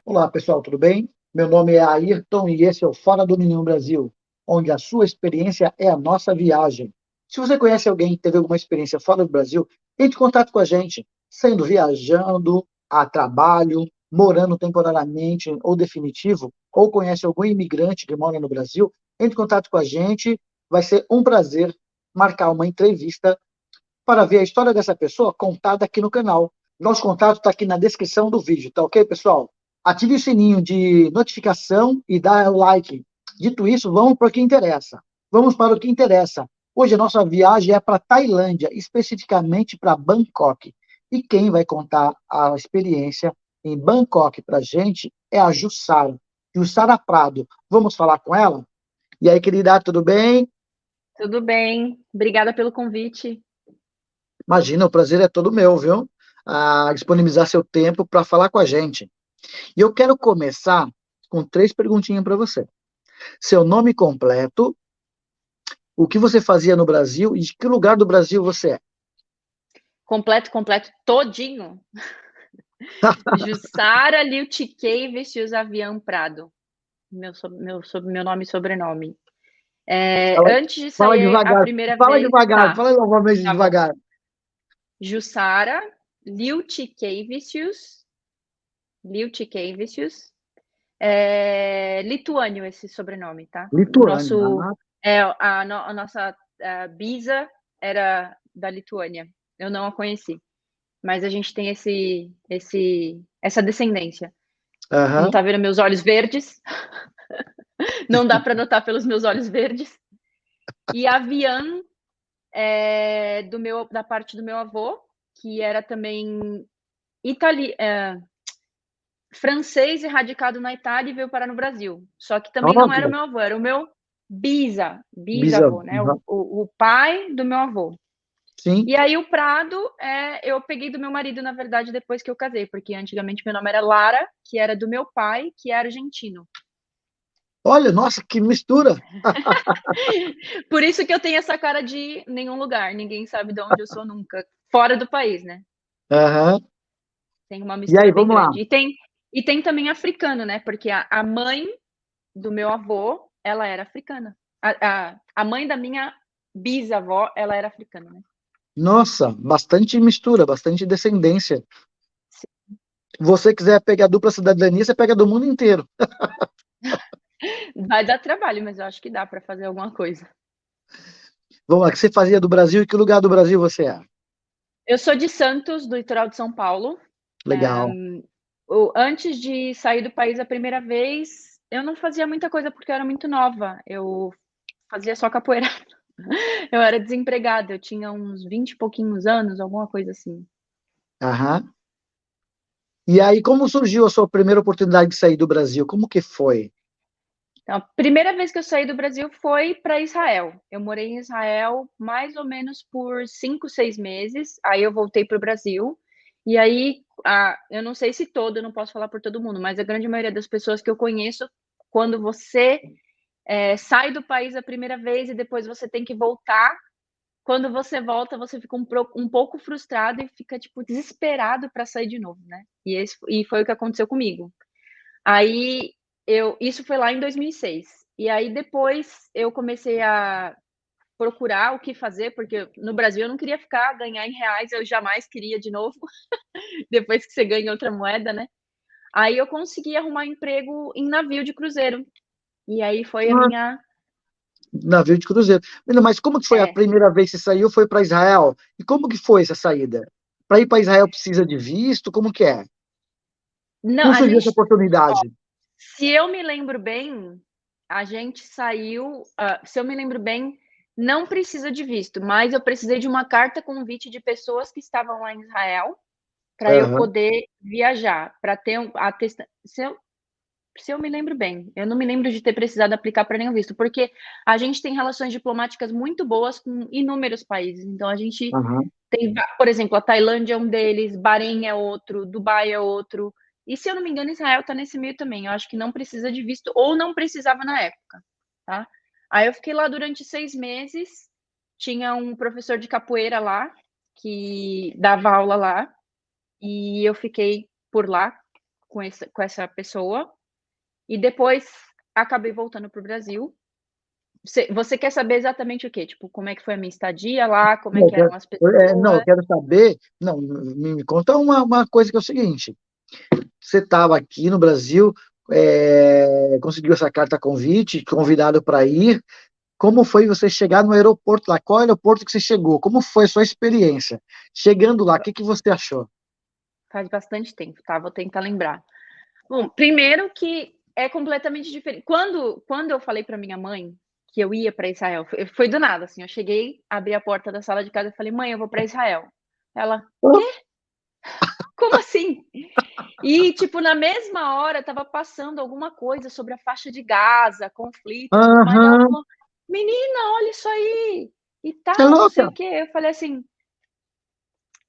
Olá, pessoal, tudo bem? Meu nome é Ayrton e esse é o Fora do Nenhum Brasil, onde a sua experiência é a nossa viagem. Se você conhece alguém que teve alguma experiência fora do Brasil, entre em contato com a gente, sendo viajando, a trabalho, morando temporariamente ou definitivo, ou conhece algum imigrante que mora no Brasil, entre em contato com a gente. Vai ser um prazer marcar uma entrevista para ver a história dessa pessoa contada aqui no canal. Nosso contato está aqui na descrição do vídeo, tá ok, pessoal? Ative o sininho de notificação e dá o like. Dito isso, vamos para o que interessa. Vamos para o que interessa. Hoje a nossa viagem é para Tailândia, especificamente para Bangkok. E quem vai contar a experiência em Bangkok para a gente é a Jussara. Jussara Prado. Vamos falar com ela? E aí, querida, tudo bem? Tudo bem, obrigada pelo convite. Imagina, o prazer é todo meu, viu? Disponibilizar seu tempo para falar com a gente. E eu quero começar com três perguntinhas para você. Seu nome completo, o que você fazia no Brasil e de que lugar do Brasil você é? Completo, todinho. Jussara Liutiquei Vestius Avião Prado. Meu nome e sobrenome. Fala, Antes de fala sair a devagar, primeira fala vez, devagar, tá, fala novamente tá bom. devagar. Jussara Liutiquei Vestius. Lituânio esse sobrenome, tá? O Lituânia. nosso, a nossa bisa era da Lituânia. Eu não a conheci. Mas a gente tem essa descendência. Não Aham. tá vendo meus olhos verdes? Não dá para notar pelos meus olhos verdes. E Avian é da parte do meu avô, que era também francês e radicado na Itália e veio parar no Brasil. Só que também não era o Olha, meu avô, era o meu bisavô, bisavó. né? O pai do meu avô. Sim. E aí o Prado, eu peguei do meu marido, na verdade, depois que eu casei, porque antigamente meu nome era Lara, que era do meu pai, que é argentino. Olha, nossa, que mistura. Por isso que eu tenho essa cara de nenhum lugar, ninguém sabe de onde eu sou nunca, fora do país, né? Aham. Tem uma E aí, mistura bem vamos lá. grande. E tem também africano, né? Porque a mãe do meu avô, ela era africana. A mãe da minha bisavó, ela era africana, né? Nossa, bastante mistura, bastante descendência. Você quiser pegar dupla cidadania, você pega do mundo inteiro. Vai dar trabalho, mas eu acho que dá para fazer alguma coisa. Vamos lá, o que você fazia do Brasil e que lugar do Brasil você é? Eu sou de Santos, do litoral de São Paulo. Legal. Antes de sair do país a primeira vez, eu não fazia muita coisa porque eu era muito nova. Eu fazia só capoeira. Eu era desempregada, eu tinha uns 20 e pouquinhos anos, alguma coisa assim. Aham. E aí, como surgiu a sua primeira oportunidade de sair do Brasil? Como que foi? Então, a primeira vez que eu saí do Brasil foi para Israel. Eu morei em Israel mais ou menos por 5, 6 meses. Aí eu voltei para o Brasil. E aí, eu não sei se eu não posso falar por todo mundo, mas a grande maioria das pessoas que eu conheço, quando você sai do país a primeira vez e depois você tem que voltar, quando você volta, você fica um pouco frustrado e fica tipo desesperado para sair de novo, né? E foi o que aconteceu comigo. Aí isso foi lá em 2006. E aí depois eu comecei a procurar o que fazer, porque no Brasil eu não queria ficar, ganhar em reais, eu jamais queria de novo, depois que você ganha outra moeda, né? Aí eu consegui arrumar emprego em navio de cruzeiro. E aí foi a Ah, minha. navio de cruzeiro. Menina, mas como que foi a É, primeira vez que você saiu? Foi para Israel? E como que foi essa saída? Para ir para Israel precisa de visto? Como que é? não, Como a surgiu essa gente, oportunidade? se eu me lembro bem, a gente saiu, se eu me lembro bem, não precisa de visto, mas eu precisei de uma carta convite de pessoas que estavam lá em Israel para eu Aham, poder viajar, para ter se eu me lembro bem, eu não me lembro de ter precisado aplicar para nenhum visto, porque a gente tem relações diplomáticas muito boas com inúmeros países. Então a gente aham. tem, por exemplo, a Tailândia é um deles, Bahrein é outro, Dubai é outro. E se eu não me engano, Israel está nesse meio também. Eu acho que não precisa de visto, ou não precisava na época, tá? Aí eu fiquei lá durante 6 meses. Tinha um professor de capoeira lá, que dava aula lá, e eu fiquei por lá. com essa pessoa, e depois acabei voltando para o Brasil. Você quer saber exatamente o quê? Tipo, como é que foi a minha estadia lá, como é Não, que eram as não, eu pessoas? quero saber. Não, me conta uma coisa que é o seguinte: você estava aqui no Brasil, conseguiu essa carta convite, convidado para ir. Como foi você chegar no aeroporto lá? Qual aeroporto que você chegou? Como foi a sua experiência? Chegando lá, o que que você achou? Faz bastante tempo, tá? Vou tentar lembrar. Bom, primeiro que é completamente diferente. Quando eu falei para minha mãe que eu ia para Israel, foi do nada, assim, eu cheguei, abri a porta da sala de casa e falei: "Mãe, eu vou para Israel". Ela: "Quê? Como assim?". E, tipo, na mesma hora estava passando alguma coisa sobre a faixa de Gaza, conflito e tudo mais, ela Aham, falou: "Menina, olha isso aí, e você é tal, não sei louca? o quê". Eu falei assim: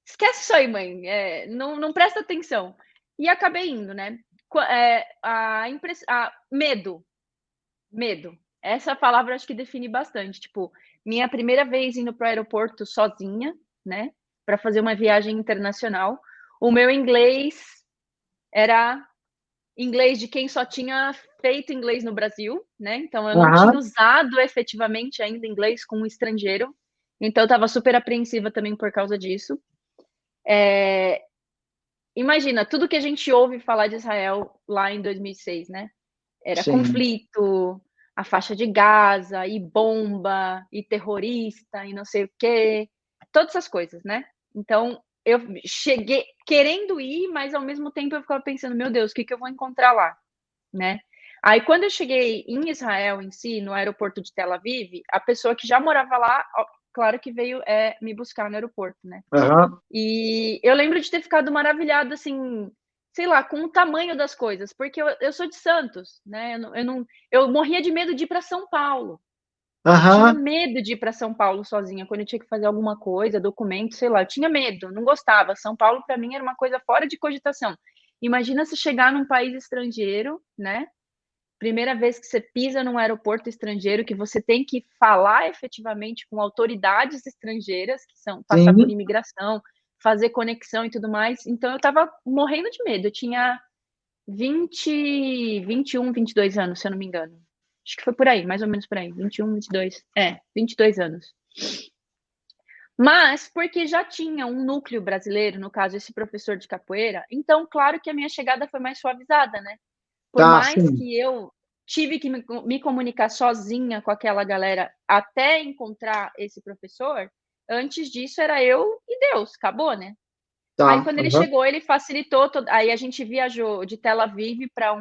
"Esquece isso aí, mãe, não presta atenção". E acabei indo, né. Medo, medo. Essa palavra acho que define bastante, tipo, minha primeira vez indo para o aeroporto sozinha, né, para fazer uma viagem internacional. O meu inglês era inglês de quem só tinha feito inglês no Brasil, né, então eu não tinha Aham, usado efetivamente ainda inglês com um estrangeiro, então eu estava super apreensiva também por causa disso. Eh, Imagina, tudo que a gente ouve falar de Israel lá em 2006, né, era sim. conflito, a faixa de Gaza, e bomba, e terrorista, e não sei o quê, todas essas coisas, né. Então, eu cheguei querendo ir, mas ao mesmo tempo eu ficava pensando: "Meu Deus, o que que eu vou encontrar lá?", né. Aí quando eu cheguei em Israel em si, no aeroporto de Tel Aviv, a pessoa que já morava lá, claro que veio, me buscar no aeroporto, né. Aham, E eu lembro de ter ficado maravilhada, assim, sei lá, com o tamanho das coisas, porque eu sou de Santos, né, eu morria de medo de ir para São Paulo. Eu tinha aham, medo de ir para São Paulo sozinha, quando eu tinha que fazer alguma coisa, documento, sei lá, eu tinha medo, não gostava. São Paulo para mim era uma coisa fora de cogitação. Imagina se chegar num país estrangeiro, né, primeira vez que você pisa num aeroporto estrangeiro, que você tem que falar efetivamente com autoridades estrangeiras, que são passar por sim. imigração, fazer conexão e tudo mais. Então eu estava morrendo de medo. Eu tinha 21, 22 anos, se eu não me engano. Acho que foi por aí, mais ou menos por aí, 21, 22. 22 anos. Mas porque já tinha um núcleo brasileiro, no caso esse professor de capoeira, então claro que a minha chegada foi mais suavizada, né. Por Tá, mais sim. que eu tive que me comunicar sozinha com aquela galera até encontrar esse professor, antes disso era eu e Deus, acabou, né. Aí Tá, quando ele aham, chegou, ele facilitou aí a gente viajou de Tel Aviv para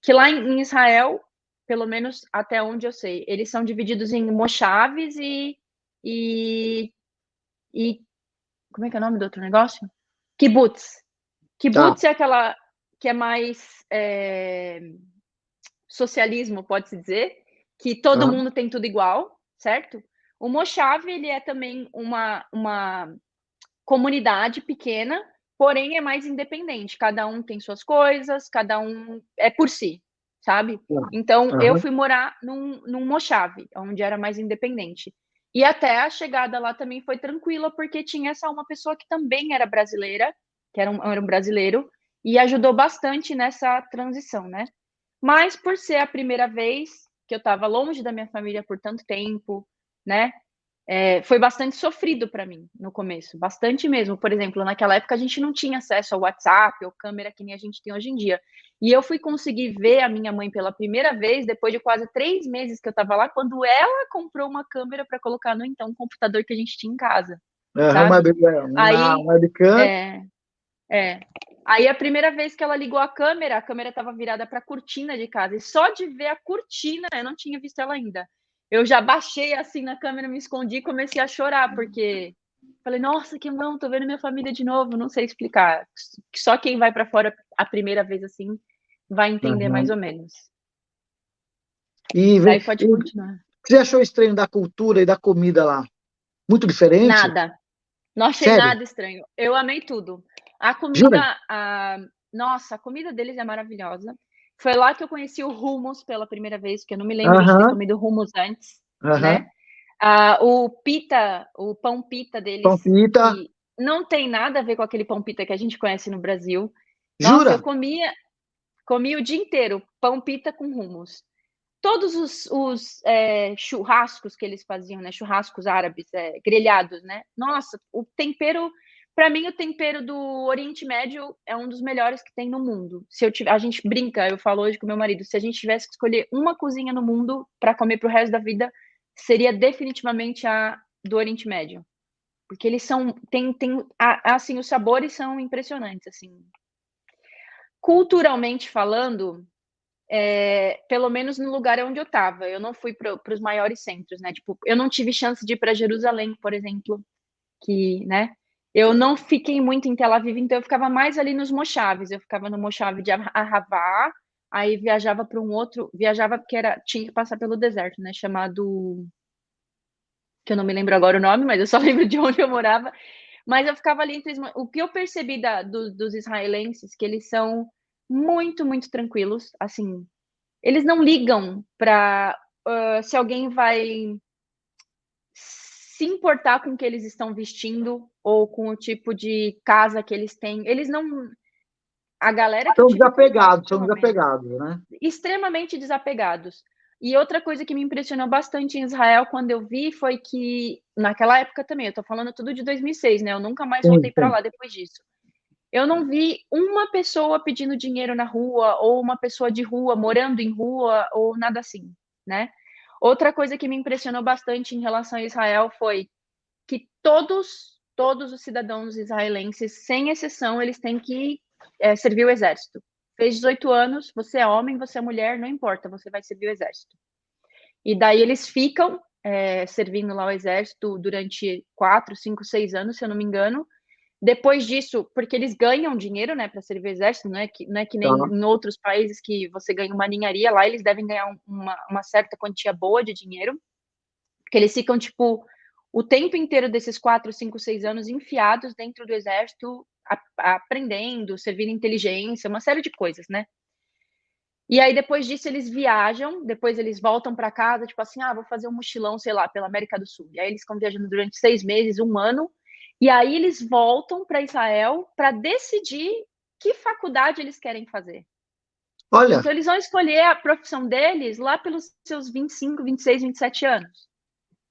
que lá em Israel, pelo menos até onde eu sei, eles são divididos em moshaves e e como é que é o nome do outro negócio? Kibbutz. tá, Kibbutz é aquela que é mais, socialismo, pode-se dizer, que todo aham, mundo tem tudo igual, certo? O Moshav, ele é também uma comunidade pequena, porém é mais independente, cada um tem suas coisas, cada um é por si, sabe? tá, Então eu aham, fui morar num Moshav, onde era mais independente. E até a chegada lá também foi tranquila, porque tinha essa uma pessoa que também era brasileira, que era um brasileiro, e ajudou bastante nessa transição, né? Mas por ser a primeira vez que eu estava longe da minha família por tanto tempo, né, foi bastante sofrido para mim no começo, bastante mesmo. Por exemplo, naquela época a gente não tinha acesso ao WhatsApp ou câmera que nem a gente tem hoje em dia. E eu fui conseguir ver a minha mãe pela primeira vez depois de quase 3 meses que eu estava lá, quando ela comprou uma câmera para colocar no então computador que a gente tinha em casa, aham, sabe. uma Aí webcam, é. É. Aí a primeira vez que ela ligou a câmera estava virada para a cortina de casa, e só de ver a cortina, eu não tinha visto ela ainda. Eu já baixei, assim, na câmera, me escondi e comecei a chorar, porque falei: "Nossa, que bom, tô vendo minha família de novo", não sei explicar. Só quem vai para fora a primeira vez, assim, vai entender mais aham. ou menos. E, Daí pode e o que continuar. você achou estranho da cultura e da comida lá? Muito diferente? Nada. Não achei Sério? nada estranho. Eu amei tudo. A Jura? comida, nossa, a comida deles é maravilhosa. Foi lá que eu conheci o hummus pela primeira vez, porque eu não me lembro de ter Aham, comido hummus antes, né. aham. O pita, o pão pita deles, Palpita, que não tem nada a ver com aquele pão pita que a gente conhece no Brasil. Nossa, Jura? eu comia o dia inteiro pão pita com hummus. Todos os churrascos que eles faziam, né, churrascos árabes, grelhados, né. Nossa, o tempero para mim o tempero do Oriente Médio é um dos melhores que tem no mundo. Se eu tiver a gente brinca, eu falo hoje com meu marido, se a gente tivesse que escolher uma cozinha no mundo para comer para o resto da vida, seria definitivamente a do Oriente Médio, porque eles são tem assim, os sabores são impressionantes, assim. Culturalmente falando, pelo menos no lugar onde eu estava. Eu não fui para os maiores centros, né, tipo, eu não tive chance de ir para Jerusalém, por exemplo, que, né, eu não fiquei muito em Tel Aviv, então eu ficava mais ali nos moshavs, eu ficava no moshav de Arravá, aí viajava porque tinha que passar pelo deserto, né, chamado que eu não me lembro agora o nome, mas eu só lembro de onde eu morava, mas eu ficava ali entre o que eu percebi dos israelenses, que eles são muito, muito tranquilos, assim, eles não ligam para se alguém vai se importar com o que eles estão vestindo ou com o tipo de casa que eles têm. Eles não. A galera que eu tive contato, São pelo menos, desapegados, né? extremamente desapegados. E outra coisa que me impressionou bastante em Israel quando eu vi foi que, naquela época também, eu tô falando tudo de 2006, né? Eu nunca mais Sim, voltei para sim. lá depois disso. Eu não vi uma pessoa pedindo dinheiro na rua, ou uma pessoa de rua, morando em rua, ou nada assim, né. Outra coisa que me impressionou bastante em relação a Israel foi que todos os cidadãos israelenses, sem exceção, eles têm que, servir o exército. Fez 18 anos, você é homem, você é mulher, não importa, você vai servir o exército. E daí eles ficam, servindo lá o exército durante 4, 5, 6 anos, se eu não me engano, depois disso, porque eles ganham dinheiro, né, para servir o exército, não é que Tá. nem em outros países que você ganha uma ninharia, lá eles devem ganhar uma certa quantia boa de dinheiro, porque eles ficam, tipo, o tempo inteiro desses 4, 5, 6 anos enfiados dentro do exército, aprendendo, servindo inteligência, uma série de coisas, né. E aí depois disso eles viajam, depois eles voltam para casa, tipo assim: "Ah, vou fazer um mochilão, sei lá, pela América do Sul". E aí eles ficam viajando durante 6 meses, 1 ano, e aí eles voltam para Israel para decidir que faculdade eles querem fazer. Olha, Então eles vão escolher a profissão deles lá pelos seus 25, 26, 27 anos.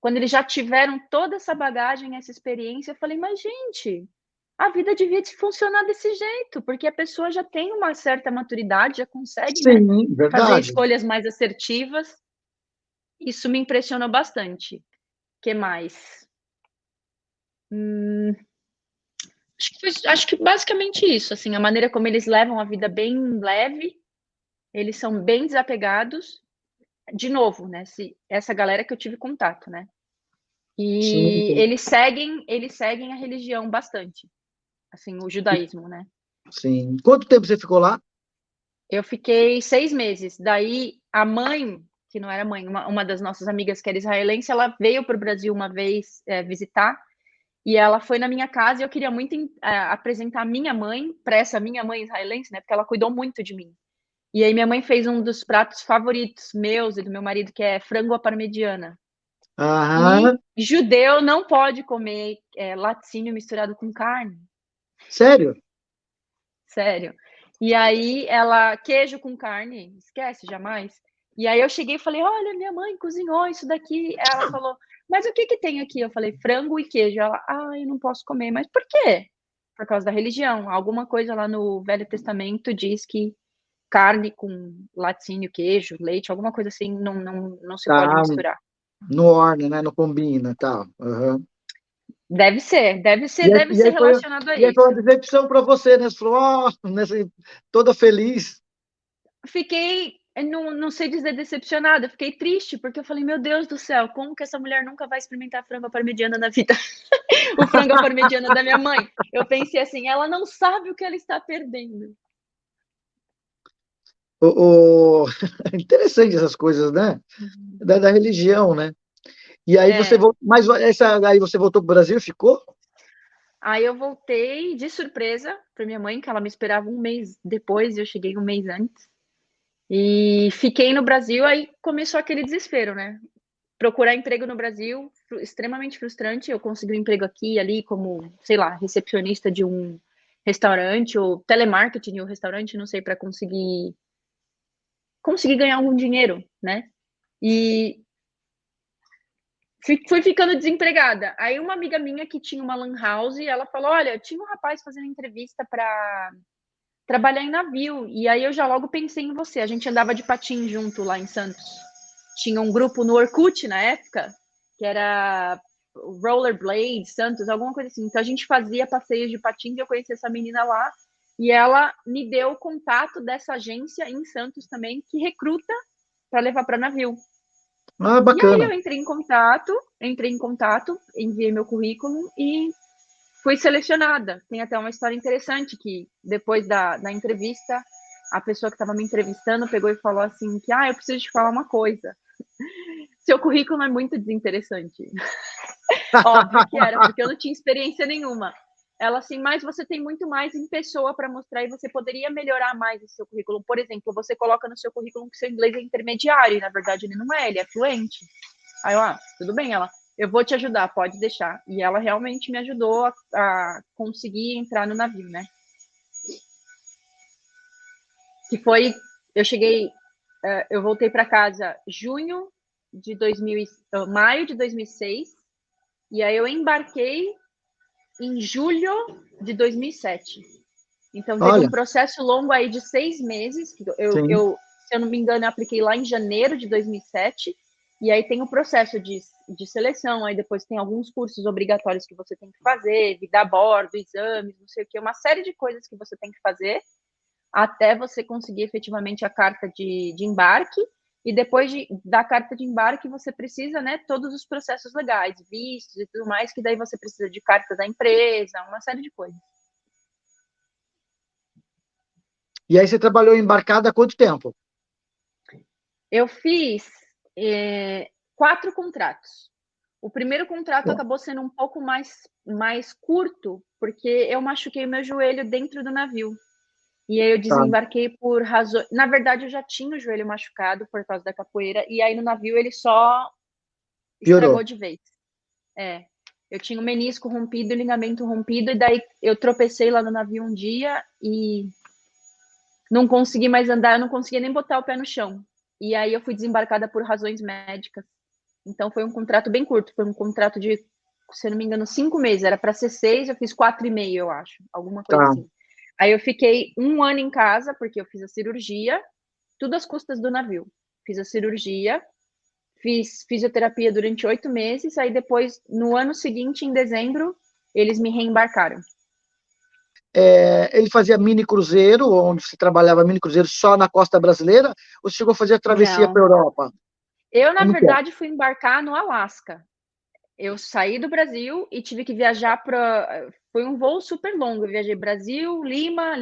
Quando eles já tiveram toda essa bagagem, essa experiência, eu falei: "Mas gente, a vida devia funcionar desse jeito, porque a pessoa já tem uma certa maturidade, já consegue, né, sim, fazer verdade. escolhas mais assertivas". Isso me impressionou bastante. Que mais? Hum, acho que basicamente isso, assim, a maneira como eles levam a vida bem leve, eles são bem desapegados. De novo, né, essa galera que eu tive contato, né. Sim, E sim. eles seguem a religião bastante, assim, o judaísmo, né. Sim. Quanto tempo você ficou lá? Eu fiquei 6 meses, daí a mãe, que não era mãe, uma das nossas amigas que era israelense, ela veio para o Brasil uma vez, visitar, e ela foi na minha casa e eu queria muito apresentar a minha mãe para essa minha mãe israelense, né, porque ela cuidou muito de mim. E aí minha mãe fez um dos pratos favoritos meus e do meu marido, que é frango à parmegiana. E Aham. judeu não pode comer, laticínio misturado com carne. Sério? Sério. E aí ela queijo com carne, esquece, jamais. E aí eu cheguei e falei: "Olha, minha mãe cozinhou isso daqui". Ela falou: "Mas o que que tem aqui?". Eu falei: "Frango e queijo". Ela: "Ai, não posso comer". "Mas por quê?". "Por causa da religião, alguma coisa lá no Velho Testamento diz que carne com laticínio, queijo, leite, alguma coisa assim, não se pode Tá, misturar". não orna, né, não combina, tal. Aham. Deve ser, deve ser E aí deve e ser aí foi relacionado a e aí foi uma isso. decepção para você, né, você falou: "Ó", né, assim, toda feliz. Fiquei, não sei dizer decepcionada, fiquei triste, porque eu falei: "Meu Deus do céu, como que essa mulher nunca vai experimentar frango à parmegiana na vida?". O frango à parmegiana da minha mãe. Eu pensei assim: "Ela não sabe o que ela está perdendo". O interessante essas coisas, né, Uhum. da religião, né. E aí você É. mas essa aí você voltou para o Brasil e ficou? Aí eu voltei de surpresa para minha mãe, que ela me esperava 1 mês depois e eu cheguei 1 mês antes. E fiquei no Brasil, aí começou aquele desespero, né. Procurar emprego no Brasil, extremamente frustrante. Eu consegui um emprego aqui e ali como, sei lá, recepcionista de um restaurante, ou telemarketing em um restaurante, não sei, para conseguir ganhar algum dinheiro, né? E fui ficando desempregada. Aí uma amiga minha que tinha uma lan house, ela falou: olha, tinha um rapaz fazendo entrevista para trabalhar em navio. E aí eu já logo pensei em você. A gente andava de patins junto lá em Santos. Tinha um grupo no Orkut na época, que era Rollerblade Santos, alguma coisa assim. Então a gente fazia passeios de patins e eu conheci essa menina lá. E ela me deu o contato dessa agência em Santos também, que recruta para levar para navio. Ah, E aí bacana. eu entrei em contato, enviei meu currículo e fui selecionada. Tem até uma história interessante que depois da entrevista, a pessoa que estava me entrevistando pegou e falou assim que, eu preciso te falar uma coisa. Seu currículo é muito desinteressante. Óbvio que era, porque eu não tinha experiência nenhuma. Ela assim, mas você tem muito mais em pessoa para mostrar e você poderia melhorar mais esse seu currículo. Por exemplo, você coloca no seu currículo que seu inglês é intermediário, e na verdade ele não é, ele é fluente. Aí eu, tudo bem, ela, eu vou te ajudar, pode deixar. E ela realmente me ajudou a conseguir entrar no navio, né? Que foi, eu cheguei, eu voltei para casa maio de 2006, e aí eu embarquei em julho de 2007. Então teve Olha, um processo longo aí de 6 meses. sim. Se eu não me engano, eu apliquei lá em janeiro de 2007. E aí tem o processo de seleção, aí depois tem alguns cursos obrigatórios que você tem que fazer, vida a bordo, exames, não sei o que, uma série de coisas que você tem que fazer até você conseguir efetivamente a carta de embarque. E depois da carta de embarque, você precisa, né, todos os processos legais, vistos e tudo mais, que daí você precisa de carta da empresa, uma série de coisas. E aí você trabalhou embarcada há quanto tempo? Eu fiz 4 contratos. O primeiro contrato acabou sendo um pouco mais curto, porque eu machuquei meu joelho dentro do navio. E aí eu Tá, desembarquei por razões. Na verdade, eu já tinha o joelho machucado por causa da capoeira, e aí no navio ele só piorou. estragou de vez. É. Eu tinha o menisco rompido, o ligamento rompido, e daí eu tropecei lá no navio um dia e não consegui mais andar, eu não conseguia nem botar o pé no chão. E aí eu fui desembarcada por razões médicas. Então foi um contrato bem curto, foi um contrato de, se eu não me engano, 5 meses. Era para ser 6, eu fiz 4,5, eu acho, alguma coisa Tá. assim. Aí eu fiquei 1 ano em casa, porque eu fiz a cirurgia, tudo às custas do navio. Fiz a cirurgia, fiz fisioterapia durante 8 meses, aí depois, no ano seguinte, em dezembro, eles me reembarcaram. Ele fazia mini cruzeiro, onde você trabalhava mini cruzeiro só na costa brasileira, ou você chegou a fazer a travessia para a Não. Europa? Eu, na Como que é? verdade, fui embarcar no Alasca. Eu saí do Brasil e tive que viajar para. Foi um voo super longo. Eu viajei Brasil, Lima,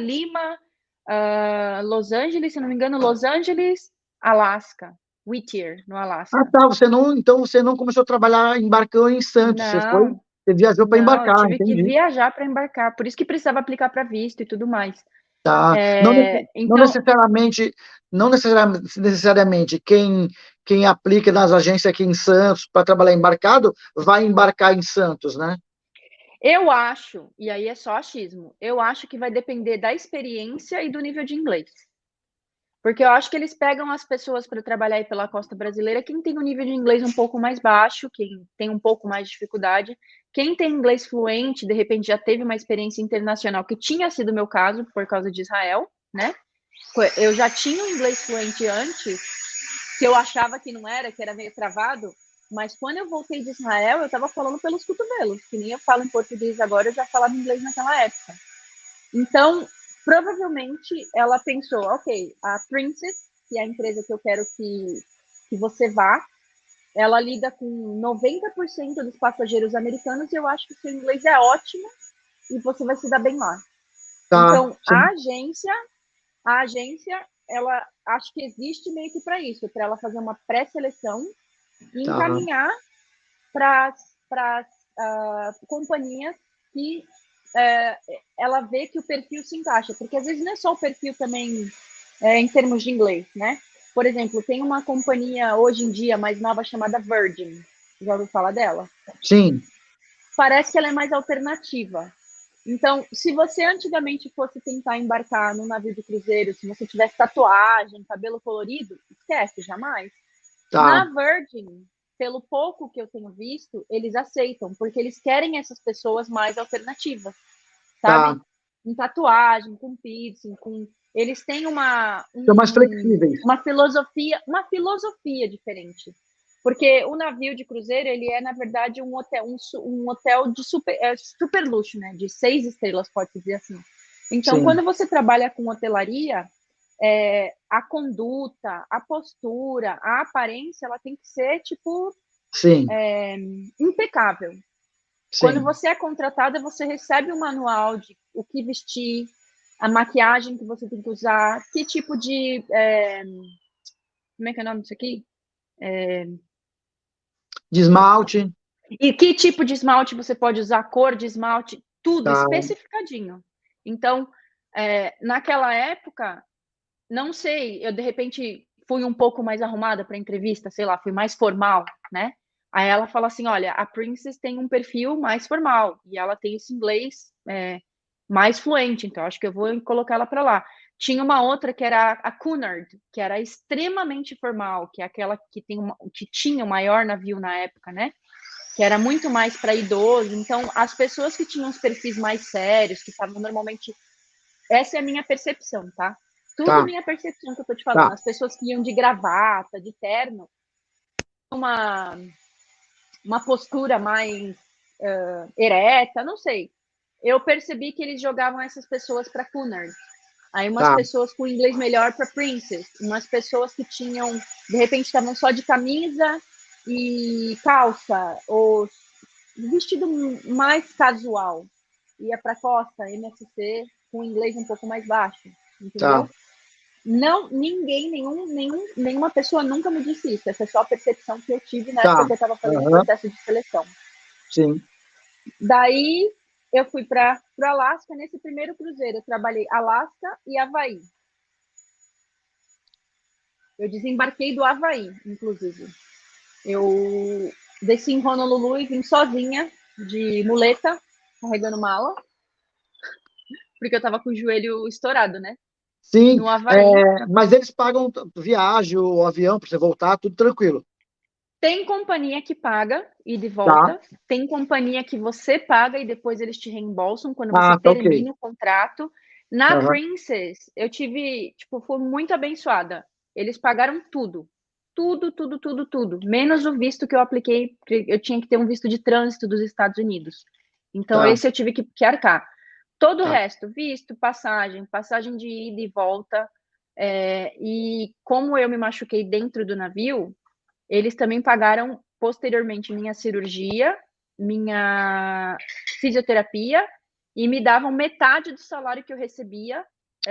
Los Angeles, se não me engano, Los Angeles, Alasca, Whittier, no Ah, Alasca. tá. Então você não começou a trabalhar embarcando em Santos. Não, Você viajou para não, eu embarcar, tive que entendi. viajar para embarcar. Por isso que precisava aplicar para visto e tudo mais. Tá. Não, não Então, necessariamente, não necessariamente quem aplica nas agências aqui em Santos para trabalhar embarcado vai embarcar em Santos, né? eu acho, e aí é só achismo, eu acho que vai depender da experiência e do nível de inglês. Porque eu acho que eles pegam as pessoas para trabalhar aí pela costa brasileira, quem tem um nível de inglês um pouco mais baixo, quem tem um pouco mais de dificuldade, quem tem inglês fluente, de repente já teve uma experiência internacional, que tinha sido o meu caso por causa de Israel, né? Eu já tinha um inglês fluente antes, que eu achava que não era, que era meio travado, mas quando eu voltei de Israel, eu estava falando pelos cotovelos, que nem eu falo em português agora, eu já falava inglês naquela época. Então, provavelmente ela pensou, ok, a Princess, que é a empresa que eu quero que você vá, ela lida com 90% dos passageiros americanos e eu acho que o seu inglês é ótimo e você vai se dar bem lá. Tá. Então, a agência, ela acho que existe meio que para isso, para ela fazer uma pré-seleção e Tá. encaminhar para companhias que ela vê que o perfil se encaixa, porque às vezes não é só o perfil também em termos de inglês, né? Por exemplo, tem uma companhia hoje em dia mais nova chamada Virgin, já ouviu falar dela? Sim. Parece que ela é mais alternativa. Então, se você antigamente fosse tentar embarcar num navio de cruzeiro, se você tivesse tatuagem, cabelo colorido, esquece, jamais. Tá, Na Virgin, pelo pouco que eu tenho visto, eles aceitam, porque eles querem essas pessoas mais alternativas, tá. sabe? Com tatuagem, com piercing, com eles têm São mais flexíveis. uma filosofia diferente. Porque o navio de cruzeiro, ele é, na verdade, um hotel de super luxo, né? De 6 estrelas, pode dizer assim. Então, Sim, quando você trabalha com hotelaria, a conduta, a postura, a aparência, ela tem que ser, tipo, sim, impecável. Quando sim. você é contratada, você recebe um manual de o que vestir, a maquiagem que você tem que usar, que tipo de. Como é que é o nome disso aqui? De esmalte, E que tipo de esmalte você pode usar, cor de esmalte, tudo tá, especificadinho. Então, naquela época, não sei, eu de repente fui um pouco mais arrumada para a entrevista, sei lá, fui mais formal, né? Aí ela fala assim: olha, a Princess tem um perfil mais formal e ela tem esse inglês mais fluente, então acho que eu vou colocar ela para lá. Tinha uma outra que era a Cunard, que era extremamente formal, que é aquela que tinha o maior navio na época, né? Que era muito mais para idoso. Então, as pessoas que tinham os perfis mais sérios, que estavam normalmente. Essa é a minha percepção, tá? Tudo tá, minha percepção que eu tô te falando. tá, As pessoas que iam de gravata, de terno, uma, uma postura mais ereta, não sei. Eu percebi que eles jogavam essas pessoas para Cunard. Aí umas tá. pessoas com inglês melhor para Princess, umas pessoas que tinham, de repente, estavam só de camisa e calça, ou vestido mais casual. Ia para Costa, MSC, com inglês um pouco mais baixo, Tá, entendeu? Não, nenhuma pessoa nunca me disse isso. Essa é só a percepção que eu tive na época tá. que eu estava fazendo o Aham, processo de seleção. sim. Daí eu fui para o Alasca. Nesse primeiro cruzeiro, eu trabalhei Alasca e Havaí. Eu desembarquei do Havaí, inclusive. Eu desci em Honolulu e vim sozinha, de muleta, carregando mala, porque eu estava com o joelho estourado, né? Sim, No Havaí. mas eles pagam viagem, o avião para você voltar, tudo tranquilo. Tem companhia que paga e de Tá. volta, tem companhia que você paga e depois eles te reembolsam quando você Ah, tá ok. termina o contrato. Na Aham. Princess, eu tive, tipo, fui muito abençoada. Eles pagaram tudo. Tudo, tudo, tudo, tudo. Menos o visto que eu apliquei, porque eu tinha que ter um visto de trânsito dos Estados Unidos. Então, Tá, esse eu tive que arcar. Todo o tá, resto, visto, passagem de ida e volta. E como eu me machuquei dentro do navio, eles também pagaram posteriormente minha cirurgia, minha fisioterapia e me davam metade do salário que eu recebia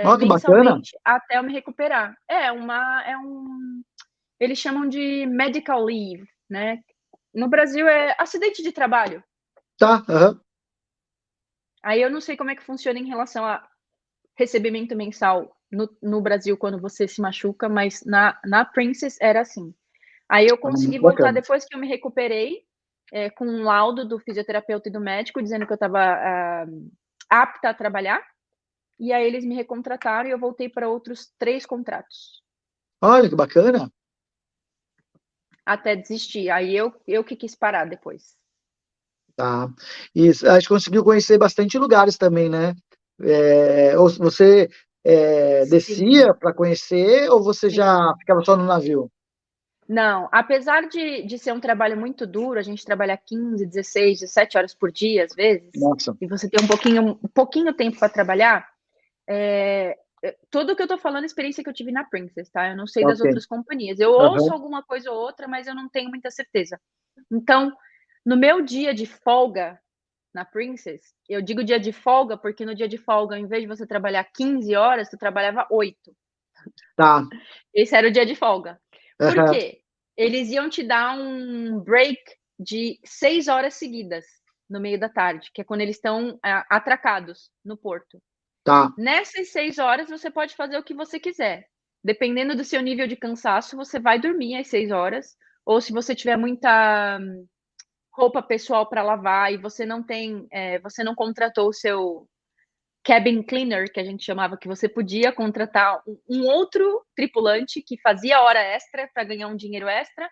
ó, que bacana. mensalmente até eu me recuperar. Eles chamam de medical leave, né? No Brasil é acidente de trabalho. Tá, aham. Aí eu não sei como é que funciona em relação a recebimento mensal no Brasil quando você se machuca, mas na Princess era assim. Aí eu Ah, consegui muito voltar bacana. depois que eu me recuperei, com um laudo do fisioterapeuta e do médico dizendo que eu estava apta a trabalhar. E aí eles me recontrataram e eu voltei para outros 3 contratos, Olha, que bacana. até desistir. Aí eu que quis parar depois. Tá. E a gente conseguiu conhecer bastante lugares também, né? Ou você Sim, descia para conhecer ou você já sim. ficava só no navio? Não, apesar de ser um trabalho muito duro, a gente trabalha 15, 16, 17 horas por dia, às vezes, Nossa, e você tem um pouquinho tempo para trabalhar. Tudo que eu tô falando é experiência que eu tive na Princess, tá? Eu não sei das ok. outras companhias. Eu ouço Aham. alguma coisa ou outra, mas eu não tenho muita certeza. Então, no meu dia de folga na Princess, eu digo dia de folga porque no dia de folga, ao invés de você trabalhar 15 horas, tu trabalhava 8. Tá. Esse era o dia de folga. Por Aham. quê? Eles iam te dar um break de 6 horas seguidas no meio da tarde, que é quando eles estão atracados no porto. Tá. Nessas 6 horas, você pode fazer o que você quiser. Dependendo do seu nível de cansaço, você vai dormir às 6 horas. Ou se você tiver muita roupa pessoal para lavar e você não tem, você não contratou o seu cabin cleaner, que a gente chamava, que você podia contratar um outro tripulante que fazia hora extra para ganhar um dinheiro extra.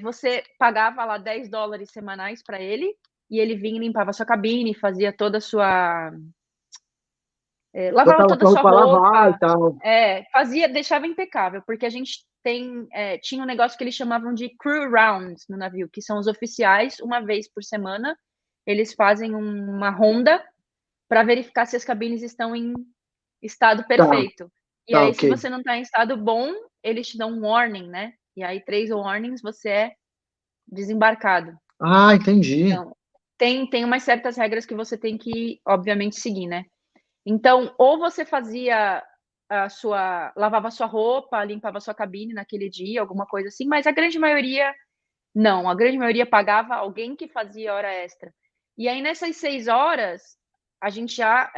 Você pagava lá $10 semanais para ele, e ele vinha e limpava a sua cabine, fazia toda a sua. Lavava Botava toda a sua sua roupa pra lavar e roupa, tal. deixava impecável, porque a gente tinha um negócio que eles chamavam de crew rounds no navio, que são os oficiais, uma vez por semana, eles fazem uma ronda para verificar se as cabines estão em estado Tá, perfeito. E tá, aí, ok. se você não está em estado bom, eles te dão um warning, né? E aí, 3 warnings, você é desembarcado. Ah, entendi. Então, tem umas certas regras que você tem que, obviamente, seguir, né? Então, ou você fazia lavava a sua roupa, limpava a sua cabine naquele dia, alguma coisa assim, mas a grande maioria não, a grande maioria pagava alguém que fazia hora extra. E aí, nessas 6 horas, a gente já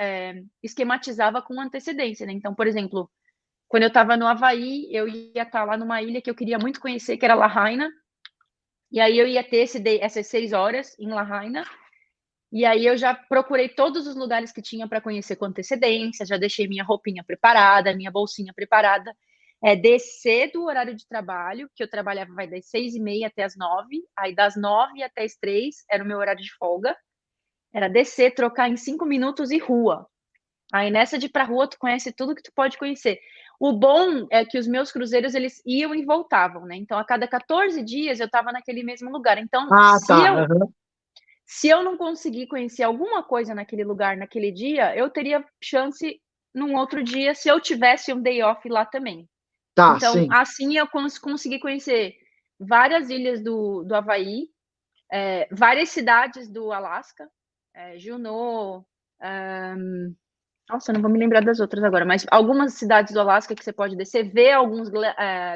esquematizava com antecedência, né? Então, por exemplo, quando eu estava no Havaí, eu ia estar lá numa ilha que eu queria muito conhecer, que era Lahaina, e aí eu ia ter essas 6 horas em Lahaina, e aí eu já procurei todos os lugares que tinha para conhecer com antecedência, já deixei minha roupinha preparada, minha bolsinha preparada. Descer do horário de trabalho, que eu trabalhava vai das 6h30 até as 9, aí das 9 até as 3 era o meu horário de folga. Era descer, trocar em 5 minutos e rua. Aí nessa de ir pra rua, tu conhece tudo que tu pode conhecer. O bom é que os meus cruzeiros, eles iam e voltavam, né? Então, a cada 14 dias eu estava naquele mesmo lugar. Então, Ah, se tá. eu Aham. se eu não conseguir conhecer alguma coisa naquele lugar, naquele dia, eu teria chance num outro dia, se eu tivesse um day off lá também. Tá, Então, sim. assim eu consegui conhecer várias ilhas do Havaí, várias cidades do Alasca, Juneau, nossa, eu não vou me lembrar das outras agora, mas algumas cidades do Alasca que você pode descer, ver alguns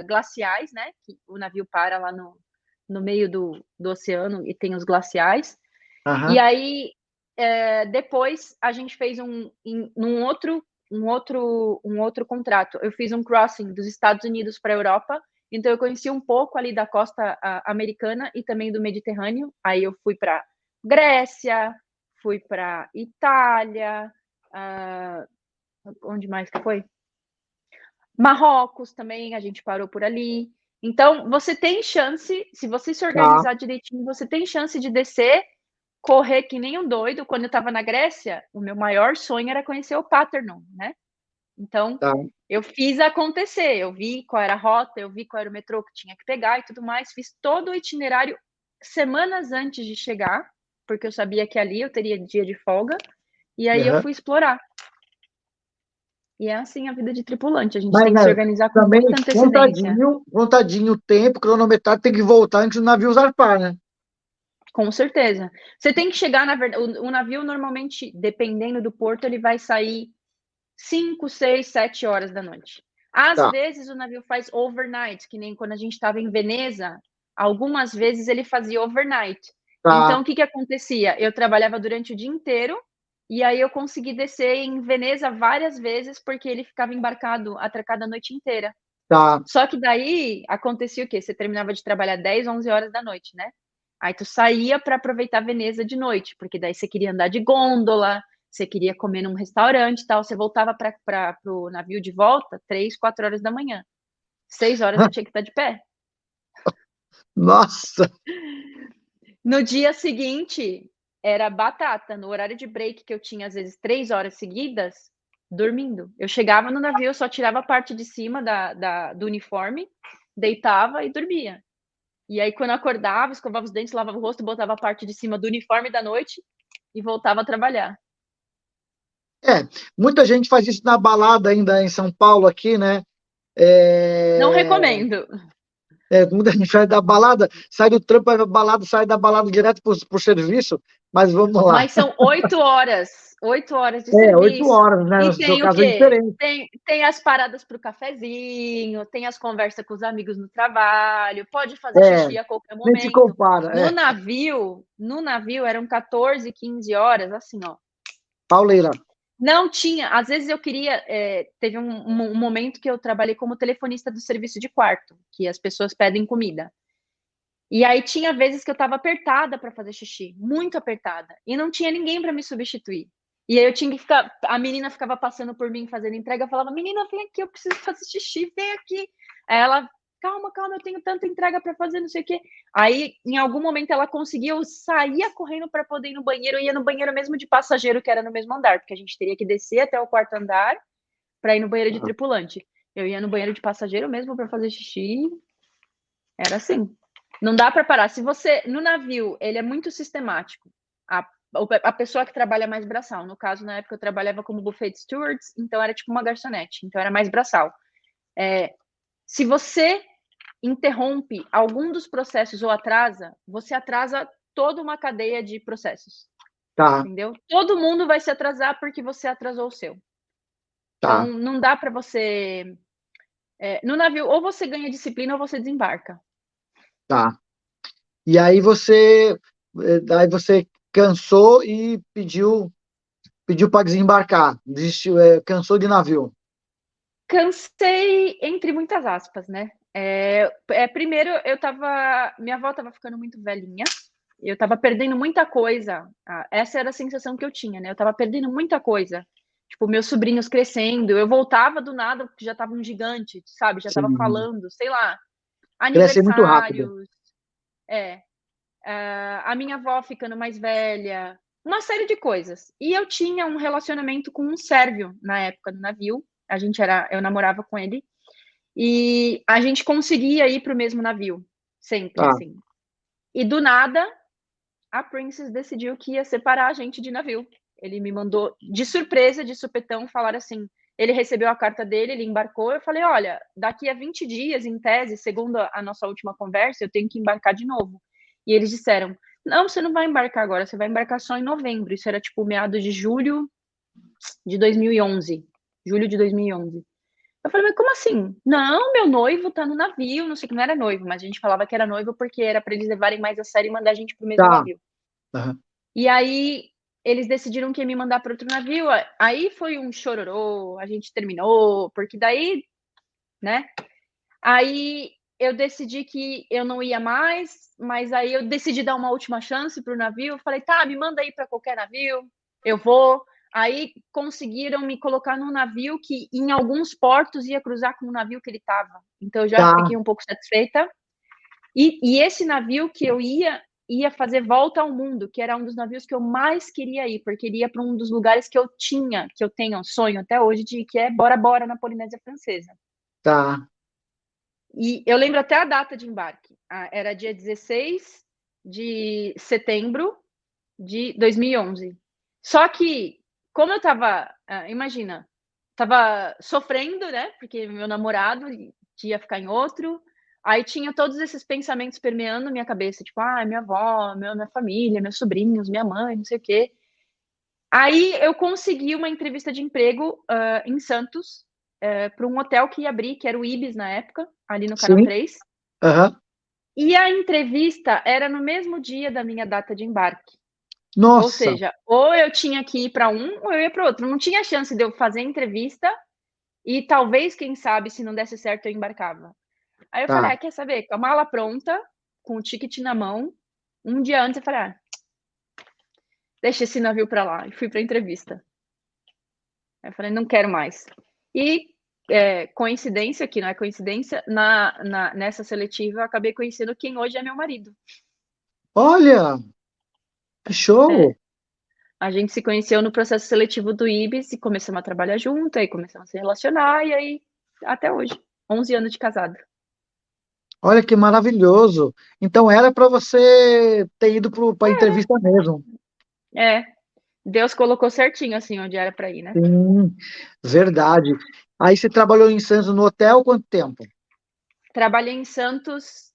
glaciais, né? Que o navio para lá no meio do oceano e tem os glaciais. E Aham. aí, depois a gente fez um outro contrato. Eu fiz um crossing dos Estados Unidos para a Europa, então eu conheci um pouco ali da costa americana e também do Mediterrâneo. Aí eu fui para Grécia, fui para Itália, ah, onde mais que foi? Marrocos também, a gente parou por ali. Então, você tem chance, se você se Tá, organizar direitinho, você tem chance de descer, correr que nem um doido. Quando eu estava na Grécia, o meu maior sonho era conhecer o Paternon, né? Então, tá, eu fiz acontecer. Eu vi qual era a rota, eu vi qual era o metrô que tinha que pegar e tudo mais. Fiz todo o itinerário semanas antes de chegar, porque eu sabia que ali eu teria dia de folga. E aí eu aham. fui explorar. E é assim a vida de tripulante. A gente Mas, tem que né, se organizar com também muita antecedência. contadinho o tempo, cronometrado, tem que voltar antes do navio zarpar, né? Com certeza. Você tem que chegar, na verdade, o navio normalmente, dependendo do porto, ele vai sair 5, 6, 7 horas da noite. Às Tá, vezes o navio faz overnight, que nem quando a gente estava em Veneza, algumas vezes ele fazia overnight. tá, Então, o que que acontecia? Eu trabalhava durante o dia inteiro e aí eu consegui descer em Veneza várias vezes porque ele ficava embarcado, atracado a noite inteira. tá, Só que daí acontecia o quê? Você terminava de trabalhar 10, 11 horas da noite, né? Aí tu saía para aproveitar Veneza de noite, porque daí você queria andar de gôndola, você queria comer num restaurante e tal. Você voltava para o navio de volta 3, 4 horas da manhã. 6 horas eu tinha que estar de pé. Nossa, No dia seguinte, era batata. No horário de break, que eu tinha às vezes 3 horas seguidas, dormindo. Eu chegava no navio, eu só tirava a parte de cima do uniforme, deitava e dormia. E aí, quando eu acordava, escovava os dentes, lavava o rosto, botava a parte de cima do uniforme da noite e voltava a trabalhar. é, muita gente faz isso na balada ainda em São Paulo aqui, né? Não É, recomendo. muita gente sai da balada, sai do trampo, vai pra balada, sai da balada direto pro serviço, mas vamos lá. Mas são 8 horas de 8 serviço. horas, né? E No seu tem o caso é quê? diferente. Tem as paradas para o cafezinho, tem as conversas com os amigos no trabalho, pode fazer É, xixi a qualquer nem se momento. compara, No navio eram 14, 15 horas, assim, ó. pauleira. Não tinha, às vezes eu queria. Teve um momento que eu trabalhei como telefonista do serviço de quarto, que as pessoas pedem comida. E aí tinha vezes que eu estava apertada para fazer xixi, muito apertada, e não tinha ninguém para me substituir. E aí eu tinha que ficar, a menina ficava passando por mim fazendo entrega, eu falava: "Menina, vem aqui, eu preciso fazer xixi, vem aqui". Aí ela: "Calma, calma, eu tenho tanta entrega para fazer, não sei o quê". Aí, em algum momento, ela conseguia, eu saía correndo para poder ir no banheiro, eu ia no banheiro mesmo de passageiro, que era no mesmo andar, porque a gente teria que descer até o quarto andar para ir no banheiro de tripulante. Eu ia no banheiro de passageiro mesmo para fazer xixi, era assim. Não dá para parar. Se você no navio, ele é muito sistemático. A pessoa que trabalha mais braçal. No caso, na época eu trabalhava como buffet stewards, então era tipo uma garçonete, então era mais braçal. Se você interrompe algum dos processos ou atrasa, você atrasa toda uma cadeia de processos, Tá, entendeu? Todo mundo vai se atrasar porque você atrasou o seu. tá, Então não dá para você, no navio ou você ganha disciplina ou você desembarca. tá. E aí você cansou e pediu para desembarcar, desistiu, cansou de navio. Cansei, entre muitas aspas, né. Primeiro eu estava, minha avó estava ficando muito velhinha, eu estava perdendo muita coisa, essa era a sensação que eu tinha, né, eu estava perdendo muita coisa. Tipo, meus sobrinhos crescendo, eu voltava do nada, porque já estava um gigante, sabe, já estava Sim, falando, sei lá, cresce muito rápido. aniversários, é, a minha avó ficando mais velha, uma série de coisas. E eu tinha um relacionamento com um sérvio na época do navio, eu namorava com ele, e a gente conseguia ir para o mesmo navio, sempre, Tá, assim. E do nada, a Princess decidiu que ia separar a gente de navio. Ele me mandou de surpresa, de supetão, falar assim, ele recebeu a carta dele, ele embarcou, eu falei: "Olha, daqui a 20 dias, em tese, segundo a nossa última conversa, eu tenho que embarcar de novo". E eles disseram: "Não, você não vai embarcar agora, você vai embarcar só em novembro". Isso era tipo meados de julho de 2011, julho de 2011. Eu falei: "Mas como assim?". "Não, meu noivo tá no navio", não sei o que, não era noivo, mas a gente falava que era noivo, porque era para eles levarem mais a sério e mandar a gente para o mesmo tá. navio. Aham. E aí, eles decidiram que ia me mandar para outro navio, aí foi um chororô, a gente terminou, porque daí, né, aí eu decidi que eu não ia mais, mas aí eu decidi dar uma última chance para o navio, eu falei: "Tá, me manda aí para qualquer navio, eu vou". Aí conseguiram me colocar num navio que em alguns portos ia cruzar com o navio que ele estava, então eu já Tá, fiquei um pouco satisfeita. E esse navio que eu ia fazer volta ao mundo, que era um dos navios que eu mais queria ir, porque ele ia para um dos lugares que eu tenho um sonho até hoje de que é Bora Bora, na Polinésia Francesa. tá. E eu lembro até a data de embarque, era dia 16 de setembro de 2011. Só que, como eu estava, imagina, estava sofrendo, né, porque meu namorado ia ficar em outro, aí tinha todos esses pensamentos permeando minha cabeça, tipo: "Ai, minha avó, minha família, meus sobrinhos, minha mãe, não sei o quê". Aí eu consegui uma entrevista de emprego, em Santos, para um hotel que ia abrir, que era o Ibis na época, ali no Canal Sim, 3, aham. e a entrevista era no mesmo dia da minha data de embarque. Ou Nossa, seja, ou eu tinha que ir para um ou eu ia para o outro, não tinha chance de eu fazer a entrevista e talvez, quem sabe, se não desse certo, eu embarcava. Aí eu falei: tá. "Ah, quer saber? Com a mala pronta, com o ticket na mão, um dia antes eu falei: "Ah, deixa esse navio para lá", e fui para a entrevista. Aí eu falei: "Não quero mais". E, coincidência, que não é coincidência, nessa seletiva eu acabei conhecendo quem hoje é meu marido. Olha, que show! É. A gente se conheceu no processo seletivo do IBS e começamos a trabalhar junto, aí começamos a se relacionar e aí até hoje, 11 anos de casado. Olha que maravilhoso. Então era para você ter ido para a entrevista mesmo. É, Deus colocou certinho, assim, onde era para ir, né. Sim, verdade. Aí você trabalhou em Santos no hotel quanto tempo? Trabalhei em Santos,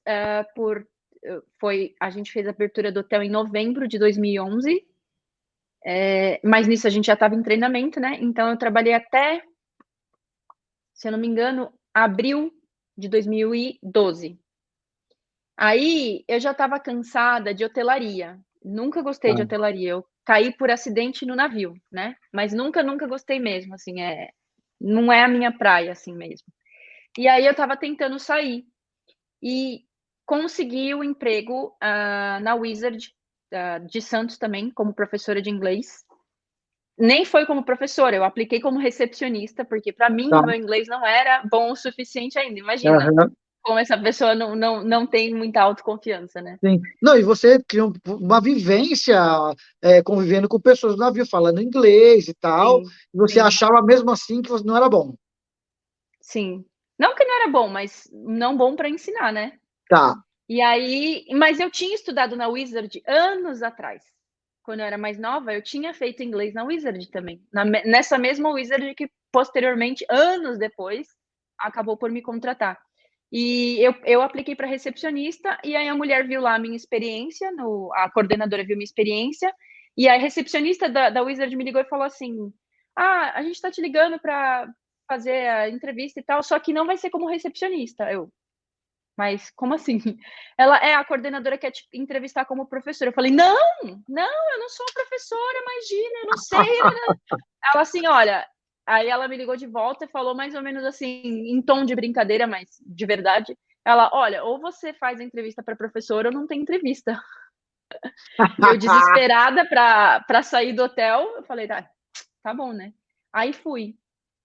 a gente fez a abertura do hotel em novembro de 2011, mas nisso a gente já estava em treinamento, né, então eu trabalhei até, se eu não me engano, abril de 2012. Aí eu já estava cansada de hotelaria, nunca gostei de Tá, hotelaria, eu caí por acidente no navio, né, mas nunca, nunca gostei mesmo, assim, não é a minha praia, assim mesmo. E aí eu estava tentando sair, e consegui o emprego na Wizard de Santos também, como professora de inglês. Nem foi como professora, eu apliquei como recepcionista, porque para mim Tá. o meu inglês não era bom o suficiente ainda. Imagina, Aham. como essa pessoa não tem muita autoconfiança, né? Sim. Não, e você criou uma vivência convivendo com pessoas do navio, falando inglês e tal, Sim, e você sim, achava mesmo assim que você não era bom. sim. Não que não era bom, mas não bom para ensinar, né? Tá. E aí, mas eu tinha estudado na Wizard anos atrás. Quando eu era mais nova, eu tinha feito inglês na Wizard também. Nessa mesma Wizard que posteriormente, anos depois, acabou por me contratar. E eu apliquei para recepcionista, e aí a mulher viu lá a minha experiência, a coordenadora viu minha experiência, e a recepcionista da Wizard me ligou e falou assim: Ah, a gente está te ligando para fazer a entrevista e tal, só que não vai ser como recepcionista. Mas como assim? Ela é a coordenadora quer te entrevistar como professora. Eu falei: "Não, não, eu não sou professora, imagina, eu não sei". Ela assim: "Olha", aí ela me ligou de volta e falou mais ou menos assim, em tom de brincadeira, mas de verdade. Ela: "Olha, ou você faz a entrevista para professora ou não tem entrevista". E eu desesperada para sair do hotel, eu falei: tá bom, né". Aí fui.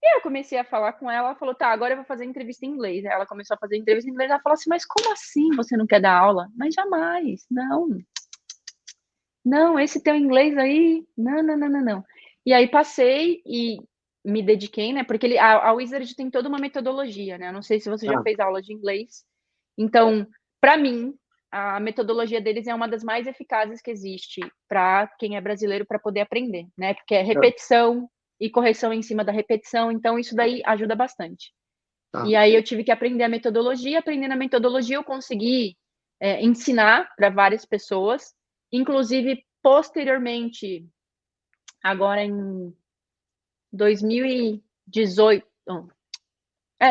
E aí eu comecei a falar com ela, ela falou: "Tá, agora eu vou fazer entrevista em inglês". Aí ela começou a fazer entrevista em inglês, ela falou assim: "Mas como assim você não quer dar aula?". "Mas jamais, não, não, esse teu inglês aí, não, não, não, não, não". E aí passei e me dediquei, né, porque a Wizard tem toda uma metodologia, né, eu não sei se você já Tá. fez aula de inglês. Então, para mim, a metodologia deles é uma das mais eficazes que existe para quem é brasileiro para poder aprender, né, porque é repetição e correção em cima da repetição, então isso daí ajuda bastante. Tá. E aí eu tive que aprender a metodologia, aprendendo a metodologia eu consegui, ensinar para várias pessoas, inclusive posteriormente, agora em 2018,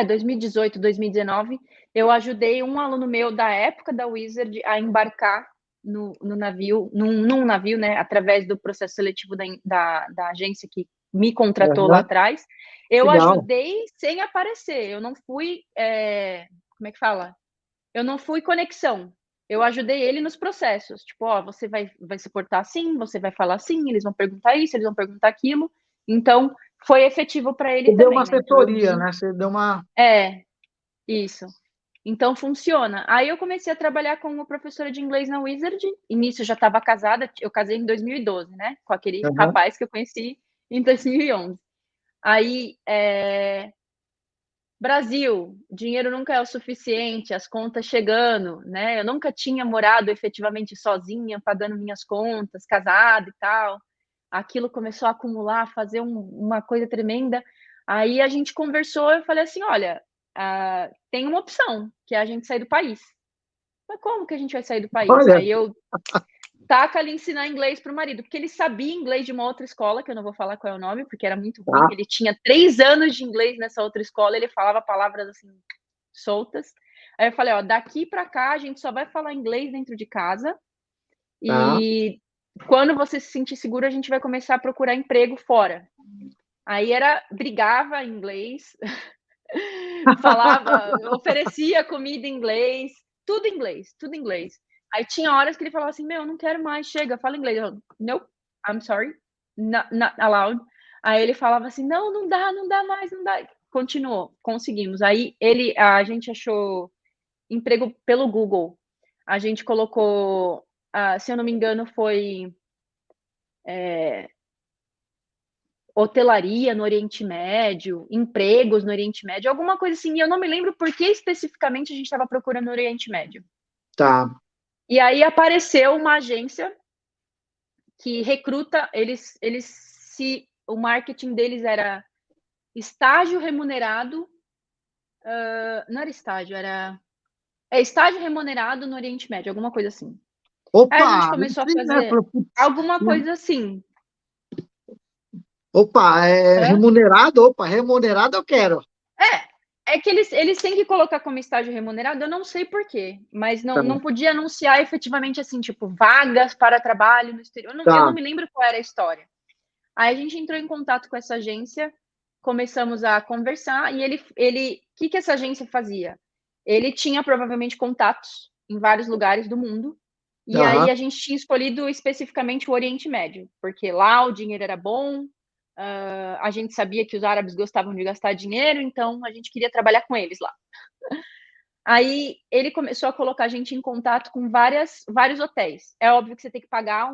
2018, 2019, eu ajudei um aluno meu da época da Wizard a embarcar no navio, num navio, né, através do processo seletivo da agência que me contratou lá Aham. atrás. Eu Legal. ajudei sem aparecer, eu não fui, como é que fala? Eu não fui conexão. Eu ajudei ele nos processos. Tipo, ó, você vai se portar assim, você vai falar assim, eles vão perguntar isso, eles vão perguntar aquilo. Então, foi efetivo para ele Você deu uma também, né? Então, eu assessoria, né? Você deu uma. é, isso. Então funciona. Aí eu comecei a trabalhar como professora de inglês na Wizard, e nisso eu já estava casada, eu casei em 2012, né, com aquele Aham. rapaz que eu conheci em 2011. Aí, Brasil, dinheiro nunca é o suficiente, as contas chegando, né, eu nunca tinha morado efetivamente sozinha, pagando minhas contas, casada e tal. Aquilo começou a acumular, fazer uma coisa tremenda. Aí a gente conversou, eu falei assim: "Olha, tem uma opção, que é a gente sair do país". "Mas como que a gente vai sair do país?". Olha, Aí eu taca ali ensinar inglês para o marido, porque ele sabia inglês de uma outra escola, que eu não vou falar qual é o nome, porque era muito ruim. tá, Ele tinha 3 anos de inglês nessa outra escola, ele falava palavras assim soltas. Aí eu falei: "Ó, daqui para cá a gente só vai falar inglês dentro de casa tá. e quando você se sentir seguro, a gente vai começar a procurar emprego fora". Aí brigava em inglês, falava, oferecia comida em inglês, tudo em inglês, tudo em inglês. Aí tinha horas que ele falava assim: "Meu, não quero mais, chega, fala inglês". Eu: "Nope, I'm sorry, not allowed". Aí ele falava assim: "Não, não dá, não dá mais, não dá". Continuou, conseguimos. Aí a gente achou emprego pelo Google. A gente colocou, se eu não me engano, foi hotelaria no Oriente Médio, empregos no Oriente Médio, alguma coisa assim. E eu não me lembro por que especificamente a gente estava procurando no Oriente Médio. Tá. E aí apareceu uma agência que recruta, o marketing deles era estágio remunerado, não era estágio, estágio remunerado no Oriente Médio, alguma coisa assim. Aí a gente Opa, começou a sim, né? fazer alguma coisa assim. Opa, Hã? remunerado? Opa, remunerado eu quero. É que eles têm que colocar como estágio remunerado, eu não sei por quê, mas Tá, não podia anunciar efetivamente, assim, tipo, vagas para trabalho no exterior, eu não tá, me lembro qual era a história. Aí a gente entrou em contato com essa agência, começamos a conversar e que essa agência fazia? Ele tinha provavelmente contatos, em vários lugares do mundo. E Aham. aí a gente tinha escolhido especificamente o Oriente Médio, porque lá o dinheiro era bom, a gente sabia que os árabes gostavam de gastar dinheiro, então a gente queria trabalhar com eles lá. Aí ele começou a colocar a gente em contato com vários hotéis. É óbvio que você tem que pagar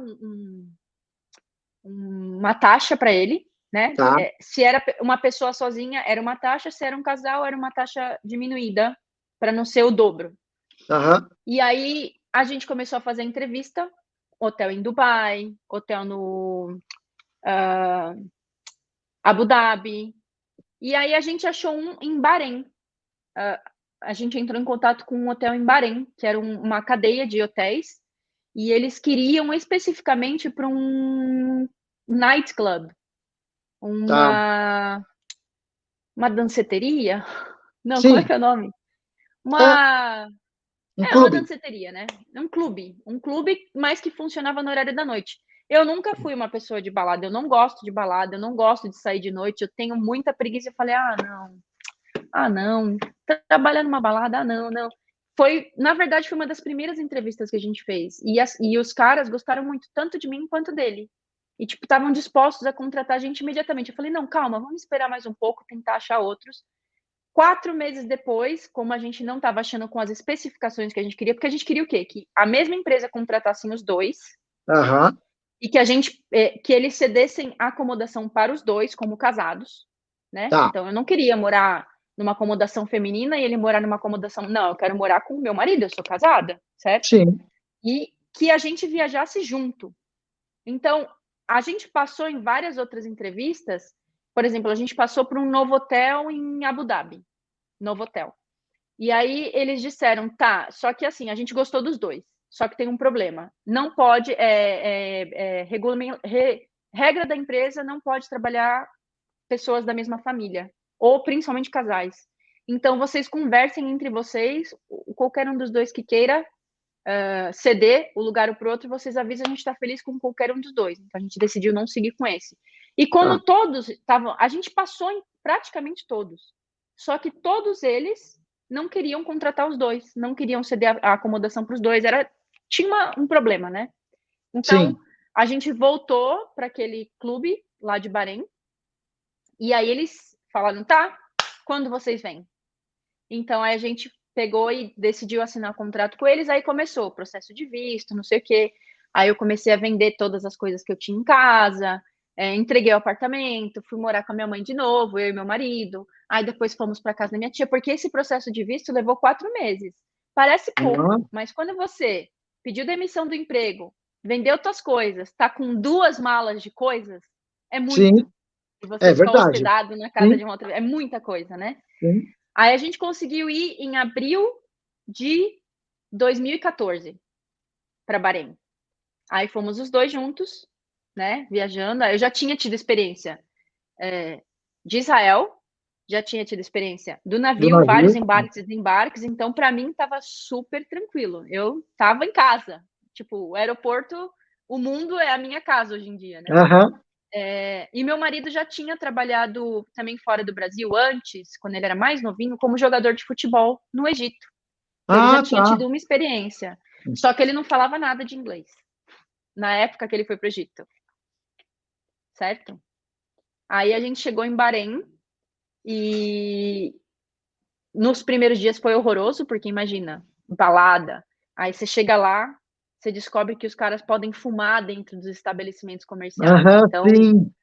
uma taxa para ele, né? Tá. Se era uma pessoa sozinha, era uma taxa, se era um casal, era uma taxa diminuída, para não ser o dobro. Aham. E aí a gente começou a fazer entrevista, hotel em Dubai, hotel no Abu Dhabi. E aí a gente achou um em Bahrein. A gente entrou em contato com um hotel em Bahrein, que era uma cadeia de hotéis, e eles queriam especificamente para um nightclub, Tá. uma danceteria? Não, como é Sim. que é o nome? É Uma um uma clube. danceteria, né? Um clube, mas que funcionava no horário da noite. Eu nunca fui uma pessoa de balada, eu não gosto de balada, eu não gosto de sair de noite, eu tenho muita preguiça. Eu falei: ah, não, trabalhar numa balada, ah, não, não. Na verdade, foi uma das primeiras entrevistas que a gente fez. E os caras gostaram muito, tanto de mim quanto dele. E, tipo, estavam dispostos a contratar a gente imediatamente. Eu falei: não, calma, vamos esperar mais um pouco, tentar achar outros. 4 meses depois, como a gente não estava achando com as especificações que a gente queria, porque a gente queria o quê? Que a mesma empresa contratasse os dois Aham. e que eles cedessem a acomodação para os dois como casados, né? Tá. Então eu não queria morar numa acomodação feminina e ele morar numa acomodação. Não, eu quero morar com o meu marido, eu sou casada, certo? Sim. E que a gente viajasse junto. Então, a gente passou em várias outras entrevistas, por exemplo, a gente passou por um novo hotel em Abu Dhabi, novo hotel. E aí eles disseram, tá, só que assim, a gente gostou dos dois, só que tem um problema. Não pode, regra da empresa, não pode trabalhar pessoas da mesma família, ou principalmente casais. Então, vocês conversem entre vocês, qualquer um dos dois que queira ceder o lugar para o outro, vocês avisam, a gente está feliz com qualquer um dos dois. Então, a gente decidiu não seguir com esse. E Tá. como todos estavam, a gente passou em praticamente todos, só que todos eles não queriam contratar os dois, não queriam ceder a acomodação para os dois, tinha um problema, né? Então, Sim. a gente voltou para aquele clube lá de Bahrein, e aí eles falaram, tá, quando vocês vêm? Então, aí a gente pegou e decidiu assinar o contrato com eles, aí começou o processo de visto, não sei o quê. Aí eu comecei a vender todas as coisas que eu tinha em casa, entreguei o apartamento, fui morar com a minha mãe de novo, eu e meu marido. Aí depois fomos para casa da minha tia, porque esse processo de visto levou 4 meses. Parece pouco, Aham. mas quando você pediu demissão do emprego, vendeu suas coisas, tá com 2 malas de coisas, é Sim. muito. E É você ficar verdade. hospedado na casa Sim. de uma outra, é muita coisa, né? Sim. Aí a gente conseguiu ir em abril de 2014 para Bahrein. Aí fomos os dois juntos, né, viajando. Eu já tinha tido experiência de Israel, já tinha tido experiência do Do navio, vários navio. embarques e desembarques, então para mim estava super tranquilo. Eu estava em casa, tipo, o aeroporto, o mundo é a minha casa hoje em dia, né? Aham. E meu marido já tinha trabalhado também fora do Brasil antes, quando ele era mais novinho, como jogador de futebol no Egito. Então ele já Ah, tinha tá. tido uma experiência, só que ele não falava nada de inglês na época que ele foi para o Egito, certo? Aí a gente chegou em Bahrein e nos primeiros dias foi horroroso, porque imagina, balada. Aí você chega lá, você descobre que os caras podem fumar dentro dos estabelecimentos comerciais. Aham, Então, sim.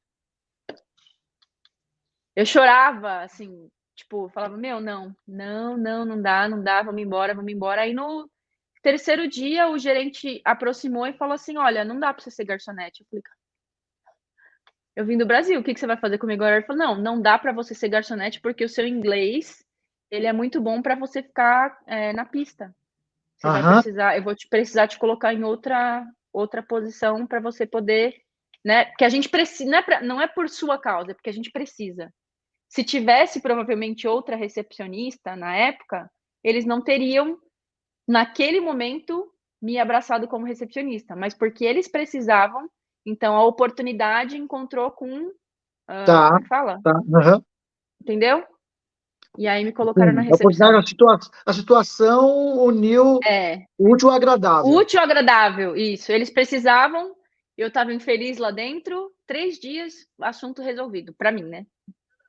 eu chorava, assim, tipo, falava, meu, não, não, não, não dá, não dá, vamos embora, vamos embora. Aí no terceiro dia, o gerente aproximou e falou assim: olha, não dá para você ser garçonete. Eu falei, eu vim do Brasil, o que você vai fazer comigo agora? Ele falou, não, não dá para você ser garçonete porque o seu inglês, ele é muito bom para você ficar na pista. Você vai Aham. precisar, eu vou precisar te colocar em outra posição para você poder, né? Porque a gente precisa, não é por sua causa, é porque a gente precisa. Se tivesse provavelmente outra recepcionista na época, eles não teriam, naquele momento, me abraçado como recepcionista, mas porque eles precisavam, então a oportunidade encontrou com. Tá. Como é que fala? Tá. Aham. Entendeu? E aí me colocaram na Sim, a oportunidade, recepção. a situação uniu É, o útil ao agradável. útil ao agradável, isso. Eles precisavam, eu estava infeliz lá dentro, 3 dias, assunto resolvido, para mim, né.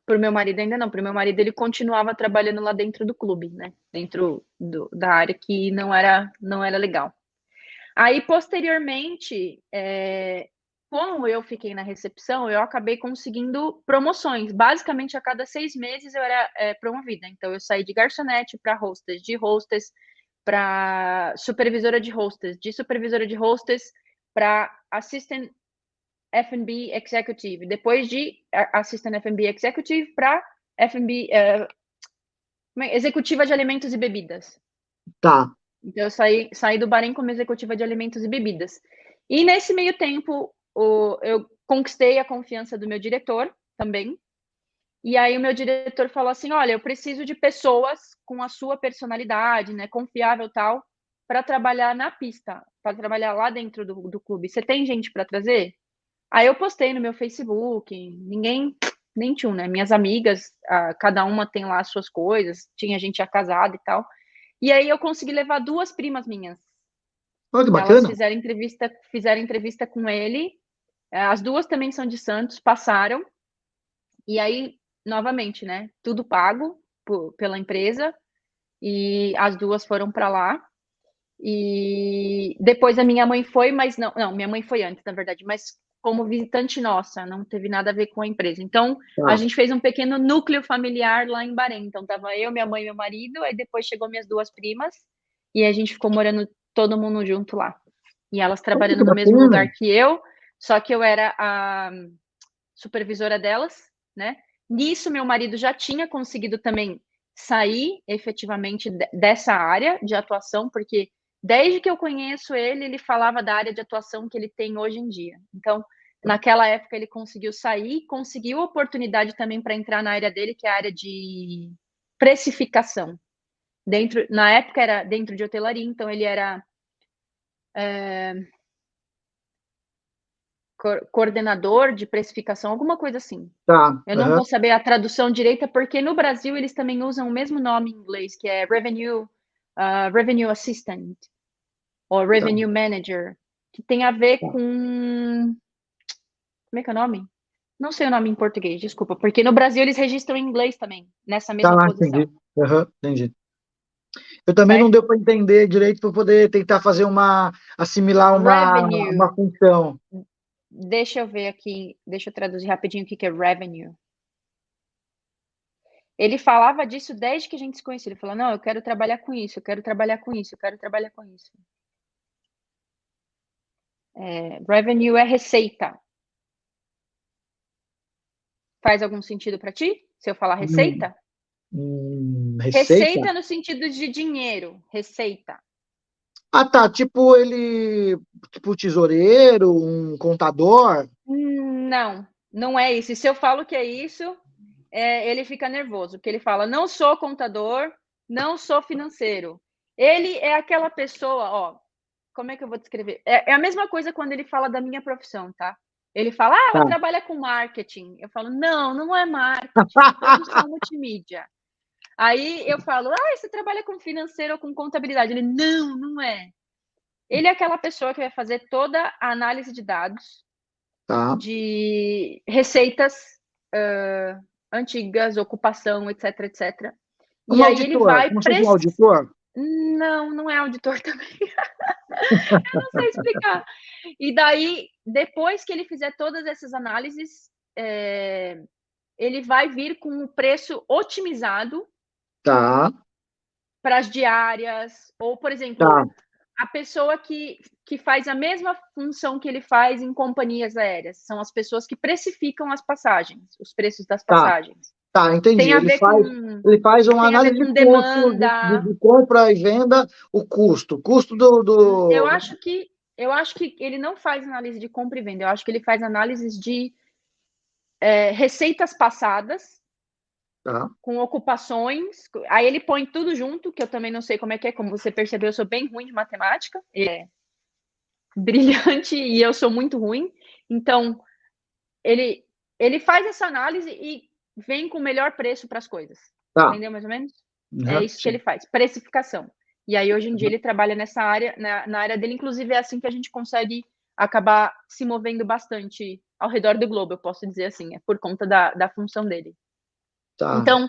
Para o meu marido ainda não, para o meu marido ele continuava trabalhando lá dentro do clube, né, dentro da área que não era legal. Aí posteriormente, como eu fiquei na recepção, eu acabei conseguindo promoções, basicamente a cada 6 meses eu era, promovida, então eu saí de garçonete para hostess, de hostess para supervisora de supervisora de hostess para assistant F&B executive, depois de assistant F&B executive para F&B, executiva de alimentos e bebidas. Tá. Então eu saí do Bahrein como executiva de alimentos e bebidas. E nesse meio tempo, eu conquistei a confiança do meu diretor também. E aí o meu diretor falou assim: "Olha, eu preciso de pessoas com a sua personalidade, né, confiável, tal, para trabalhar na pista, para trabalhar lá dentro do clube. Você tem gente para trazer?" Aí eu postei no meu Facebook, ninguém nem tchum, né, minhas amigas, cada uma tem lá as suas coisas, tinha gente já casada e tal. E aí eu consegui levar 2 primas minhas. Olha que Elas bacana. fizeram entrevista com ele, as 2 também são de Santos, passaram, e aí, novamente, né, tudo pago pela empresa, e as 2 foram para lá. E depois a minha mãe foi, mas não, minha mãe foi antes, na verdade, mas como visitante nossa, não teve nada a ver com a empresa. Então, a Tá. gente fez um pequeno núcleo familiar lá em Bahrein. Então, tava eu, minha mãe e meu marido, aí depois chegou minhas 2 primas, e a gente ficou morando todo mundo junto lá. E elas Olha trabalhando que no mesmo bacana. lugar que eu, só que eu era a supervisora delas, né. Nisso, meu marido já tinha conseguido também sair efetivamente dessa área de atuação, porque desde que eu conheço ele, ele falava da área de atuação que ele tem hoje em dia. Então, naquela época ele conseguiu sair, conseguiu oportunidade também para entrar na área dele, que é a área de precificação. Na época era dentro de hotelaria, então ele era coordenador de precificação, alguma coisa assim. Tá. Eu não Aham. vou saber a tradução direita, porque no Brasil eles também usam o mesmo nome em inglês, que é Revenue Assistant, ou Tá. Revenue Manager, que tem a ver Tá. com. Como é que é o nome? Não sei o nome em português, desculpa, porque no Brasil eles registram em inglês também, nessa Tá, mesma entendi. posição, Aham, entendi. Eu também não deu certo? para entender direito para poder tentar fazer assimilar Revenue. uma função. Deixa eu ver aqui, deixa eu traduzir rapidinho o que que é revenue. Ele falava disso desde que a gente se conhecia. Ele falou: "Não, eu quero trabalhar com isso, eu quero trabalhar com isso, eu quero trabalhar com isso". Revenue é receita. Faz algum sentido para ti? Se eu falar Hum, receita? receita? Receita no sentido de dinheiro, receita. Ah, tá. Tipo tesoureiro, um contador. Não, não é isso. E se eu falo que é isso, ele fica nervoso, porque ele fala: "Não sou contador, não sou financeiro". Ele é aquela pessoa, ó, como é que eu vou descrever? É a mesma coisa quando ele fala da minha profissão, tá? Ele fala: "Ah, ela Tá. trabalha com marketing". Eu falo: "Não, não é marketing, produção multimídia". Aí eu falo: "Ah, você trabalha com financeiro ou com contabilidade?". Ele: "Não, não é". Ele é aquela pessoa que vai fazer toda a análise de dados, Tá. de receitas, antigas, ocupação, etc, etc. Um E aí ele auditor, vai como se fosse um auditor? não, não é auditor também, eu não sei explicar. E daí, depois que ele fizer todas essas análises, ele vai vir com o preço otimizado Tá, para as diárias, ou, por exemplo, tá, a pessoa que faz a mesma função que ele faz em companhias aéreas, são as pessoas que precificam as passagens, os preços das tá, passagens. tá, entendi. Tem a ver com Ele faz uma tem a ver análise de com custo demanda. de compra e venda, o custo Eu do. acho que eu acho que ele não faz análise de compra e venda, eu acho que ele faz análises de, receitas passadas, Tá, com ocupações, aí ele põe tudo junto, que eu também não sei como é, como você percebeu, eu sou bem ruim de matemática, brilhante e eu sou muito ruim. Então, ele ele faz essa análise e vem com o melhor preço para as coisas. Tá. Entendeu mais ou menos? É Uhum, isso que sim. ele faz, precificação. E aí hoje em dia Uhum. ele trabalha nessa área, na área dele, inclusive é assim que a gente consegue acabar se movendo bastante ao redor do globo, eu posso dizer assim, é por conta da função dele. Tá. Então,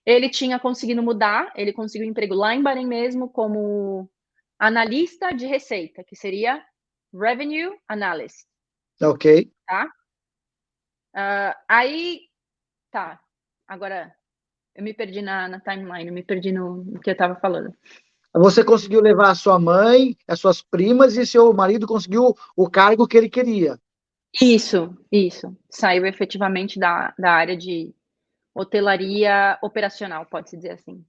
ele tinha conseguido mudar, ele conseguiu um emprego lá em Bahrein mesmo como analista de receita, que seria Revenue Analyst, Ok. tá? Aí, tá, agora eu me perdi na timeline, eu me perdi no que eu estava falando. Você conseguiu levar a sua mãe, as suas primas e seu marido conseguiu o cargo que ele queria. Isso. Saiu efetivamente da área de hotelaria operacional, pode-se dizer assim.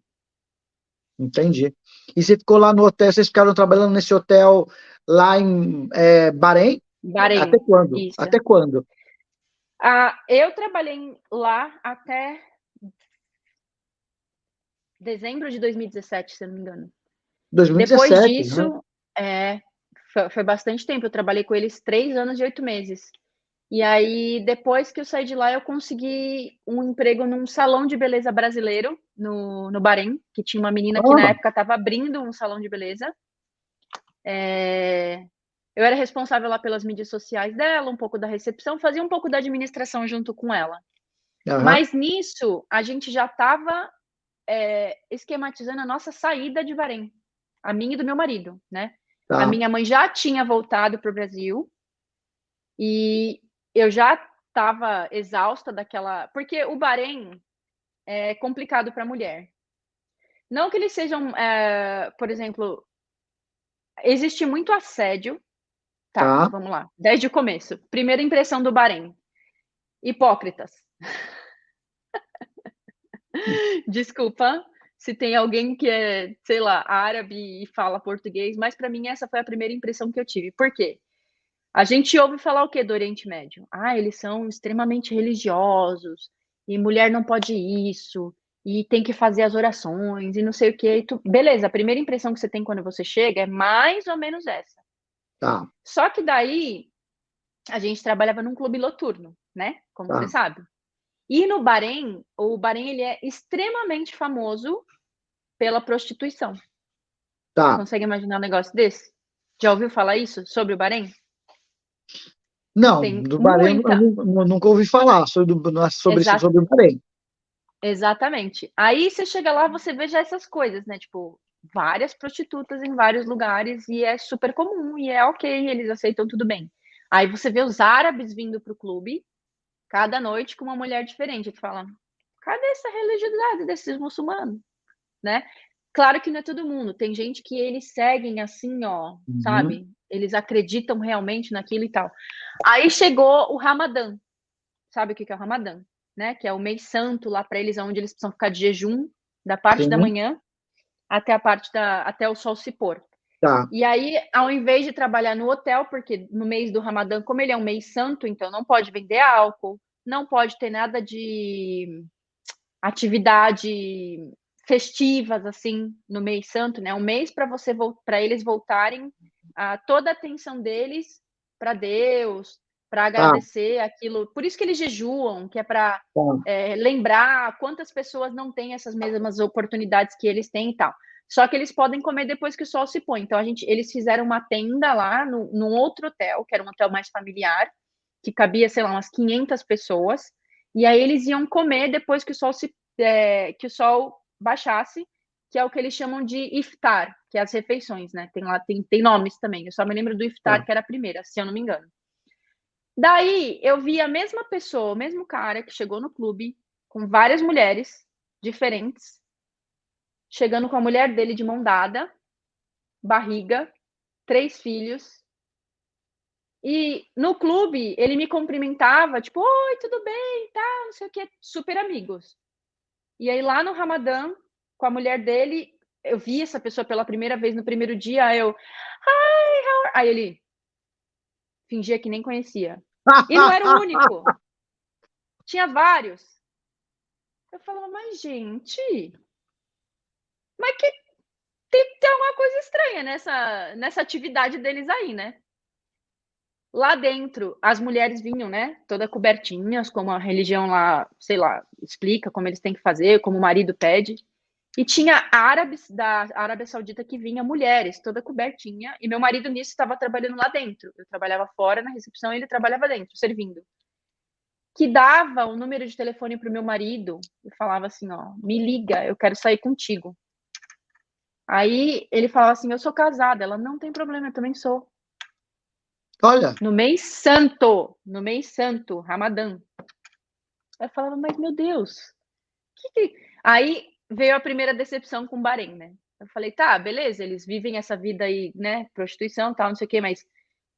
Entendi. E você ficou lá no hotel, vocês ficaram trabalhando nesse hotel lá em Bahrein? Até Bahrein, quando? isso. Até quando? Eu trabalhei lá até dezembro de 2017, se eu não me engano. Depois 2017, né? disso, é, foi bastante tempo. Eu trabalhei com eles 3 anos e 8 meses. E aí, depois que eu saí de lá, eu consegui um emprego num salão de beleza brasileiro, no Bahrein, que tinha uma menina que na Ah, época estava abrindo um salão de beleza. Eu era responsável lá pelas mídias sociais dela, um pouco da recepção, fazia um pouco da administração junto com ela. aham, Mas nisso, a gente já estava esquematizando a nossa saída de Bahrein, a minha e do meu marido, né? A tá, minha mãe já tinha voltado para o Brasil e eu já estava exausta daquela. Porque o Bahrein é complicado para a mulher. Não que eles sejam, por exemplo, existe muito assédio. Tá, tá. vamos lá. Desde o começo. Primeira impressão do Bahrein. Hipócritas. Desculpa se tem alguém que é, sei lá, árabe e fala português, mas para mim essa foi a primeira impressão que eu tive. Por quê? A gente ouve falar o quê do Oriente Médio? Ah, eles são extremamente religiosos, e mulher não pode isso, e tem que fazer as orações, e não sei o quê. Beleza, a primeira impressão que você tem quando você chega é mais ou menos essa. Tá, Só que daí a gente trabalhava num clube noturno, né? Como você tá, sabe. E no Bahrein, o Bahrein ele é extremamente famoso pela prostituição. Você tá. consegue imaginar um negócio desse? Já ouviu falar isso sobre o Bahrein? Não, Tem do Bahrein muita. nunca ouvi falar Exa sobre o Bahrein. exatamente. Aí você chega lá, você vê já essas coisas, né? Tipo, várias prostitutas em vários lugares e é super comum e é ok, eles aceitam tudo bem. Aí você vê os árabes vindo pro clube, cada noite com uma mulher diferente. Tu fala, cadê essa religiosidade desses muçulmanos, né? Claro que não é todo mundo, tem gente que eles seguem assim, ó, Uhum, sabe? Eles acreditam realmente naquilo e tal. Aí chegou o Ramadã. Sabe o que é o Ramadã, né? Que é o mês santo lá para eles, onde eles precisam ficar de jejum da parte da sim, manhã até o sol se pôr. tá, E aí, ao invés de trabalhar no hotel, porque no mês do Ramadã, como ele é um mês santo, então não pode vender álcool, não pode ter nada de atividade festivas assim no mês santo, né? Um mês para eles voltarem toda a atenção deles para Deus, para tá, agradecer aquilo. Por isso que eles jejuam, que é para tá, lembrar quantas pessoas não têm essas mesmas oportunidades que eles têm e tal. Só que eles podem comer depois que o sol se põe. Então eles fizeram uma tenda lá num outro hotel, que era um hotel mais familiar, que cabia, sei lá, umas 500 pessoas. E aí eles iam comer depois que que o sol baixasse, que é o que eles chamam de iftar, que é as refeições, né? Tem nomes também. Eu só me lembro do iftar, tá. que era a primeira, se eu não me engano. Daí eu vi a mesma pessoa, o mesmo cara que chegou no clube com várias mulheres diferentes, chegando com a mulher dele de mão dada, barriga, 3 filhos. E no clube ele me cumprimentava, tipo, oi, tudo bem, tá, não sei o que, super amigos. E aí lá no Ramadã, com a mulher dele, eu vi essa pessoa pela primeira vez no primeiro dia, aí ele fingia que nem conhecia. E não era o único, tinha vários. Eu falava, mas gente, mas que tem alguma coisa estranha nessa atividade deles aí, né? Lá dentro, as mulheres vinham, né, toda cobertinhas, como a religião lá, sei lá, explica como eles têm que fazer, como o marido pede. E tinha árabes da Arábia Saudita que vinha, mulheres, toda cobertinha, e meu marido nisso estava trabalhando lá dentro. Eu trabalhava fora na recepção e ele trabalhava dentro, servindo. Que dava o número de telefone para o meu marido e falava assim, ó, me liga, eu quero sair contigo. Aí ele falava assim, eu sou casada. Ela, não tem problema, eu também sou. Olha, No mês santo, Ramadã. Eu falava, mas meu Deus, que... Aí veio a primeira decepção com o Bahrein, né? Eu falei, tá, beleza, eles vivem essa vida aí, né, prostituição, tal, não sei o quê, mas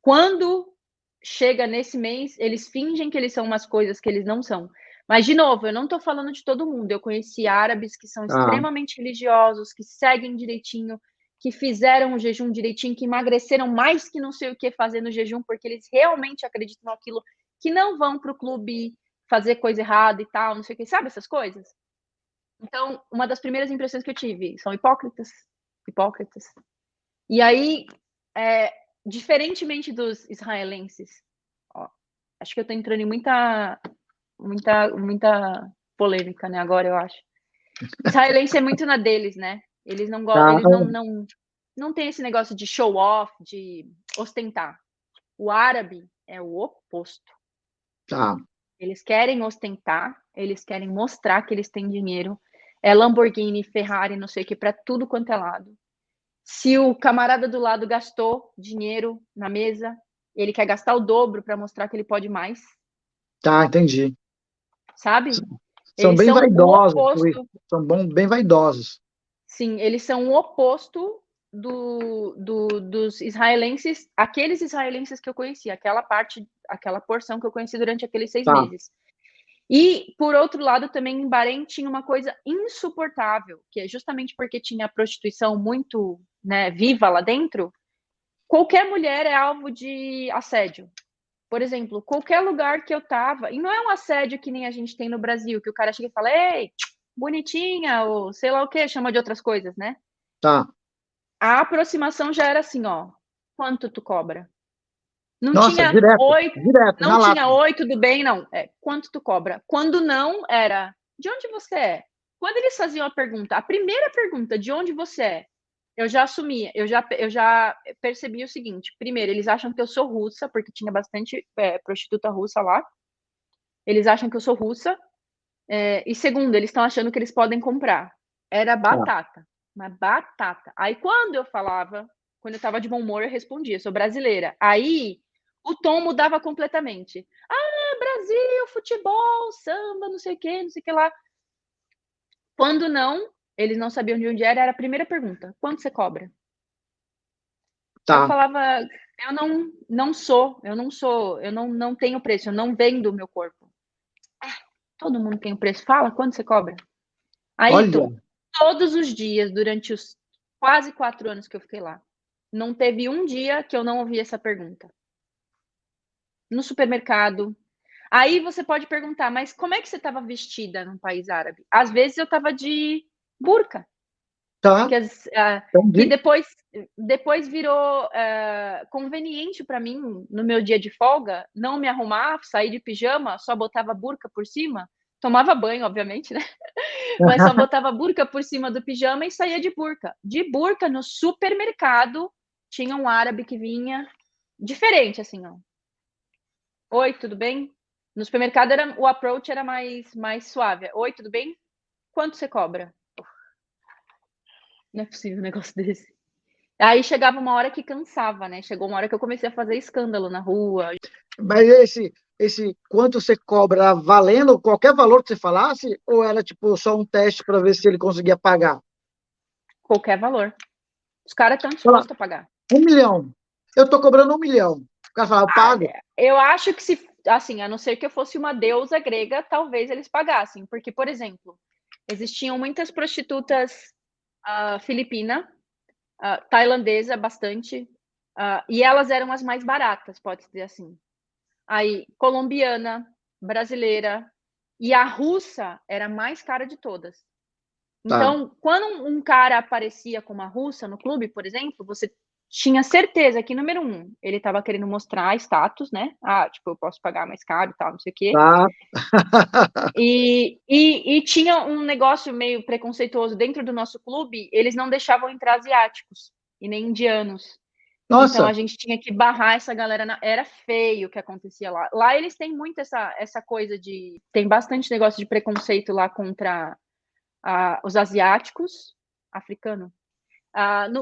quando chega nesse mês, eles fingem que eles são umas coisas que eles não são. Mas, de novo, eu não tô falando de todo mundo. Eu conheci árabes que são ah, extremamente religiosos, que seguem direitinho, que fizeram o jejum direitinho, que emagreceram mais que não sei o que fazer no jejum, porque eles realmente acreditam naquilo, que não vão pro clube fazer coisa errada e tal, não sei o que, sabe essas coisas? Então, uma das primeiras impressões que eu tive são hipócritas, hipócritas. E aí, diferentemente dos israelenses, ó, acho que eu tô entrando em muita polêmica, né, agora eu acho. Israelense é muito na deles, né? Eles não gostam, tá, eles não tem esse negócio de show off, de ostentar. O árabe é o oposto. tá. Eles querem ostentar, eles querem mostrar que eles têm dinheiro. É Lamborghini, Ferrari, não sei o que, para tudo quanto é lado. Se o camarada do lado gastou dinheiro na mesa, ele quer gastar o dobro para mostrar que ele pode mais, Tá, entendi. sabe? São Eles bem são o vaidosos, por isso. oposto, São bem vaidosos. sim, eles são o oposto dos israelenses, aqueles israelenses que eu conheci, aquela porção que eu conheci durante aqueles 6 Tá. meses. E, por outro lado, também em Bahrein tinha uma coisa insuportável, que é justamente porque tinha a prostituição muito, né, viva lá dentro, qualquer mulher é alvo de assédio. Por exemplo, qualquer lugar que eu tava, e não é um assédio que nem a gente tem no Brasil, que o cara chega e fala, ei, bonitinha, ou sei lá o que, chama de outras coisas, né? Tá. A aproximação já era assim, ó, quanto tu cobra? Não Nossa, tinha direto, oi, direto, na não lata. tinha oi, tudo bem, não. Quanto tu cobra? Quando não, era de onde você é? Quando eles faziam a pergunta, a primeira pergunta, de onde você é? Eu já assumia, eu já percebi o seguinte: primeiro, eles acham que eu sou russa, porque tinha bastante prostituta russa lá. Eles acham que eu sou russa. E segundo, eles estão achando que eles podem comprar. Era Tá. batata, uma batata. Aí quando eu falava, quando eu estava de bom humor, eu respondia, sou brasileira. Aí o tom mudava completamente. Ah, Brasil, futebol, samba, não sei o que lá. Quando não, eles não sabiam de onde era, era a primeira pergunta: quanto você cobra? Eu Tá. falava, eu não tenho preço, eu não vendo o meu corpo. Todo mundo tem um preço, fala, quanto você cobra? Aí, Olha, todos os dias, durante os quase 4 anos que eu fiquei lá, não teve um dia que eu não ouvi essa pergunta. No supermercado. Aí você pode perguntar, mas como é que você estava vestida num país árabe? Às vezes eu estava de burca, tá. que, que Entendi. depois virou conveniente para mim, no meu dia de folga, não me arrumar, sair de pijama, só botava burca por cima. Tomava banho, obviamente, né? Mas só botava burca por cima do pijama e saía de burca. De burca no supermercado, tinha um árabe que vinha diferente, assim, ó. Oi, tudo bem? No supermercado o approach era mais suave. Oi, tudo bem? Quanto você cobra? Não é possível um negócio desse. Aí chegava uma hora que cansava, né? Chegou uma hora que eu comecei a fazer escândalo na rua, Mas esse quanto você cobra valendo qualquer valor que você falasse, ou era tipo só um teste para ver se ele conseguia pagar? qualquer valor. Os caras estão Fala, dispostos a pagar. 1 milhão. Eu tô cobrando 1 milhão. O cara fala, eu pago. Eu acho que se, assim, a não ser que eu fosse uma deusa grega, talvez eles pagassem. Porque, por exemplo, existiam muitas prostitutas filipina, tailandesa, bastante, e elas eram as mais baratas, pode-se dizer assim. Aí, colombiana, brasileira, e a russa era a mais cara de todas. Tá. Então, quando um cara aparecia com uma russa no clube, por exemplo, você tinha certeza que, número um, ele estava querendo mostrar status, né? Ah, tipo, eu posso pagar mais caro e tal, não sei o quê. Tá. E tinha um negócio meio preconceituoso dentro do nosso clube, eles não deixavam entrar asiáticos e nem indianos. Então Nossa, a gente tinha que barrar essa galera. Era feio o que acontecia lá. Lá eles têm muito essa coisa de. Tem bastante negócio de preconceito lá contra os asiáticos, africanos.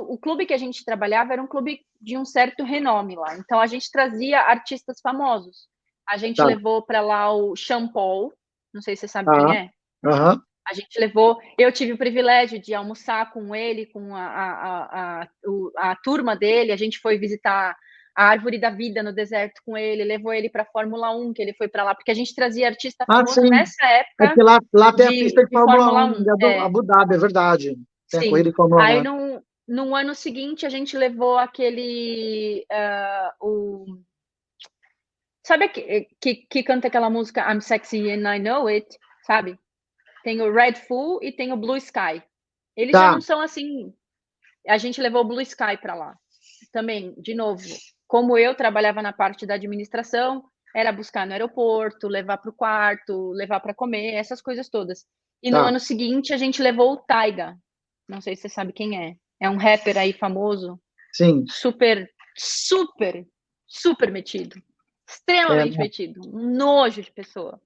O clube que a gente trabalhava era um clube de um certo renome lá. Então a gente trazia artistas famosos. A gente tá, levou para lá o Sean Paul, não sei se você sabe quem tá, é. aham, A gente levou. Eu tive o privilégio de almoçar com ele, com a turma dele. A gente foi visitar a Árvore da Vida no deserto com ele, levou ele para a Fórmula 1, que ele foi para lá, porque a gente trazia artista Ah, famoso sim. nessa É época que lá tem a pista de de Fórmula Fórmula 1 de 1. É, Abu Dhabi, é verdade. Tem a sim. corrida de Fórmula 1 Aí lá. no ano seguinte a gente levou aquele. Sabe que canta aquela música I'm Sexy and I Know It, sabe? Tem o Red Full e tem o Blue Sky. Eles já Tá, não são assim. A gente levou o Blue Sky para lá. Também, de novo, como eu trabalhava na parte da administração, era buscar no aeroporto, levar para o quarto, levar para comer, essas coisas todas. E no tá. ano seguinte a gente levou o Taiga. Não sei se você sabe quem é. É um rapper aí famoso, Sim. super, super, super metido. É, Extremamente né? metido. Um nojo de pessoa.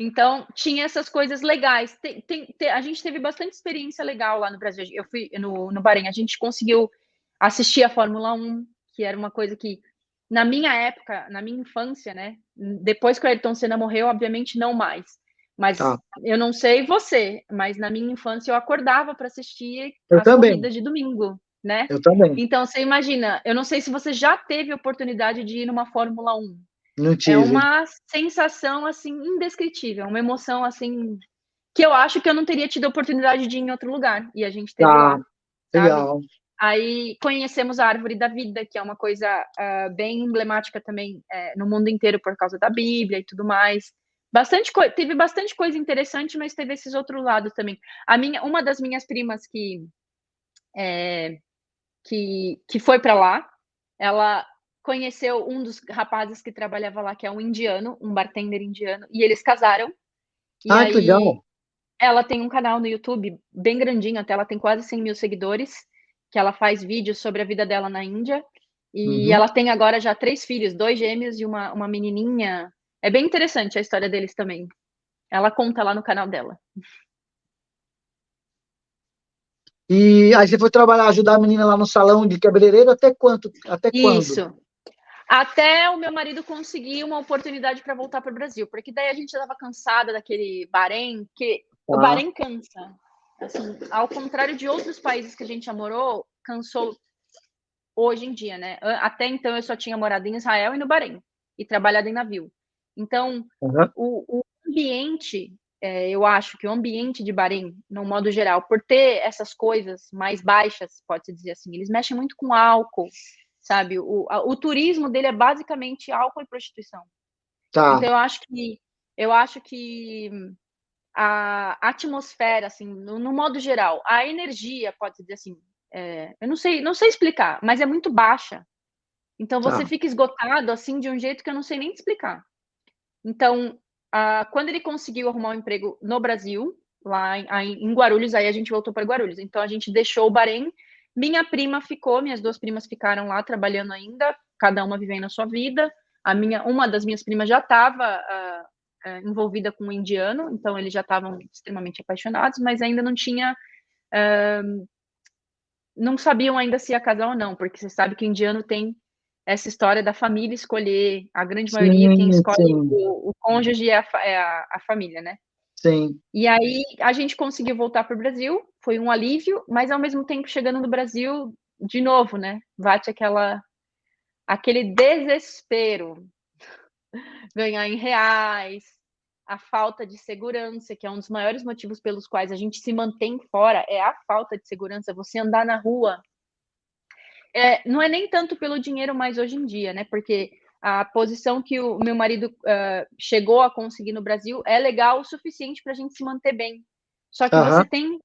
Então, tinha essas coisas legais. A gente teve bastante experiência legal lá no Brasil. Eu fui no Bahrein, a gente conseguiu assistir a Fórmula 1, que era uma coisa que, na minha época, na minha infância, né? Depois que o Ayrton Senna morreu, obviamente não mais. Mas Tá. eu não sei você, mas na minha infância eu acordava para assistir Eu as também. corridas de domingo, né? Eu também. Então, você imagina, eu não sei se você já teve oportunidade de ir numa Fórmula 1. Não É tive. uma sensação, assim, indescritível, uma emoção, assim, que eu acho que eu não teria tido a oportunidade de ir em outro lugar, e a gente teve Tá, lá, sabe? legal. Aí conhecemos a Árvore da Vida, que é uma coisa bem emblemática também no mundo inteiro por causa da Bíblia e tudo mais. Teve bastante coisa interessante, mas teve esses outros lados também. Uma das minhas primas que foi para lá, ela conheceu um dos rapazes que trabalhava lá, que é um indiano, um bartender indiano, e eles casaram. E Ah, que aí legal. ela tem um canal no YouTube bem grandinho, até ela tem quase 100 mil seguidores, que ela faz vídeos sobre a vida dela na Índia. E Uhum. ela tem agora já 3 filhos, 2 gêmeos e uma menininha. É bem interessante a história deles também. Ela conta lá no canal dela. E aí você foi trabalhar, ajudar a menina lá no salão de cabeleireiro até quanto? Até quando? Isso. Até o meu marido conseguir uma oportunidade para voltar para o Brasil, porque daí a gente já estava cansada daquele Bahrein, que o Tá. Bahrein cansa. Assim, ao contrário de outros países que a gente já morou, cansou hoje em dia, né? Até então eu só tinha morado em Israel e no Bahrein e trabalhado em navio. Então, Uhum. o ambiente, eu acho que o ambiente de Bahrein, no modo geral, por ter essas coisas mais baixas, pode-se dizer assim, eles mexem muito com álcool, sabe? O turismo dele é basicamente álcool e prostituição. Tá, Então, eu acho que a atmosfera, assim, no modo geral, a energia, pode-se dizer assim, eu não sei explicar, mas é muito baixa. Então você tá. fica esgotado, assim, de um jeito que eu não sei nem explicar. Então, quando ele conseguiu arrumar um emprego no Brasil, lá em Guarulhos, aí a gente voltou para Guarulhos. Então a gente deixou o Bahrein, minhas 2 primas ficaram lá trabalhando ainda, cada uma vivendo a sua vida. Uma das minhas primas já estava envolvida com um indiano, então eles já estavam extremamente apaixonados, mas ainda não sabiam ainda se ia casar ou não, porque você sabe que o indiano tem essa história da família escolher, a grande maioria quem Sim, escolhe sim, o cônjuge é a família, né? sim. E aí a gente conseguiu voltar para o Brasil, foi um alívio, mas ao mesmo tempo chegando no Brasil, de novo, né? Bate aquele desespero, ganhar em reais, a falta de segurança, que é um dos maiores motivos pelos quais a gente se mantém fora, é a falta de segurança, você andar na rua. Não é nem tanto pelo dinheiro mais hoje em dia, né? Porque a posição que o meu marido chegou a conseguir no Brasil é legal o suficiente para a gente se manter bem. Só que você Aham. tem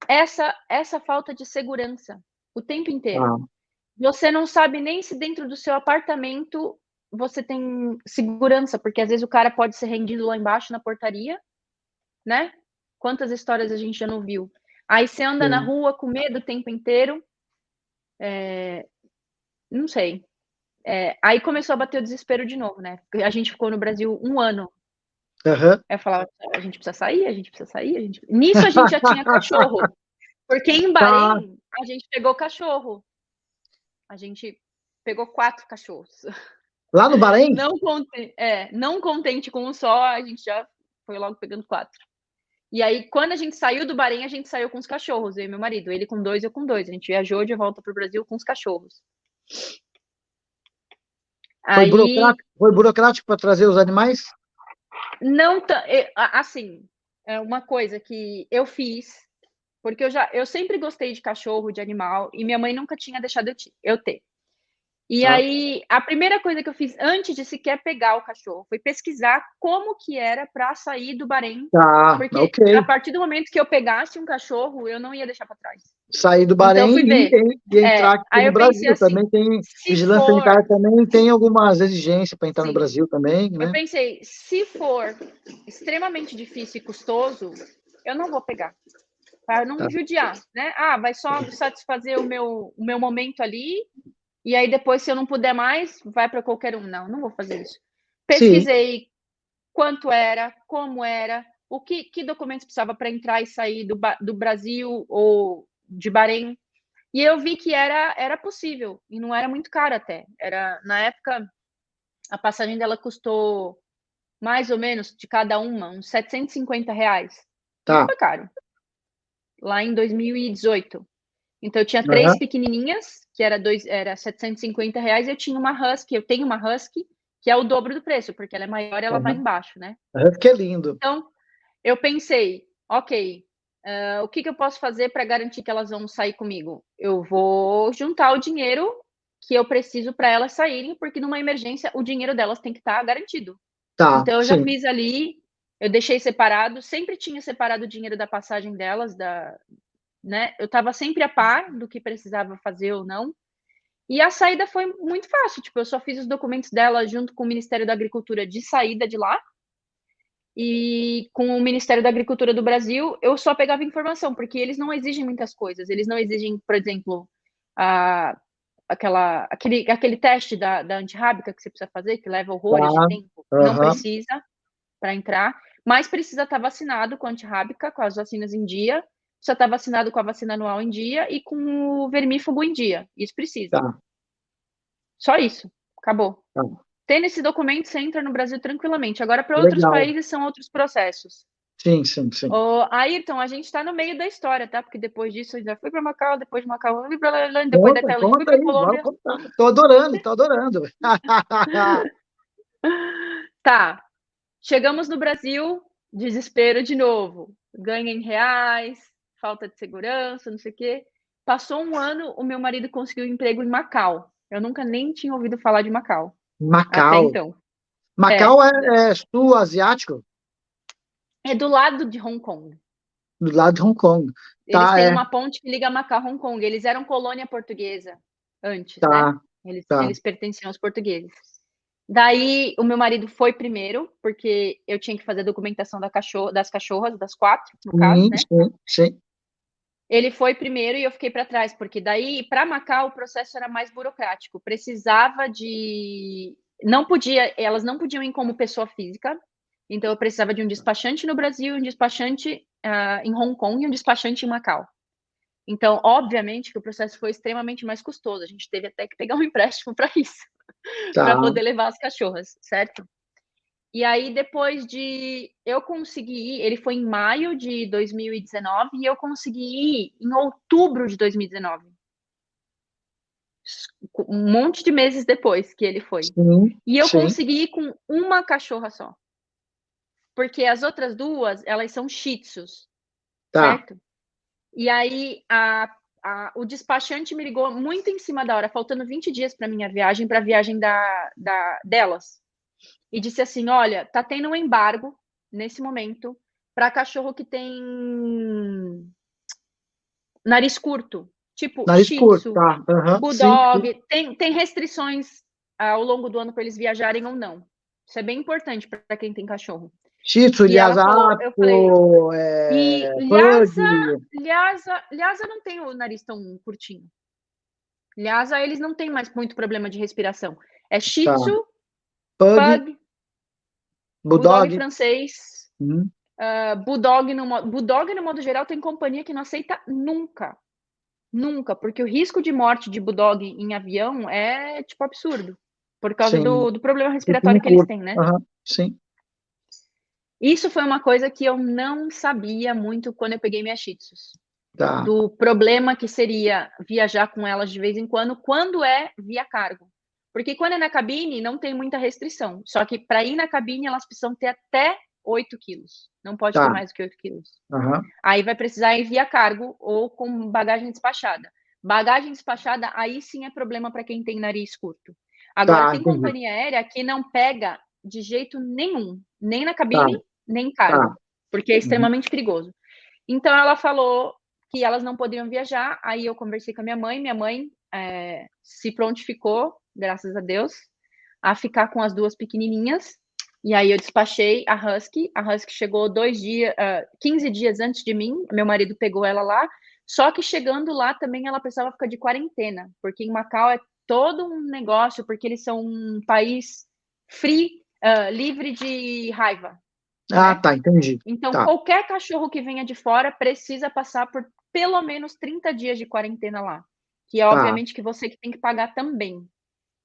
essa falta de segurança. o tempo inteiro. Tá. Você não sabe nem se dentro do seu apartamento você tem segurança, porque às vezes o cara pode ser rendido lá embaixo na portaria, né? Quantas histórias a gente já não viu? Aí você anda na Sim. rua com medo o tempo inteiro, não sei. Aí começou a bater o desespero de novo, né? Porque a gente ficou no Brasil 1 ano. Aham. Aí eu falava, a gente precisa sair, a gente precisa sair, a gente... Nisso a gente já tinha cachorro, porque em Tá. Bahrein a gente pegou cachorro. A gente pegou 4 cachorros. Lá no Bahrein? Não contente com um só, a gente já foi logo pegando 4. E aí, quando a gente saiu do Bahrein, a gente saiu com os cachorros, eu e meu marido. Ele com 2, eu com 2. A gente viajou de volta pro Brasil com os cachorros. Aí, Foi burocrático para trazer os animais? não assim, é uma coisa que eu fiz, porque eu sempre gostei de cachorro, de animal, e minha mãe nunca tinha deixado eu ter. E Tá. aí, a primeira coisa que eu fiz antes de sequer pegar o cachorro foi pesquisar como que era para sair do Bahrein, Tá, porque ok. a partir do momento que eu pegasse um cachorro, eu não ia deixar para trás. Sair do Então eu Bahrein fui ver. e entrar aqui Aí no eu pensei Brasil. assim, Também tem se vigilância for, sanitária, também tem algumas exigências para entrar no sim, Brasil também, eu né? pensei, se for extremamente difícil e custoso, eu não vou pegar, para Tá. não judiar, né? Ah, vai só satisfazer o meu momento ali, e aí depois, se eu não puder mais, vai para qualquer um. Não, não vou fazer isso. Sim, Pesquisei quanto era, como era, que documentos precisava para entrar e sair do Brasil ou de Bahrein. E eu vi que era possível, e não era muito caro até. Na época, a passagem dela custou mais ou menos, de cada uma, uns R$ 750. Não tá. foi caro. Lá em 2018. Então, eu tinha 3 Aham, pequenininhas, que era R$ 750, e eu tinha uma Husky, eu tenho uma Husky, que é o dobro do preço, porque ela é maior e ela vai aham. embaixo, né? Aham, que é lindo. Então, eu pensei, ok, o que eu posso fazer para garantir que elas vão sair comigo? Eu vou juntar o dinheiro que eu preciso para elas saírem, porque numa emergência o dinheiro delas tem que estar garantido. Tá, Então, eu já sim. fiz ali, eu deixei separado, sempre tinha separado o dinheiro da passagem delas, né? Eu estava sempre a par do que precisava fazer ou não. E a saída foi muito fácil. Tipo, eu só fiz os documentos dela junto com o Ministério da Agricultura de saída de lá. E com o Ministério da Agricultura do Brasil, eu só pegava informação, porque eles não exigem muitas coisas. Eles não exigem, por exemplo, a, aquele teste da antirrábica que você precisa fazer, que leva horrores de Tá. tempo. Não Aham. precisa para entrar, mas precisa estar vacinado com a antirrábica, com as vacinas em dia, precisa estar vacinado com a vacina anual em dia e com o vermífugo em dia. Isso precisa. Tá. Só isso. Acabou. Tá. Tendo esse documento, você entra no Brasil tranquilamente. Agora, para outros Legal. países, são outros processos. Sim, sim, sim. Ayrton, a gente está no meio da história, tá? Porque depois disso, eu já fui para Macau, depois de Macau, eu fui para Tailândia, depois da Conta, Tailândia, fui conta para aí, bora Colômbia. contar. Tô adorando, tô adorando. Tá. Chegamos no Brasil, desespero de novo. Ganha em reais, falta de segurança, não sei o quê. Passou 1 ano, o meu marido conseguiu um emprego em Macau. Eu nunca nem tinha ouvido falar de Macau até Macau. então. É, Macau é sul asiático, é do lado de Hong Kong. do lado de Hong Kong. Eles Tá, têm é. uma ponte que liga Macau a Hong Kong. Eles eram colônia portuguesa antes, né? Tá, Eles, tá. eles pertenciam aos portugueses. Daí, o meu marido foi primeiro, porque eu tinha que fazer a documentação das cachorras, das 4, no caso, Sim, né? sim, sim. Ele foi primeiro e eu fiquei para trás, porque daí, para Macau, o processo era mais burocrático. Precisava de. Não podia, elas não podiam ir como pessoa física, então eu precisava de um despachante no Brasil, um despachante em Hong Kong e um despachante em Macau. Então, obviamente, que o processo foi extremamente mais custoso. A gente teve até que pegar um empréstimo para isso, para Tá. poder levar as cachorras, certo? E aí, depois de. Eu consegui ir, ele foi em maio de 2019 e eu consegui ir em outubro de 2019. Um monte de meses depois que ele foi. Sim, E eu sim. consegui ir com uma cachorra só. Porque as outras duas, elas são shih tzus, Tá. certo? E aí, o despachante me ligou muito em cima da hora, faltando 20 dias para minha viagem, para a viagem delas. E disse assim: olha, tá tendo um embargo nesse momento para cachorro que tem nariz curto. tipo Nariz Shih curto, Tzu, tá. Aham, sim, sim. Bulldog, tem restrições ao longo do ano para eles viajarem ou não. Isso é bem importante para quem tem cachorro. Shih Tzu, E ela Lhasa falou, eu falei, Apso, e Pug, Lhasa não tem o nariz tão curtinho. Lhasa, eles não têm mais muito problema de respiração. É Shih tá. Tzu, Pug, Pug, Bulldog Bulldog. francês, Hum, Bulldog no modo geral tem companhia que não aceita nunca. Nunca, porque o risco de morte de Bulldog em avião é, tipo, absurdo. Por causa sim. do problema Ritmo respiratório que eles curto. têm, né? Aham, sim. Isso foi uma coisa que eu não sabia muito quando eu peguei minhas Shih Tzus. Tá, Do problema que seria viajar com elas de vez em quando é via cargo. Porque quando é na cabine, não tem muita restrição. Só que para ir na cabine, elas precisam ter até 8 quilos. Não pode ter tá. mais do que 8 quilos. Aham, Aí vai precisar ir via cargo ou com bagagem despachada. Bagagem despachada, aí sim é problema para quem tem nariz curto. Agora, tá, tem entendi. companhia aérea que não pega de jeito nenhum, nem na Tá, cabine, nem em tá. cargo, porque é Uhum. extremamente perigoso. Então, ela falou que elas não poderiam viajar. Aí eu conversei com a minha mãe se prontificou, graças a Deus, a ficar com as duas pequenininhas. E aí eu despachei a Husky chegou 15 dias antes de mim, meu marido pegou ela lá, só que chegando lá também ela precisava ficar de quarentena, porque em Macau é todo um negócio, porque eles são um país livre de raiva, Ah, né? tá, entendi. Então, Tá, qualquer cachorro que venha de fora precisa passar por pelo menos 30 dias de quarentena lá, que é tá, obviamente que você que tem que pagar também.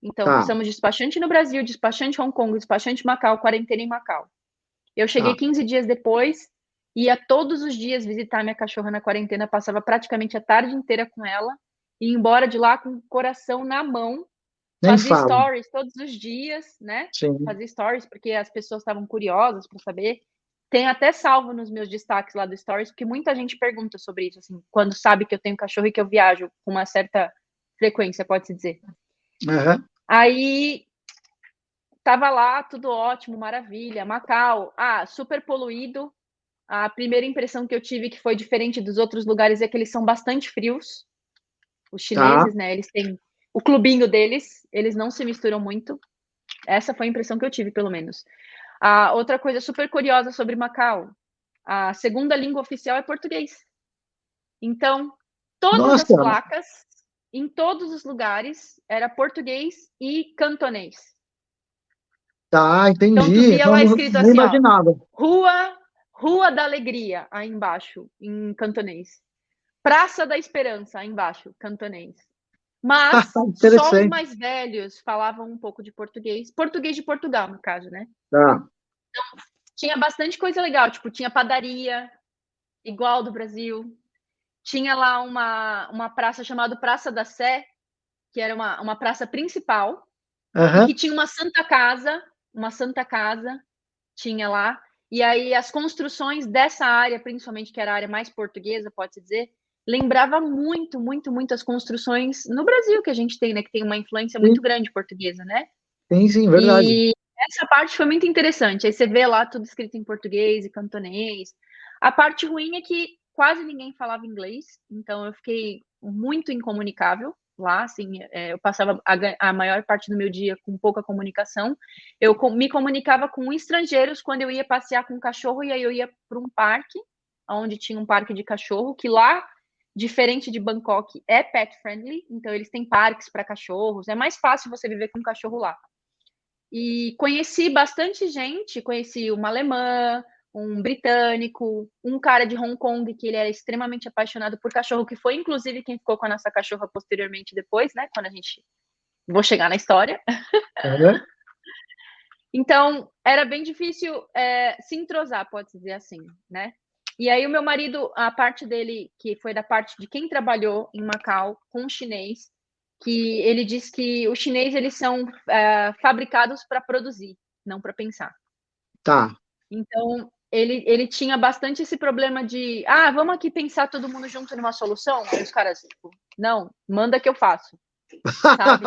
Então, tá, somos despachante no Brasil, despachante em Hong Kong, despachante em Macau, quarentena em Macau. Eu cheguei tá. 15 dias depois, ia todos os dias visitar minha cachorra na quarentena, passava praticamente a tarde inteira com ela, e ia embora de lá com o coração na mão, Nem fazia falo. stories todos os dias, né? Sim. Fazia stories porque as pessoas estavam curiosas para saber. Tem até salvo nos meus destaques lá do stories, porque muita gente pergunta sobre isso, assim, quando sabe que eu tenho cachorro e que eu viajo com uma certa frequência, pode-se dizer. Aham. Aí tava lá, tudo ótimo, maravilha. Macau, super poluído. A primeira impressão que eu tive que foi diferente dos outros lugares é que eles são bastante frios. Os Tá. chineses, né? Eles têm o clubinho deles, eles não se misturam muito. Essa foi a impressão que eu tive, pelo menos. A outra coisa super curiosa sobre Macau, a segunda língua oficial é português. Então, todas as Nossa, placas, em todos os lugares, era português e cantonês. tá, Então, tu entendi. via Não, lá escrito nem assim, ó, imaginava. Rua, Rua da Alegria, aí embaixo, em cantonês. Praça da Esperança, aí embaixo, cantonês. Mas só os Interessante. mais velhos falavam um pouco de português. Português de Portugal, no caso, né? Tá. Tinha bastante coisa legal, tipo, tinha padaria, igual do Brasil. Tinha lá uma praça chamada Praça da Sé, que era uma praça principal, e que Aham. tinha uma Santa Casa, tinha lá. E aí as construções dessa área, principalmente que era a área mais portuguesa, pode-se dizer, lembrava muito, muito, muito as construções no Brasil que a gente tem, né? Que tem uma influência Sim, muito grande portuguesa, né? sim, sim, verdade. E essa parte foi muito interessante. Aí você vê lá tudo escrito em português e cantonês. A parte ruim é que quase ninguém falava inglês, então eu fiquei muito incomunicável lá, assim, eu passava a maior parte do meu dia com pouca comunicação. Eu me comunicava com estrangeiros quando eu ia passear com o cachorro, e aí eu ia para um parque, onde tinha um parque de cachorro, que lá, diferente de Bangkok, é pet friendly, então eles têm parques para cachorros, é mais fácil você viver com um cachorro lá. E conheci bastante gente, conheci uma alemã, um britânico, um cara de Hong Kong que ele era extremamente apaixonado por cachorro, que foi inclusive quem ficou com a nossa cachorra posteriormente depois, né, quando a gente vou chegar na história. Aham. Então, era bem difícil se entrosar, pode-se dizer assim, né? E aí o meu marido, a parte dele, que foi da parte de quem trabalhou em Macau com o chinês, que ele diz que os chineses eles são fabricados para produzir, não para pensar. Tá. Então, ele tinha bastante esse problema de, vamos aqui pensar todo mundo junto numa solução? Aí os caras, tipo, não, manda que eu faço, sabe?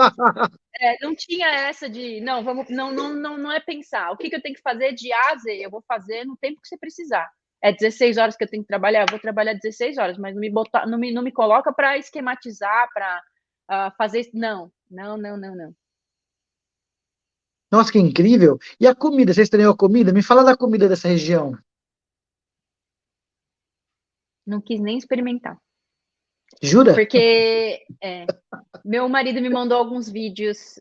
Não tinha essa de, não, vamos, não é pensar. O que eu tenho que fazer de A a Z? Eu vou fazer no tempo que você precisar. é 16 horas que eu tenho que trabalhar, eu vou trabalhar 16 horas, mas não me coloca para esquematizar, para fazer isso. Não, não, não, não, não. Nossa, que incrível. E a comida, você estranhou a comida? Me fala da comida dessa região. Não quis nem experimentar. Jura? Porque meu marido me mandou alguns vídeos.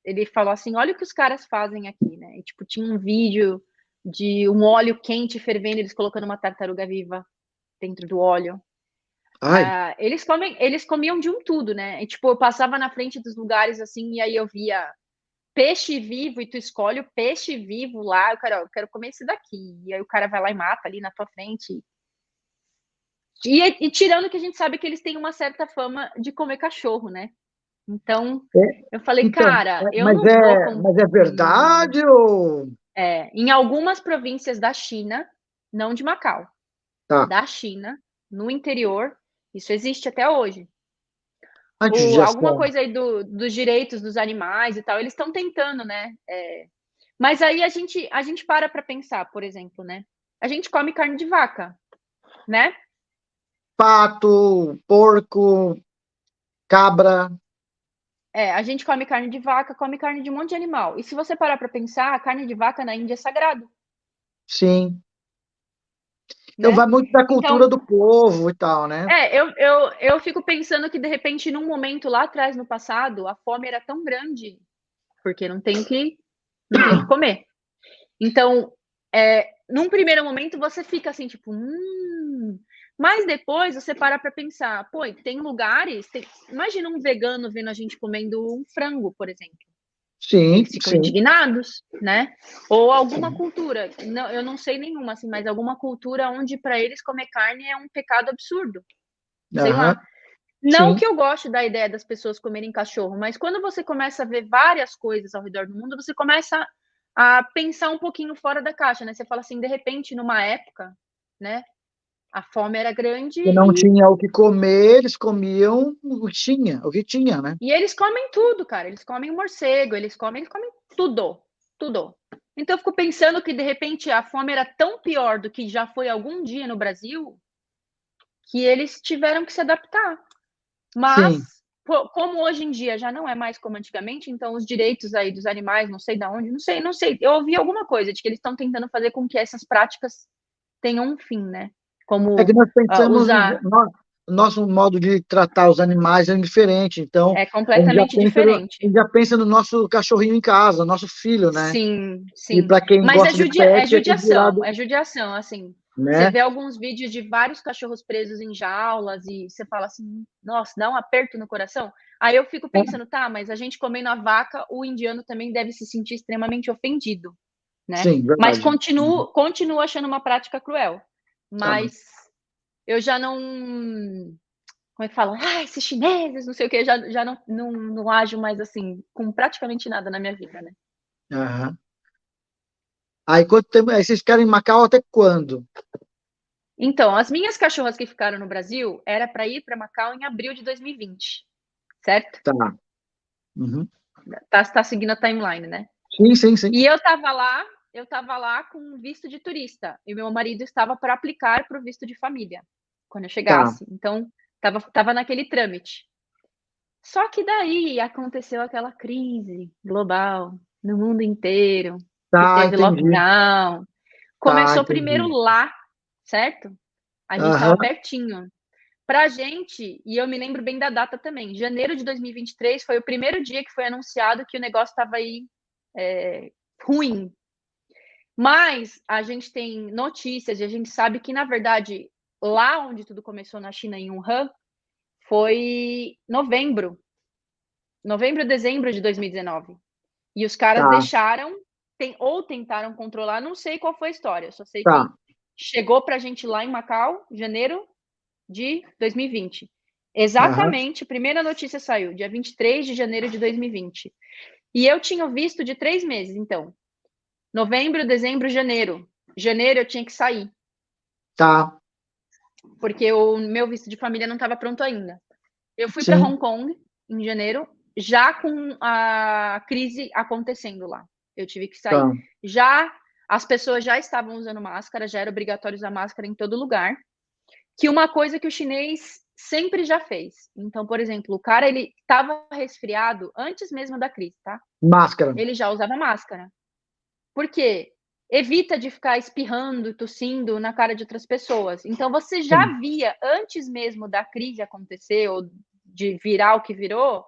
Ele falou assim: olha o que os caras fazem aqui, né? E, tipo, tinha um vídeo de um óleo quente fervendo, eles colocando uma tartaruga viva dentro do óleo. Ai, Eles comiam de um tudo, né? E, tipo, eu passava na frente dos lugares assim, e aí eu via peixe vivo, e tu escolhe o peixe vivo lá, eu quero comer esse daqui. E aí o cara vai lá e mata ali na tua frente. E tirando que a gente sabe que eles têm uma certa fama de comer cachorro, né? Então, é, eu falei, então, cara, eu não vou. mas é verdade ou... Em algumas províncias da China, não de Macau, Tá, da China, no interior, isso existe até hoje. antes de Alguma gestão. coisa aí dos direitos dos animais e tal, eles estão tentando, né? Mas aí a gente para pensar, por exemplo, né? A gente come carne de vaca, né? Pato, porco, cabra, A gente come carne de vaca, come carne de um monte de animal. E se você parar para pensar, a carne de vaca na Índia é sagrado, sim. Então vai né? muito da Então, cultura do povo e tal, né? eu fico pensando que, de repente, num momento lá atrás, no passado, a fome era tão grande, porque não tem que comer. Então, num primeiro momento, você fica assim, tipo, mas depois você para pensar, pô, tem lugares, imagina um vegano vendo a gente comendo um frango, por exemplo. Sim, Eles ficam sim. indignados, né? Ou alguma cultura, não, eu não sei nenhuma, assim, mas alguma cultura onde para eles comer carne é um pecado absurdo, sei Aham, lá. Não sim. que eu goste da ideia das pessoas comerem cachorro, mas quando você começa a ver várias coisas ao redor do mundo, você começa a pensar um pouquinho fora da caixa, né? Você fala assim, de repente, numa época, né? A fome era grande Se não e, tinha o que comer, eles comiam o que tinha, né? e eles comem tudo, cara. Eles comem morcego, eles comem tudo, tudo. Então eu fico pensando que de repente a fome era tão pior do que já foi algum dia no Brasil, que eles tiveram que se adaptar. Mas, Sim. como hoje em dia já não é mais como antigamente, então os direitos aí dos animais, não sei de onde, não sei, não sei. Eu ouvi alguma coisa de que eles estão tentando fazer com que essas práticas tenham um fim, né? É que Como nós pensamos, usar o nosso modo de tratar os animais é diferente. Então, é completamente a diferente. gente já pensa no nosso cachorrinho em casa, nosso filho, né? Sim, E sim. para quem Mas gosta de pet, é judiação, considerado, é judiação, assim. Você né? vê alguns vídeos de vários cachorros presos em jaulas e você fala assim, nossa, dá um aperto no coração. Aí eu fico pensando, tá, mas a gente comendo a vaca, o indiano também deve se sentir extremamente ofendido, né? Sim, Mas verdade. continuo achando uma prática cruel. Tá. Mas eu já não, como é que fala? Ah, esses chineses, não sei o quê, já não ajo mais assim, com praticamente nada na minha vida, né? Aham. Aí, quanto tempo, aí vocês ficaram em Macau até quando? Então, as minhas cachorras que ficaram no Brasil era para ir para Macau em abril de 2020, certo? Tá. Uhum. Tá seguindo a timeline, né? Sim, sim, sim. E eu tava lá com visto de turista e meu marido estava para aplicar para o visto de família quando eu Tá. chegasse. Então, tava naquele trâmite. Só que daí aconteceu aquela crise global no mundo inteiro, que Tá, teve entendi. lockdown. Tá, Começou primeiro entendi. lá, certo? A gente estava Aham. pertinho. Pra gente, e eu me lembro bem da data também, janeiro de 2023 foi o primeiro dia que foi anunciado que o negócio estava aí ruim. Mas a gente tem notícias e a gente sabe que, na verdade, lá onde tudo começou na China, em Wuhan, foi novembro, dezembro de 2019. E os caras Tá, deixaram, ou tentaram controlar, não sei qual foi a história, eu só sei que tá. chegou pra gente lá em Macau, janeiro de 2020. Aham. Exatamente, a primeira notícia saiu, dia 23 de janeiro de 2020. E eu tinha o visto de 3 meses, então. Novembro, dezembro, janeiro. Janeiro eu tinha que sair, Tá. porque o meu visto de família não estava pronto ainda. Eu fui para Sim. Hong Kong em janeiro, já com a crise acontecendo lá. Eu tive que sair. Tá. Já as pessoas já estavam usando máscara, já era obrigatório usar máscara em todo lugar, que uma coisa que o chinês sempre já fez. Então, por exemplo, o cara, ele estava resfriado antes mesmo da crise, tá? Máscara. Ele já usava máscara. Por quê? Evita de ficar espirrando, tossindo na cara de outras pessoas. Então, você já Sim. via, antes mesmo da crise acontecer, ou de virar o que virou,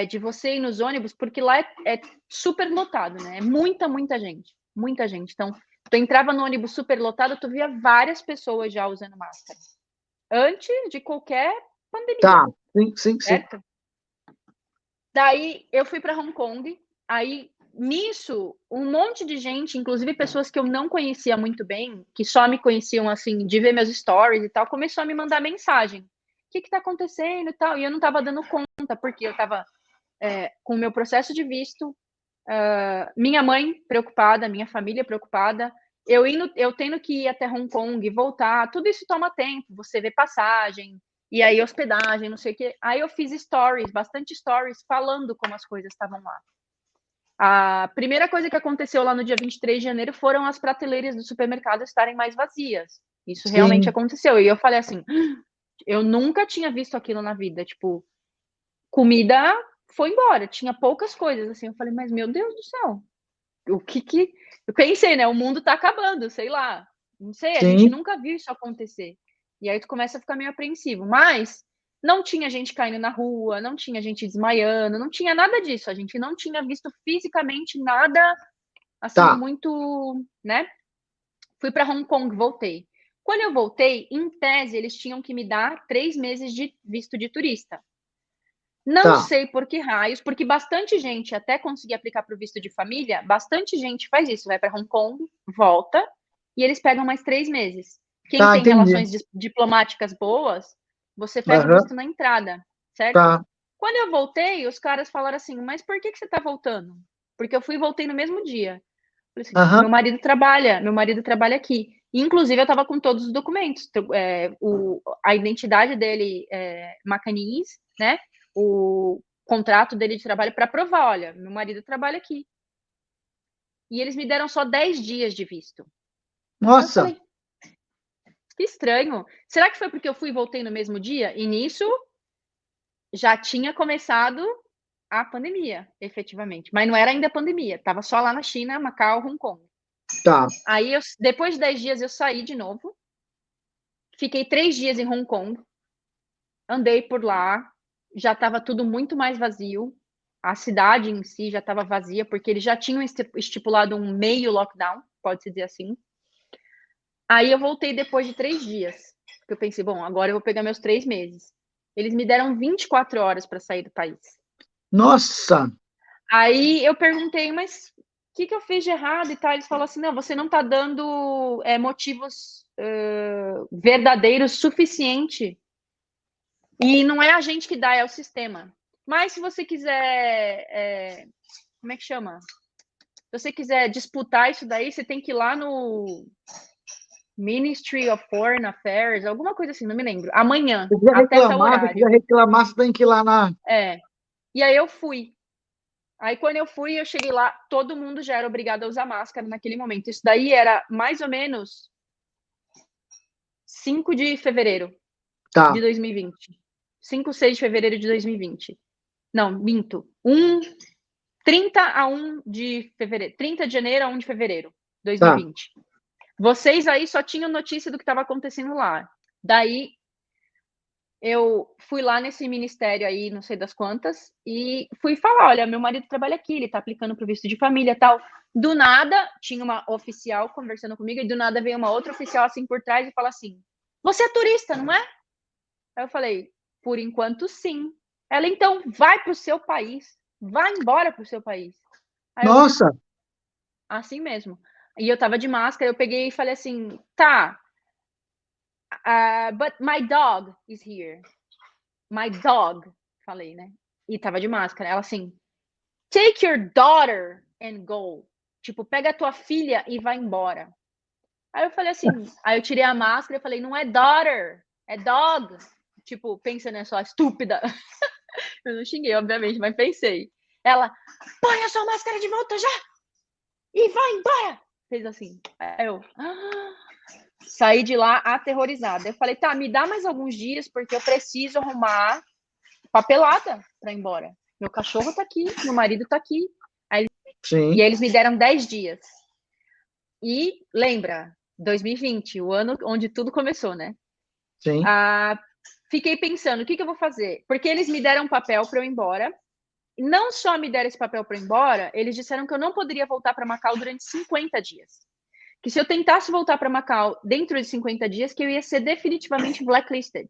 de você ir nos ônibus, porque lá é super lotado, né? É muita, muita gente. Muita gente. Então, tu entrava no ônibus super lotado, tu via várias pessoas já usando máscara. Antes de qualquer Tá, pandemia, sim, sim, sim. certo? Daí eu fui para Hong Kong, aí nisso, um monte de gente, inclusive pessoas que eu não conhecia muito bem, que só me conheciam assim, de ver meus stories e tal, começou a me mandar mensagem. O que que tá acontecendo e tal? E eu não estava dando conta, porque eu estava com o meu processo de visto, minha mãe preocupada, minha família preocupada, eu tendo que ir até Hong Kong e voltar, tudo isso toma tempo, você vê passagem, e aí hospedagem, não sei o quê. Aí eu fiz stories, bastante stories, falando como as coisas estavam lá. A primeira coisa que aconteceu lá no dia 23 de janeiro foram as prateleiras do supermercado estarem mais vazias. Isso realmente Sim. aconteceu. E eu falei assim, eu nunca tinha visto aquilo na vida, tipo, comida foi embora, tinha poucas coisas, assim, eu falei: "Mas meu Deus do céu, o que que" eu pensei, né, o mundo tá acabando, sei lá, não sei, a gente Sim. nunca viu isso acontecer. E aí tu começa a ficar meio apreensivo, mas não tinha gente caindo na rua, não tinha gente desmaiando, não tinha nada disso, a gente não tinha visto fisicamente nada, assim, Tá, muito, né. Fui para Hong Kong, voltei. Quando eu voltei, em tese, eles tinham que me dar 3 meses de visto de turista. Não tá, sei por que raios, porque bastante gente, até conseguir aplicar para o visto de família, bastante gente faz isso, vai para Hong Kong, volta, e eles pegam mais 3 meses. Quem tá, tem entendi. relações diplomáticas boas, você pega o Aham, visto na entrada, certo? tá. Quando eu voltei, os caras falaram assim: "Mas por que você está voltando?" Porque eu fui e voltei no mesmo dia. Falei assim: Aham, meu marido trabalha aqui". Inclusive eu estava com todos os documentos, a identidade dele é macanês, né, o contrato dele de trabalho para provar: "Olha, meu marido trabalha aqui". E eles me deram só 10 dias de visto. Aí eu nossa, falei: "Que estranho, será que foi porque eu fui e voltei no mesmo dia?" E nisso, já tinha começado a pandemia, efetivamente, mas não era ainda pandemia, estava só lá na China, Macau, Hong Kong. tá, Aí depois de 10 dias eu saí de novo, fiquei 3 dias em Hong Kong, andei por lá, já estava tudo muito mais vazio, a cidade em si já estava vazia, porque eles já tinham estipulado um meio lockdown, pode-se dizer assim. Aí eu voltei depois de 3 dias, porque eu pensei: "Bom, agora eu vou pegar meus 3 meses". Eles me deram 24 horas para sair do país. nossa, Aí eu perguntei: "Mas o que que eu fiz de errado e tal?" Eles falaram assim: "Não, você não está dando, motivos, verdadeiros suficiente, e não é a gente que dá, é o sistema. Mas se você quiser, como é que chama? Se você quiser disputar isso daí, você tem que ir lá no Ministry of Foreign Affairs", alguma coisa assim, não me lembro, "amanhã, até tal se quiser horário". reclamar, você tem que ir lá na. É. E aí eu fui. Aí quando eu fui, eu cheguei lá, todo mundo já era obrigado a usar máscara naquele momento. Isso daí era mais ou menos 5 de fevereiro de Tá, 2020. 5, 6 de fevereiro de 2020. Não, minto. 30 a 1 de fevereiro. 30 de janeiro a 1 de fevereiro de tá, 2020. Vocês aí só tinham notícia do que estava acontecendo lá. Daí eu fui lá nesse ministério aí, não sei das quantas, e fui falar: "Olha, meu marido trabalha aqui, ele tá aplicando para o visto de família, tal". Do nada, tinha uma oficial conversando comigo e do nada veio uma outra oficial, assim, por trás e fala assim: "Você é turista, não é?" Aí eu falei: "Por enquanto, sim". Ela: "Então vai para o seu país, vai embora para o seu país". Aí eu: nossa, "Assim mesmo". E eu estava de máscara, eu peguei e falei assim: "Tá, but my dog is here". My dog, falei, né, e estava de máscara. Ela assim: "Take your daughter and go", tipo, pega a tua filha e vai embora. Aí eu falei assim, aí eu tirei a máscara e falei: "Não é daughter, é dog", tipo, pensa, né, sua estúpida. Eu não xinguei, obviamente, mas pensei. Ela: "Põe a sua máscara de volta já e vai embora". fez assim. Aí eu saí de lá aterrorizada. Eu falei, tá, me dá mais alguns dias, porque eu preciso arrumar papelada para ir embora. Meu cachorro tá aqui, meu marido tá aqui. E Sim, aí eles me deram 10 dias. E lembra, 2020, o ano onde tudo começou, né? sim. Ah, fiquei pensando, o que eu vou fazer? Porque eles me deram um papel para eu ir embora. Não só me deram esse papel para ir embora, eles disseram que eu não poderia voltar para Macau durante 50 dias. Que se eu tentasse voltar para Macau dentro de 50 dias, que eu ia ser definitivamente blacklisted.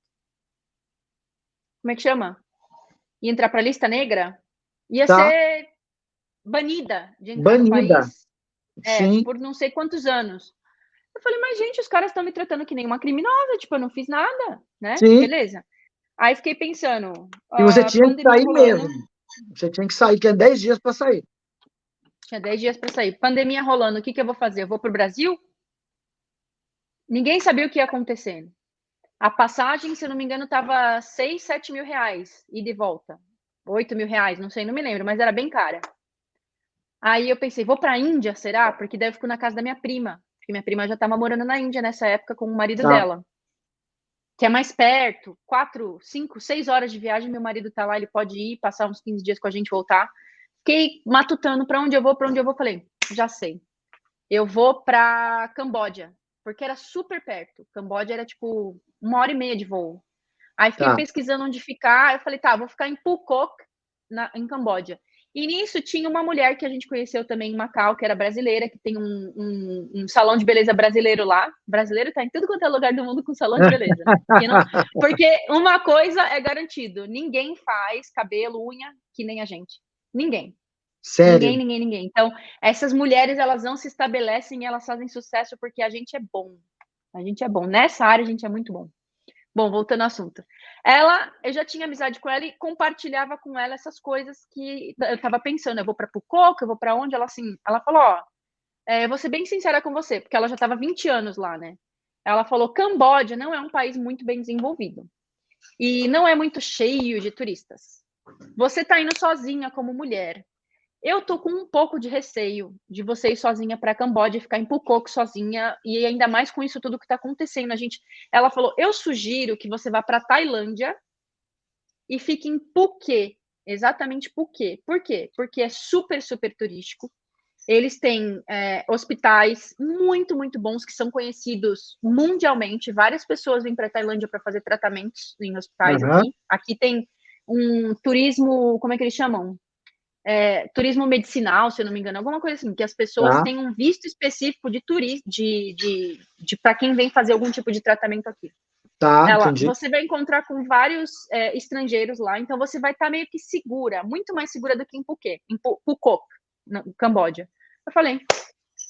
Como é que chama? Ia entrar para a lista negra? Ia Tá ser banida de entrar no banida. país Sim, por não sei quantos anos. Eu falei, mas gente, os caras estão me tratando que nem uma criminosa, tipo, eu não fiz nada, né? sim. Beleza. Aí fiquei pensando, E você a tinha que pandemia sair rolando, mesmo. Você tinha que sair, que é 10 dias para sair. tinha 10 dias para sair. Pandemia rolando, o que eu vou fazer? Eu vou pro Brasil? Ninguém sabia o que ia acontecer. A passagem, se eu não me engano, estava 6, 7 mil reais, ida e volta. 8 mil reais, não sei, não me lembro, mas era bem cara. Aí eu pensei, vou para a Índia, será? Porque daí eu fico na casa da minha prima. Porque minha prima já estava morando na Índia nessa época com o marido Tá. dela. Que é mais perto, 4, 5, 6 horas de viagem, meu marido tá lá, ele pode ir, passar uns 15 dias com a gente, voltar. Fiquei matutando para onde eu vou, falei, já sei. Eu vou para Camboja, porque era super perto. Camboja era tipo 1 hora e meia de voo. Aí fiquei Tá. pesquisando onde ficar, eu falei, tá, vou ficar em Phuket, em Camboja. E nisso tinha uma mulher que a gente conheceu também em Macau, que era brasileira, que tem um salão de beleza brasileiro lá. Brasileiro tá em tudo quanto é lugar do mundo com salão de beleza, né? Porque uma coisa é garantido, ninguém faz cabelo, unha que nem a gente. Ninguém. Ninguém, Sério. ninguém, ninguém. Então, essas mulheres, elas não se estabelecem e elas fazem sucesso porque a gente é bom. A gente é bom. Nessa área, a gente é muito bom. Bom, voltando ao assunto. Eu já tinha amizade com ela e compartilhava com ela essas coisas que eu estava pensando. Eu vou para Pucoca, eu vou para onde? Ela falou, ó, vou ser bem sincera com você, porque ela já estava 20 anos lá, né? Ela falou, Camboja não é um país muito bem desenvolvido e não é muito cheio de turistas. Você está indo sozinha como mulher. Eu tô com um pouco de receio de você ir sozinha para Camboja e ficar em Phuket sozinha, e ainda mais com isso tudo que está acontecendo. Ela falou: eu sugiro que você vá para Tailândia e fique em Phuket, exatamente Phuket. Por quê? Porque é super, super turístico. Eles têm hospitais muito, muito bons que são conhecidos mundialmente. Várias pessoas vêm para a Tailândia para fazer tratamentos em hospitais Aham. aqui. Aqui tem um turismo, como é que eles chamam? Turismo medicinal, se eu não me engano, alguma coisa assim, que as pessoas Tá. têm um visto específico de turista, de para quem vem fazer algum tipo de tratamento aqui. Tá, entendi. Você vai encontrar com vários estrangeiros lá, então você vai estar meio que segura, muito mais segura do que em Phuket, no Camboja. Eu falei,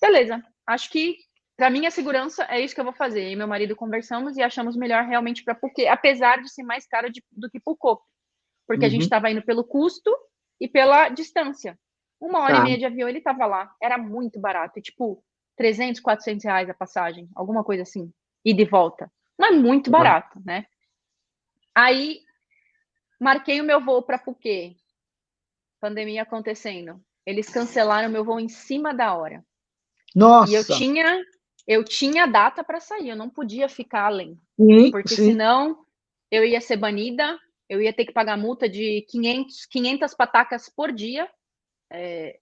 beleza, acho que para minha segurança é isso que eu vou fazer. Eu e meu marido conversamos e achamos melhor realmente para Phuket, apesar de ser mais caro do que Phuket, porque a gente Uhum. estava indo pelo custo e pela distância. 1 hora e meia Tá. de avião ele estava lá, era muito barato, tipo 300, 400 reais a passagem, alguma coisa assim, e de volta. Mas muito Tá. barato, né? Aí marquei o meu voo para Phuket, pandemia acontecendo. Eles cancelaram meu voo em cima da hora. E Nossa. eu tinha data para sair, eu não podia ficar além, Sim, porque sim. senão eu ia ser banida, eu ia ter que pagar multa de 500 patacas por dia.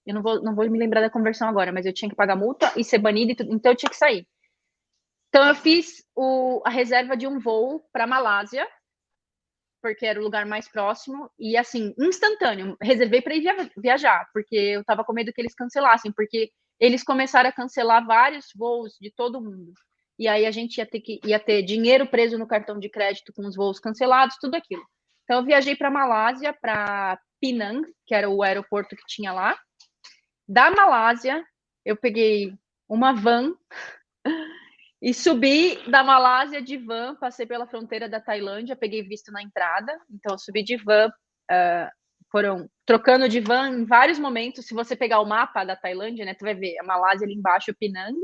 Eu não vou me lembrar da conversão agora, mas eu tinha que pagar multa e ser banida e tudo, então eu tinha que sair. Então eu fiz a reserva de um voo para Malásia, porque era o lugar mais próximo, e assim, instantâneo, reservei para ir viajar, porque eu estava com medo que eles cancelassem, porque eles começaram a cancelar vários voos de todo mundo. E aí a gente ia ter dinheiro preso no cartão de crédito com os voos cancelados, tudo aquilo. Então eu viajei para Malásia, para Penang, que era o aeroporto que tinha lá. Da Malásia, eu peguei uma van e subi da Malásia de van, passei pela fronteira da Tailândia, peguei visto na entrada, então eu subi de van, foram trocando de van em vários momentos. Se você pegar o mapa da Tailândia, né, tu vai ver a Malásia ali embaixo, o Penang,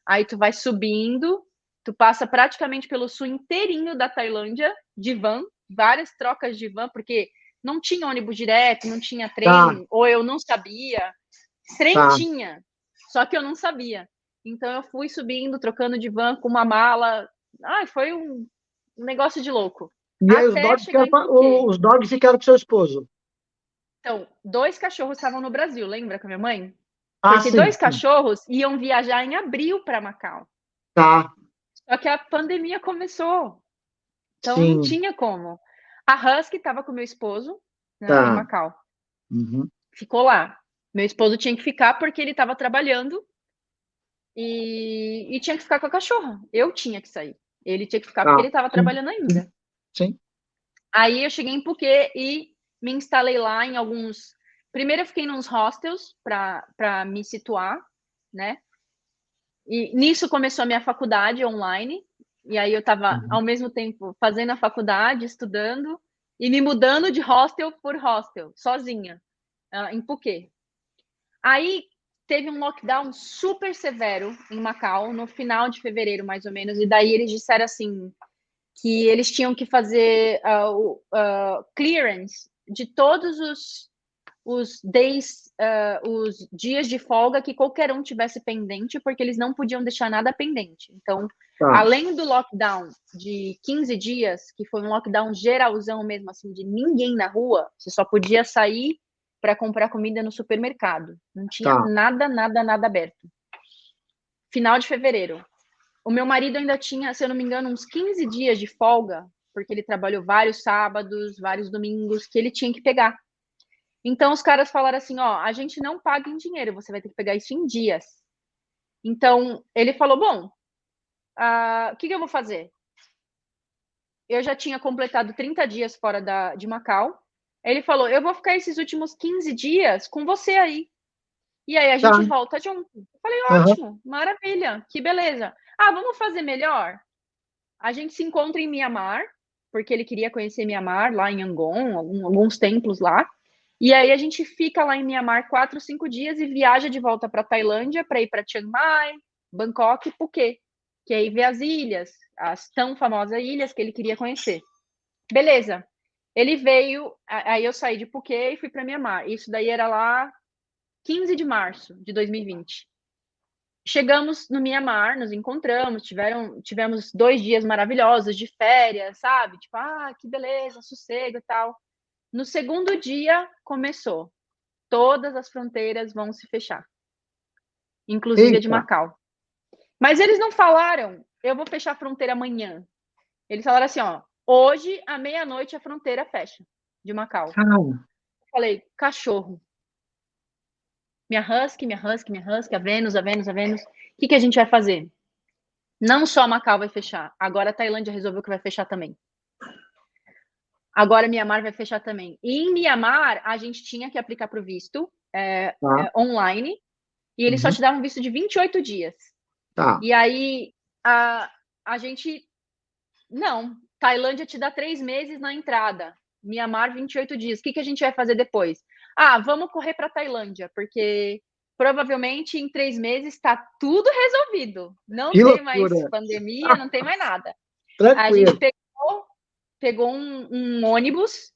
aí tu vai subindo, tu passa praticamente pelo sul inteirinho da Tailândia de van, várias trocas de van, porque não tinha ônibus direto, não tinha Tá, trem, ou eu não sabia. Trem tá. tinha, só que eu não sabia. Então eu fui subindo, trocando de van com uma mala. Ai, foi um negócio de louco. E aí Até chegar em Phuket. os dogs ficaram com seu esposo. Então, 2 cachorros estavam no Brasil, lembra com a minha mãe? Ah, Porque sim, 2 sim. cachorros iam viajar em abril para Macau. Tá, Só que a pandemia começou, então não sim, tinha como. A Husky estava com meu esposo, né, em tá. Macau. Uhum. Ficou lá. Meu esposo tinha que ficar porque ele estava trabalhando e tinha que ficar com a cachorra. Eu tinha que sair. Ele tinha que ficar porque Tá, ele estava sim, trabalhando sim, ainda. sim. Aí eu cheguei em Phuket e me instalei lá em alguns. Primeiro eu fiquei nos hostels para me situar, né? E nisso começou a minha faculdade online. E aí eu estava Uhum. ao mesmo tempo fazendo a faculdade, estudando e me mudando de hostel por hostel, sozinha, em Phuket. Aí teve um lockdown super severo em Macau no final de fevereiro, mais ou menos. E daí eles disseram assim que eles tinham que fazer clearance de todos os days, os dias de folga que qualquer um tivesse pendente, porque eles não podiam deixar nada pendente. Então, Tá, além do lockdown de 15 dias, que foi um lockdown geralzão mesmo, assim, de ninguém na rua, você só podia sair para comprar comida no supermercado. Não tinha tá. nada, nada, nada aberto. Final de fevereiro. O meu marido ainda tinha, se eu não me engano, uns 15 dias de folga, porque ele trabalhou vários sábados, vários domingos, que ele tinha que pegar. Então os caras falaram assim, ó, a gente não paga em dinheiro, você vai ter que pegar isso em dias. Então ele falou, bom, o que eu vou fazer? Eu já tinha completado 30 dias fora de Macau. Ele falou, eu vou ficar esses últimos 15 dias com você aí. E aí a Tá. gente volta junto. Eu falei, Aham. ótimo, maravilha, que beleza. Ah, vamos fazer melhor? A gente se encontra em Mianmar, porque ele queria conhecer Mianmar, lá em Yangon, alguns templos lá. E aí a gente fica lá em Mianmar 4, 5 dias e viaja de volta para Tailândia para ir para Chiang Mai, Bangkok e Phuket, que aí vê as ilhas, as tão famosas ilhas que ele queria conhecer. Beleza. Ele veio, aí eu saí de Phuket e fui para Mianmar. Isso daí era lá 15 de março de 2020. Chegamos no Mianmar, nos encontramos, tivemos 2 dias maravilhosos de férias, sabe? Tipo, que beleza, sossego e tal. No segundo dia, começou. Todas as fronteiras vão se fechar, inclusive a de Eita, Macau. Mas eles não falaram, eu vou fechar a fronteira amanhã. Eles falaram assim, ó, hoje, à meia-noite, a fronteira fecha, de Macau. cara. Eu falei, cachorro. Minha husky, minha husky, minha husky, a Vênus, a Vênus, a Vênus. O que a gente vai fazer? Não só Macau vai fechar, agora a Tailândia resolveu que vai fechar também. Agora Mianmar vai fechar também. E em Mianmar, a gente tinha que aplicar para o visto Tá. online, e eles só Uhum. te davam visto de 28 dias. Tá. E aí a gente. Não, Tailândia te dá 3 meses na entrada. Mianmar, 28 dias. O que a gente vai fazer depois? Vamos correr para Tailândia, porque provavelmente em 3 meses está tudo resolvido. Não Que tem mais loucura. pandemia, não tem mais nada. A gente Tranquilo. pegou um ônibus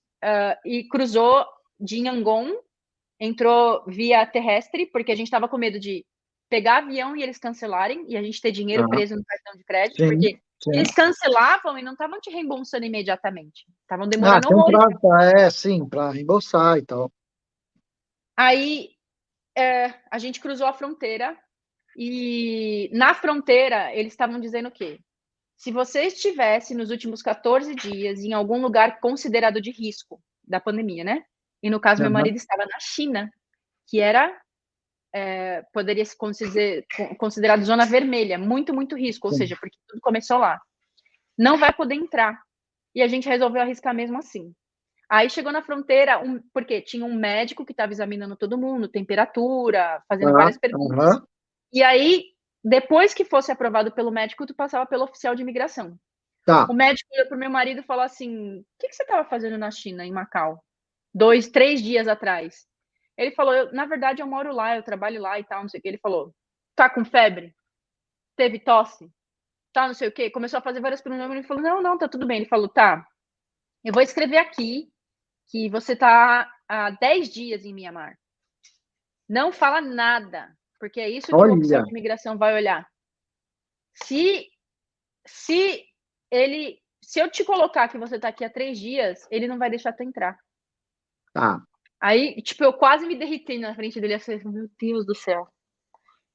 e cruzou de Yangon, entrou via terrestre, porque a gente estava com medo de pegar avião e eles cancelarem, e a gente ter dinheiro Tá. preso no cartão de crédito, Sim, porque sim. eles cancelavam e não estavam te reembolsando imediatamente. Estavam Ah, demorando tem horrores. sim, para reembolsar e tal. Aí a gente cruzou a fronteira e na fronteira eles estavam dizendo o quê? Se você estivesse nos últimos 14 dias em algum lugar considerado de risco da pandemia, né? E no caso, meu Aham. marido estava na China, que era, poderia se considerado zona vermelha, muito, muito risco, ou Sim. seja, porque tudo começou lá. Não vai poder entrar. E a gente resolveu arriscar mesmo assim. Aí chegou na fronteira, porque tinha um médico que estava examinando todo mundo, temperatura, fazendo Tá. várias perguntas. Aham. E aí, depois que fosse aprovado pelo médico, tu passava pelo oficial de imigração. O Tá. médico olhou pro meu marido e falou assim: o que você estava fazendo na China, em Macau? 2, 3 dias atrás. Ele falou: na verdade, eu moro lá, eu trabalho lá e tal, não sei o que. Ele falou: tá com febre? Teve tosse? Tá, não sei o que. Começou a fazer várias perguntas. Ele falou: não, não, tá tudo bem. Ele falou: tá, eu vou escrever aqui que você tá há 10 dias em Mianmar. Não fala nada, porque é isso que o oficial Olha, de imigração vai olhar. Se se se eu te colocar que você está aqui há 3 dias, ele não vai deixar tu entrar. tá. Aí, tipo, eu quase me derretei na frente dele, assim, meu Deus do céu,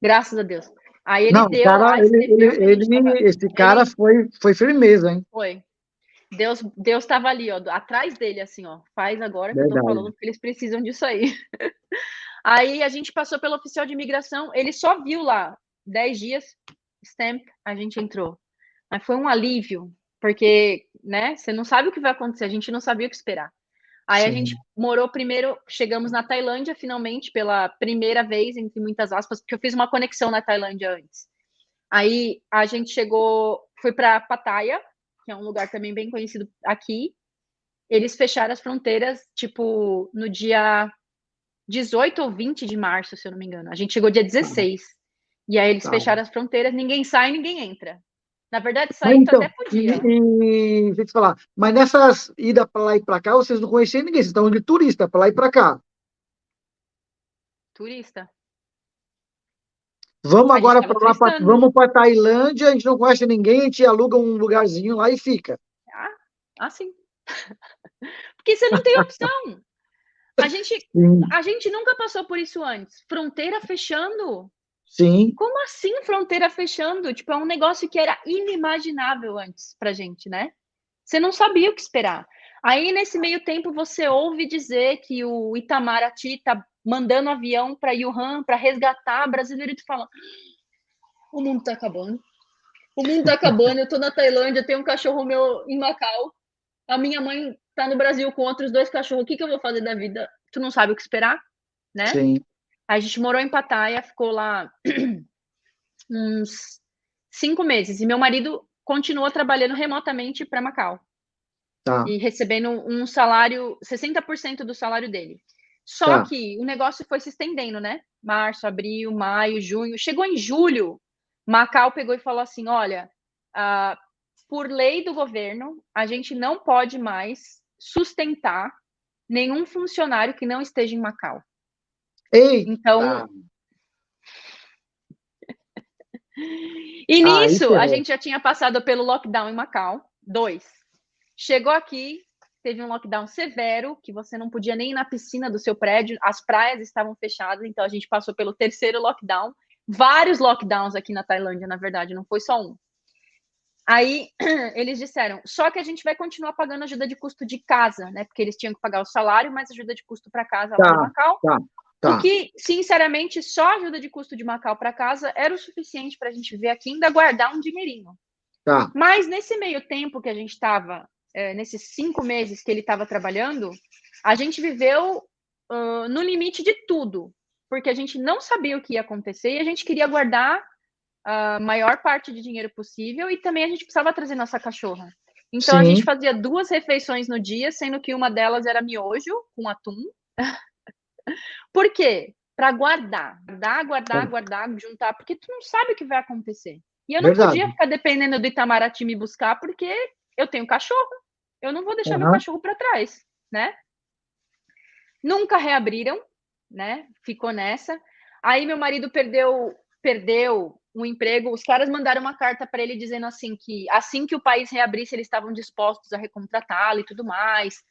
graças a Deus. Aí ele Não, o deu cara, lá, escreveu que a gente estava esse cara ele foi firmeza, hein? foi. Deus estava ali, ó, atrás dele, assim, ó, faz agora que eu tô Verdade. falando, porque eles precisam disso aí. Aí a gente passou pelo oficial de imigração, ele só viu lá 10 dias, stamp, a gente entrou. Mas foi um alívio, porque, né, você não sabe o que vai acontecer, a gente não sabia o que esperar. Aí a gente Sim. morou primeiro, chegamos na Tailândia, finalmente, pela primeira vez, entre muitas aspas, porque eu fiz uma conexão na Tailândia antes. Aí a gente chegou, foi para Pattaya, que é um lugar também bem conhecido aqui. Eles fecharam as fronteiras, tipo, no dia 18 ou 20 de março, se eu não me engano. A gente chegou dia Tá, 16. E aí eles tá. fecharam as fronteiras, ninguém sai, ninguém entra. Na verdade, Mas sair tu até então, podia. deixa eu te falar, mas nessas idas para lá e para cá, vocês não conheciam ninguém, vocês estavam de turista para lá e para cá. Turista. Vamos A gente agora tava para lá, turistando. vamos para Tailândia, a gente não conhece ninguém, a gente aluga um lugarzinho lá e fica. Ah, assim. Porque você não tem opção. A gente, Sim, a gente nunca passou por isso antes. Fronteira fechando. sim, Como assim fronteira fechando? Tipo, é um negócio que era inimaginável antes pra gente, né? Você não sabia o que esperar. Aí, nesse meio tempo, você ouve dizer que o Itamaraty tá mandando avião para Wuhan para resgatar brasileiro e tu fala: o mundo tá acabando. O mundo tá acabando. Eu tô na Tailândia, tenho um cachorro meu em Macau. A minha mãe tá no Brasil com outros 2 cachorros. O que que eu vou fazer da vida? Tu não sabe o que esperar, né? sim, A gente morou em Pattaya, ficou lá uns 5 meses. E meu marido continuou trabalhando remotamente para Macau tá, e recebendo um salário, 60% do salário dele. Só tá. que o negócio foi se estendendo, né? Março, abril, maio, junho. Chegou em julho, Macau pegou e falou assim: olha, por lei do governo, a gente não pode mais sustentar nenhum funcionário que não esteja em Macau. Eita! Então, e Aí nisso, a ferrou. gente já tinha passado pelo lockdown em Macau, 2. Chegou aqui, teve um lockdown severo, que você não podia nem ir na piscina do seu prédio, as praias estavam fechadas, então a gente passou pelo terceiro lockdown. Vários lockdowns aqui na Tailândia, na verdade, não foi só um. Aí eles disseram, só que a gente vai continuar pagando ajuda de custo de casa, né? Porque eles tinham que pagar o salário, mas ajuda de custo para casa lá de Tá, Macau. tá, O tá, que, sinceramente, só ajuda de custo de Macau para casa era o suficiente para a gente viver aqui e ainda guardar um dinheirinho. tá. Mas nesse meio tempo que a gente estava, nesses 5 meses que ele estava trabalhando, a gente viveu no limite de tudo, porque a gente não sabia o que ia acontecer e a gente queria guardar a maior parte de dinheiro possível e também a gente precisava trazer nossa cachorra. Então a gente Sim, fazia 2 refeições no dia, sendo que uma delas era miojo com atum. Por quê? Para guardar, guardar, tá. guardar, guardar, juntar, porque tu não sabe o que vai acontecer. E eu não podia Verdade. ficar dependendo do Itamaraty me buscar, porque eu tenho cachorro. Eu não vou deixar meu Aham. cachorro para trás, né? Nunca reabriram, né? Ficou nessa. Aí meu marido perdeu o emprego. Os caras mandaram uma carta para ele dizendo assim que o país reabrisse, eles estavam dispostos a recontratá-lo e tudo mais.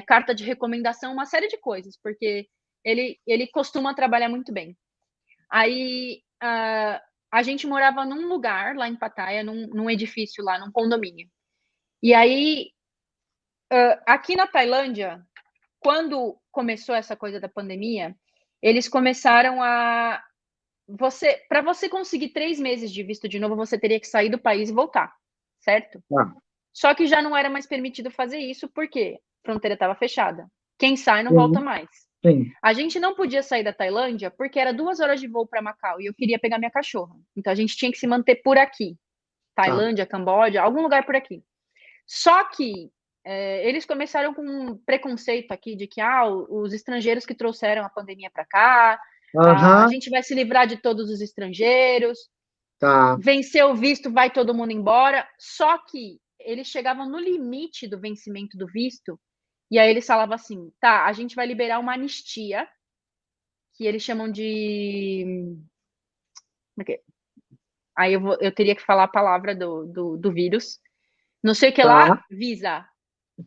Carta de recomendação, uma série de coisas, porque ele costuma trabalhar muito bem. Aí a gente morava num lugar lá em Pattaya, num edifício lá, num condomínio. E aí, aqui na Tailândia, quando começou essa coisa da pandemia, eles começaram a para você conseguir 3 meses de visto de novo, você teria que sair do país e voltar, certo? Tá. Só que já não era mais permitido fazer isso, porque a fronteira estava fechada. Quem sai não volta Sim, mais. sim, A gente não podia sair da Tailândia porque era 2 horas de voo para Macau e eu queria pegar minha cachorra. Então a gente tinha que se manter por aqui. tá. Tailândia, Camboja, algum lugar por aqui. Só que eles começaram com um preconceito aqui de que os estrangeiros que trouxeram a pandemia para cá, a Aham, gente vai se livrar de todos os estrangeiros, tá. vencer o visto, vai todo mundo embora. Só que eles chegavam no limite do vencimento do visto, e aí eles falavam assim: tá, a gente vai liberar uma anistia, que eles chamam de. Aí eu teria que falar a palavra do vírus. Não sei o que lá, Tá, visa.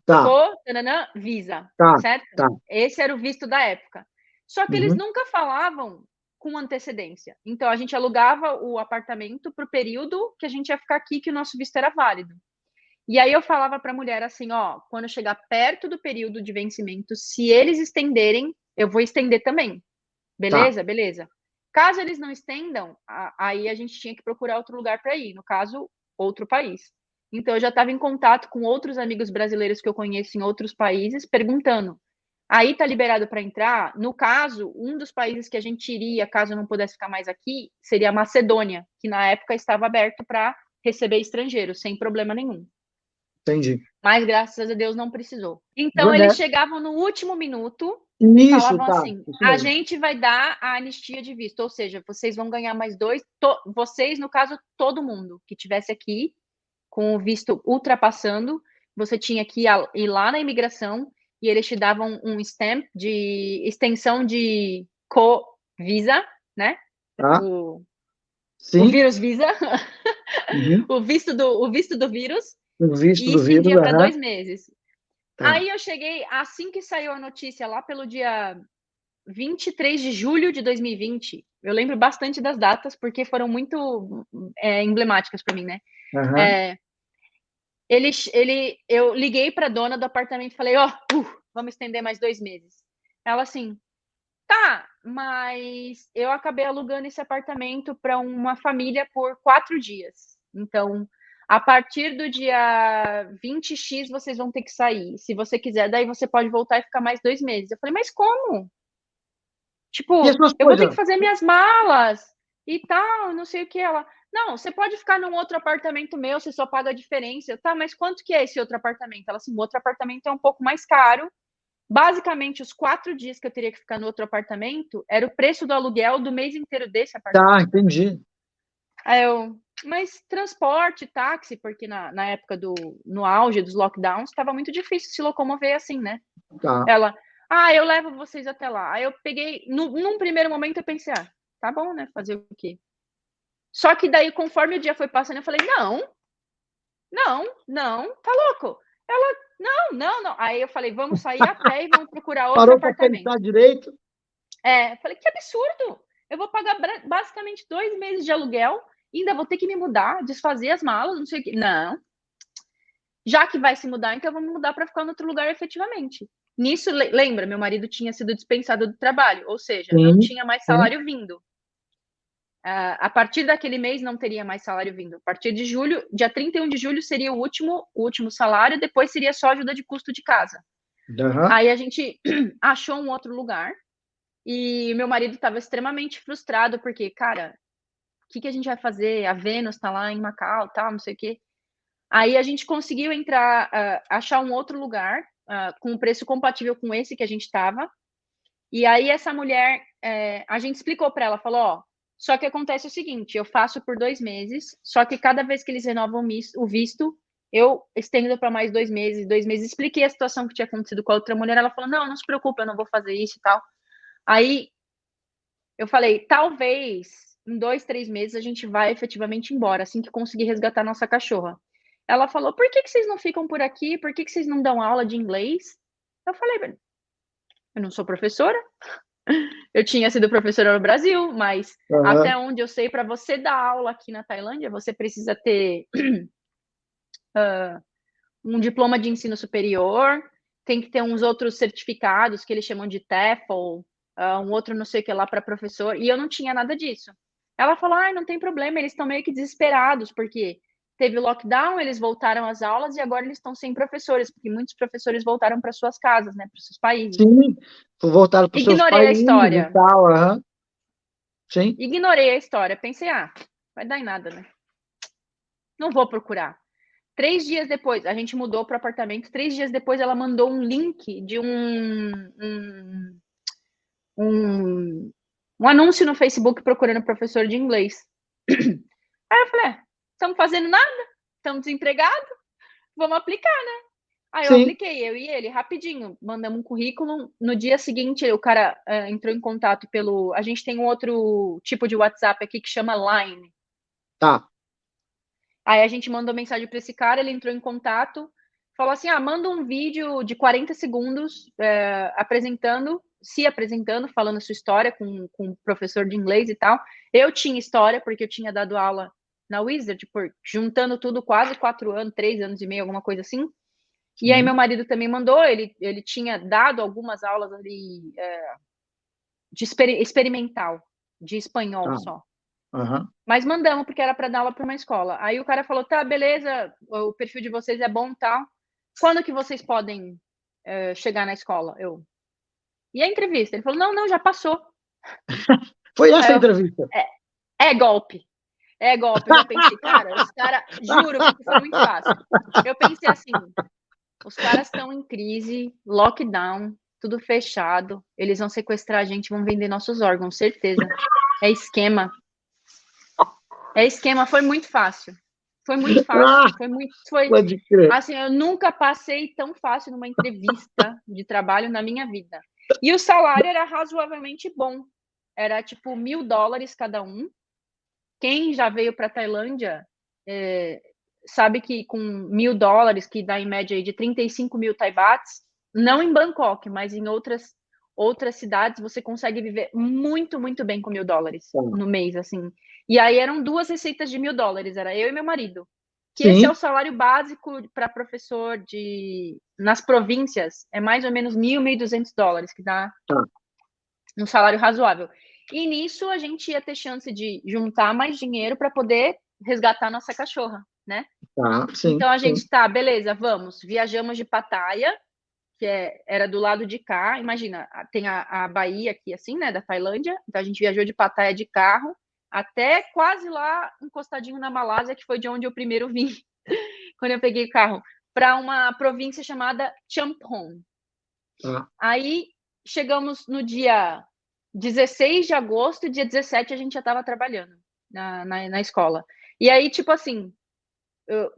tá, Tananã, visa, tá, certo? tá. Esse era o visto da época. Só que eles Uhum, nunca falavam com antecedência. Então a gente alugava o apartamento para o período que a gente ia ficar aqui, que o nosso visto era válido. E aí eu falava para a mulher assim, ó, quando chegar perto do período de vencimento, se eles estenderem, eu vou estender também. tá, Beleza? Beleza. Caso eles não estendam, aí a gente tinha que procurar outro lugar para ir, no caso, outro país. Então eu já estava em contato com outros amigos brasileiros que eu conheço em outros países, perguntando: aí tá liberado para entrar? No caso, um dos países que a gente iria, caso não pudesse ficar mais aqui, seria a Macedônia, que na época estava aberto para receber estrangeiros, sem problema nenhum. entendi. Mas graças a Deus não precisou. Então Né? eles chegavam no último minuto e Isso, falavam tá, assim: isso a mesmo. gente vai dar a anistia de visto, ou seja, vocês vão ganhar mais dois, vocês, no caso, todo mundo que tivesse aqui com o visto ultrapassando, você tinha que ir lá na imigração e eles te davam um stamp de extensão de co-visa, né? Tá, O sim, vírus visa, uhum. o visto do vírus, O visto e do vírus, estendia para aham, 2 meses. tá. Aí eu cheguei, assim que saiu a notícia, lá pelo dia 23 de julho de 2020, eu lembro bastante das datas, porque foram muito emblemáticas para mim, né? Aham. É, eu liguei para a dona do apartamento e falei, ó, vamos estender mais 2 meses. Ela assim, tá, mas eu acabei alugando esse apartamento para uma família por 4 dias. Então, a partir do dia 20x, vocês vão ter que sair. Se você quiser, daí você pode voltar e ficar mais 2 meses. Eu falei, mas como? E as Tipo, suas eu vou ter que coisas? fazer minhas malas e tal, não sei o que. Ela, não, você pode ficar num outro apartamento meu, você só paga a diferença. Eu, tá, mas quanto que é esse outro apartamento? Ela assim, o outro apartamento é um pouco mais caro. Basicamente, os 4 dias que eu teria que ficar no outro apartamento era o preço do aluguel do mês inteiro desse Tá, apartamento. entendi. Aí eu, mas transporte, táxi, porque na época no auge dos lockdowns, estava muito difícil se locomover assim, né? Tá. Ela, eu levo vocês até lá. Aí eu peguei, num primeiro momento eu pensei, tá bom, né? Fazer o quê? Só que daí, conforme o dia foi passando, eu falei, não, não, não, tá louco? Ela, não, não, não. Aí eu falei, vamos sair a pé e vamos procurar outro Parou para apartamento. pensar direito? Falei, que absurdo! Eu vou pagar basicamente 2 meses de aluguel, ainda vou ter que me mudar, desfazer as malas, não sei o quê. Não, já que vai se mudar, então vamos mudar para ficar em outro lugar efetivamente. Nisso, lembra, meu marido tinha sido dispensado do trabalho, ou seja, não Sim, tinha mais sim. salário vindo. A partir daquele mês não teria mais salário vindo. A partir de julho, dia 31 de julho seria o último salário, depois seria só ajuda de custo de casa. Aham. Aí a gente achou um outro lugar e meu marido estava extremamente frustrado porque, cara, o que a gente vai fazer? A Vênus está lá em Macau, tal, não sei o quê. Aí a gente conseguiu entrar, achar um outro lugar com um preço compatível com esse que a gente estava. E aí essa mulher, a gente explicou para ela, falou, ó, só que acontece o seguinte, eu faço por 2 meses, só que cada vez que eles renovam o visto, eu estendo para mais 2 meses, 2 meses. Expliquei a situação que tinha acontecido com a outra mulher, ela falou, não, não se preocupe, eu não vou fazer isso e tal. Aí eu falei, talvez em 2, 3 meses a gente vai efetivamente embora, assim que conseguir resgatar nossa cachorra. Ela falou, por que vocês não ficam por aqui? Por que vocês não dão aula de inglês? Eu falei, eu não sou professora, eu tinha sido professora no Brasil, mas Aham. até onde eu sei, para você dar aula aqui na Tailândia, você precisa ter um diploma de ensino superior, tem que ter uns outros certificados que eles chamam de TEFL, um outro não sei o que lá para professor, e eu não tinha nada disso. Ela falou, não tem problema, eles estão meio que desesperados, porque teve o lockdown, eles voltaram às aulas e agora eles estão sem professores, porque muitos professores voltaram para suas casas, né, para seus países. Sim, voltaram para os seus Ignorei a países e história, tal. Aham. Sim. ignorei a história, pensei, vai dar em nada, né? Não vou procurar. 3 dias depois, a gente mudou para o apartamento. 3 dias depois, ela mandou um link de um, um anúncio no Facebook procurando professor de inglês. Aí eu falei, estamos fazendo nada? Estamos desempregados? Vamos aplicar. Aí eu Sim, apliquei, eu e ele, rapidinho, mandamos um currículo. No dia seguinte, o cara entrou em contato pelo. A gente tem um outro tipo de WhatsApp aqui que chama Line. tá. Aí a gente mandou mensagem para esse cara, ele entrou em contato, falou assim: ah, manda um vídeo de 40 segundos se apresentando, falando a sua história com o professor de inglês e tal. Eu tinha história, porque eu tinha dado aula na Wizard, juntando tudo, quase 4 anos, 3 anos e meio, alguma coisa assim. E aí Sim. meu marido também mandou, ele tinha dado algumas aulas ali de experimental, de espanhol Tá. só. Aham. Mas mandamos, porque era para dar aula para uma escola. Aí o cara falou, tá, beleza, o perfil de vocês é bom, tal. Quando que vocês podem chegar na escola? E a entrevista? Ele falou, não, não, já passou. Foi Aí essa a eu, entrevista. é golpe. É golpe. Eu já pensei, cara, os caras, juro que foi muito fácil. Eu pensei assim, os caras estão em crise, lockdown, tudo fechado. Eles vão sequestrar a gente, vão vender nossos órgãos, certeza. É esquema. É esquema, foi muito fácil. Foi muito Ah, fácil. Foi pode crer. assim, eu nunca passei tão fácil numa entrevista de trabalho na minha vida. E o salário era razoavelmente bom. Era tipo $1.000 cada um. Quem já veio para a Tailândia sabe que com $1.000, que dá em média aí de 35 mil Thai bahts, não em Bangkok, mas em outras cidades, você consegue viver muito, muito bem com $1.000 Tá. no mês, assim. E aí eram 2 receitas de $1.000, era eu e meu marido. Que esse é o Sim, salário básico para professor nas províncias, é mais ou menos $1.200, que dá tá, um salário razoável. E nisso a gente ia ter chance de juntar mais dinheiro para poder resgatar nossa cachorra, né? tá, sim, Então a sim. gente tá, beleza, vamos. Viajamos de Pattaya, que era do lado de cá. Imagina, tem a Bahia aqui, assim, né, da Tailândia. Então a gente viajou de Pattaya de carro até quase lá, encostadinho na Malásia, que foi de onde eu primeiro vim, quando eu peguei o carro, para uma província chamada Champong. Tá. Aí chegamos no dia 16 de agosto, dia 17 a gente já estava trabalhando na escola. E aí, tipo assim,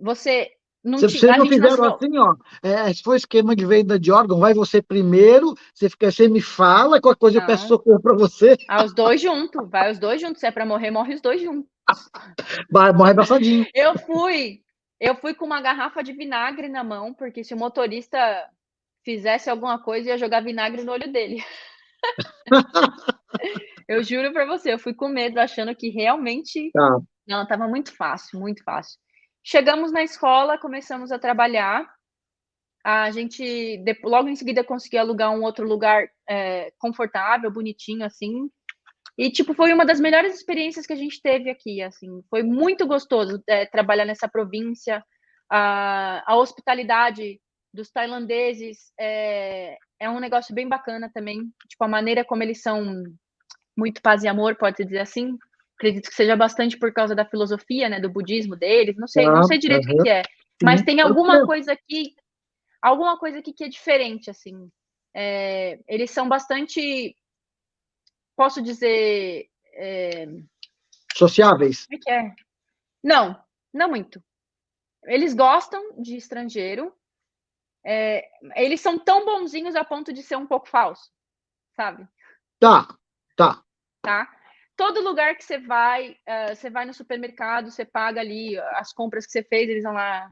você não Se tinha. vocês A não gente fizeram nasceu. assim, ó, se for esquema de venda de órgão, vai você primeiro, você me fala, qualquer coisa eu peço Não, socorro para você, os dois juntos, vai os dois juntos. Se é para morrer, morre os dois juntos. morre abraçadinho. Eu fui, eu fui com uma garrafa de vinagre na mão, porque se o motorista fizesse alguma coisa, ia jogar vinagre no olho dele. Eu juro para você, eu fui com medo, achando que realmente. Tá, Não, estava muito fácil, muito fácil. Chegamos na escola, começamos a trabalhar. A gente logo em seguida conseguiu alugar um outro lugar confortável, bonitinho, assim. E, tipo, foi uma das melhores experiências que a gente teve aqui, assim. Foi muito gostoso trabalhar nessa província. A hospitalidade dos tailandeses é um negócio bem bacana também. Tipo, a maneira como eles são muito paz e amor, pode-se dizer assim. Acredito que seja bastante por causa da filosofia, né, do budismo deles. Não sei, não tá, sei direito o que aham, que é. Mas sim, tem pode ser. alguma coisa aqui que é diferente, assim. Eles são bastante, posso dizer, Sociáveis. como é que é? Não, não muito. Eles gostam de estrangeiro. Eles são tão bonzinhos a ponto de ser um pouco falso, sabe? Tá, tá, Tá? Todo lugar que você vai no supermercado, você paga ali as compras que você fez, eles vão lá,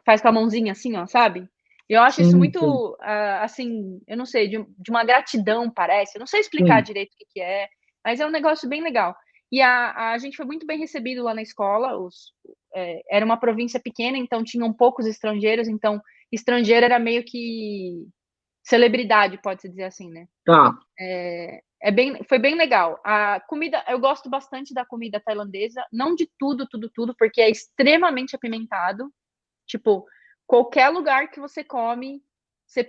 faz com a mãozinha assim, ó, sabe? Eu acho isso sim, muito, sim, assim, eu não sei, de uma gratidão, parece. Eu não sei explicar sim. direito o que que é, mas é um negócio bem legal. E a gente foi muito bem recebido lá na escola. Era uma província pequena, então tinham poucos estrangeiros, então estrangeiro era meio que celebridade, pode-se dizer assim, né? Tá, Foi bem legal. A comida, eu gosto bastante da comida tailandesa, não de tudo, tudo, tudo, porque é extremamente apimentado. Tipo, qualquer lugar que você come, você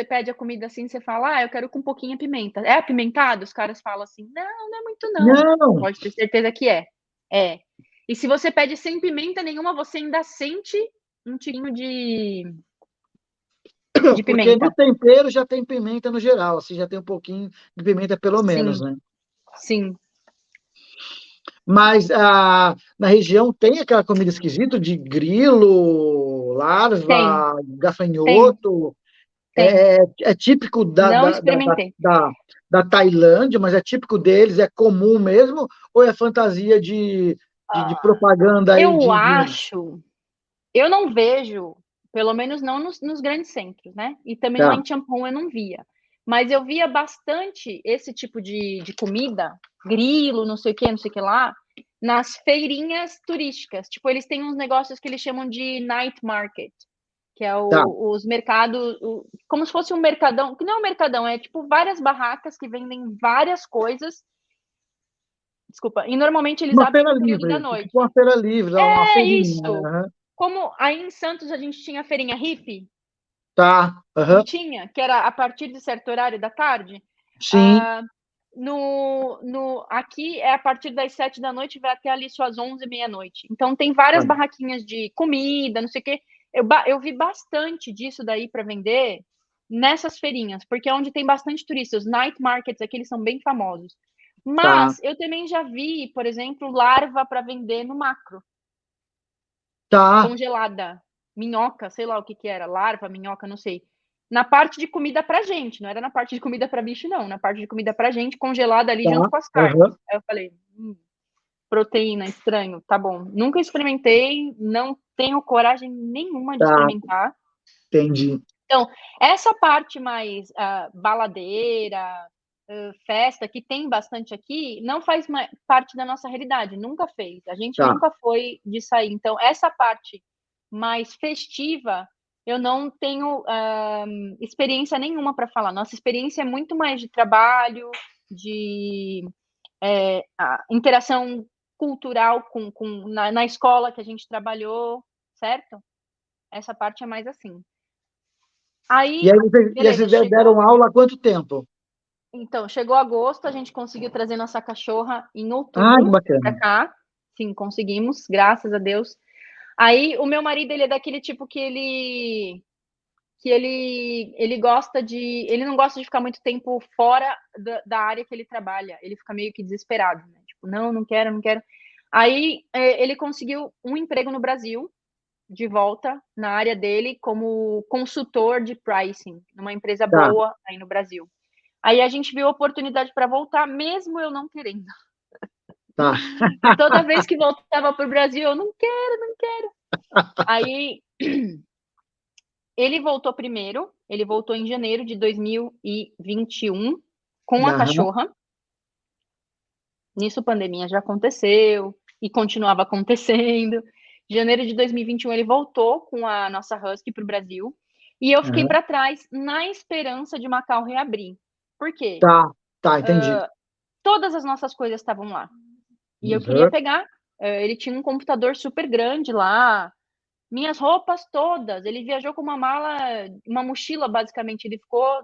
pede a comida assim, você fala, eu quero com um pouquinho de pimenta. É apimentado? Os caras falam assim, não, não é muito não. não, Pode ter certeza que é. É. E se você pede sem pimenta nenhuma, você ainda sente um tirinho de porque no pimenta. tempero já tem pimenta no geral, assim, já tem um pouquinho de pimenta pelo menos, Sim, né? sim. Mas na região tem aquela comida esquisita de grilo, Tem, larva, tem, gafanhoto. tem. É típico Não experimentei. da Tailândia, mas é típico deles, é comum mesmo? Ou é fantasia de propaganda aí Eu acho, eu não vejo, pelo menos não nos grandes centros, né? E também lá Tá, em Champon eu não via. Mas eu via bastante esse tipo de comida, grilo, não sei o que lá, nas feirinhas turísticas. Tipo, eles têm uns negócios que eles chamam de night market, que é tá. os mercados, como se fosse um mercadão, que não é um mercadão, é tipo várias barracas que vendem várias coisas. Desculpa, e normalmente eles Uma abrem feira no período da livre, tipo uma noite. feira livre, uma É feirinha. isso. Aham. Como aí em Santos a gente tinha a feirinha hippie, Tá, não aham. tinha? Que era a partir de certo horário da tarde. Sim, Ah, aqui é a partir das 7 da noite, vai até ali suas 11, meia-noite. Então tem várias tá, barraquinhas de comida, não sei o quê. Eu vi bastante disso daí para vender nessas feirinhas, porque é onde tem bastante turista. Os night markets aqui eles são bem famosos. tá, Mas eu também já vi, por exemplo, larva para vender no macro, tá, congelada, minhoca, sei lá o que que era, larva, minhoca, não sei. Na parte de comida pra gente, não era na parte de comida para bicho, não. Na parte de comida pra gente, congelada ali junto tá, com as carnes. aham. Aí eu falei, proteína, estranho, tá bom. Nunca experimentei, não tenho coragem nenhuma de Tá, experimentar. entendi. Então, essa parte mais baladeira, festa, que tem bastante aqui, não faz parte da nossa realidade, nunca fez. A gente Tá, nunca foi de sair. Então, essa parte mais festiva, eu não tenho experiência nenhuma para falar. Nossa experiência é muito mais de trabalho, de interação cultural na escola que a gente trabalhou, certo? Essa parte é mais assim. E Aí, aí beleza, vocês chegou. deram aula há quanto tempo? Então, chegou agosto, a gente conseguiu trazer nossa cachorra em Ah, que outubro para bacana. cá. Sim, conseguimos, graças a Deus. Aí, o meu marido, ele é daquele tipo que ele gosta de, ele não gosta de ficar muito tempo fora da área que ele trabalha. Ele fica meio que desesperado, né? Tipo, não, não quero, não quero. Aí, ele conseguiu um emprego no Brasil, de volta na área dele como consultor de pricing, numa empresa Tá, boa aí no Brasil. Aí a gente viu a oportunidade para voltar, mesmo eu não querendo. tá. E toda vez que voltava para o Brasil, eu não quero, não quero. Aí ele voltou primeiro, ele voltou em janeiro de 2021 com a Aham, cachorra. Nisso a pandemia já aconteceu e continuava acontecendo. Em janeiro de 2021 ele voltou com a nossa Husky para o Brasil. E eu fiquei aham. para trás na esperança de Macau reabrir. Por quê? Tá, tá, entendi. Todas as nossas coisas estavam lá. E eu queria Uhum. pegar. Ele tinha um computador super grande lá, minhas roupas todas. Ele viajou com uma mala, uma mochila, basicamente. Ele ficou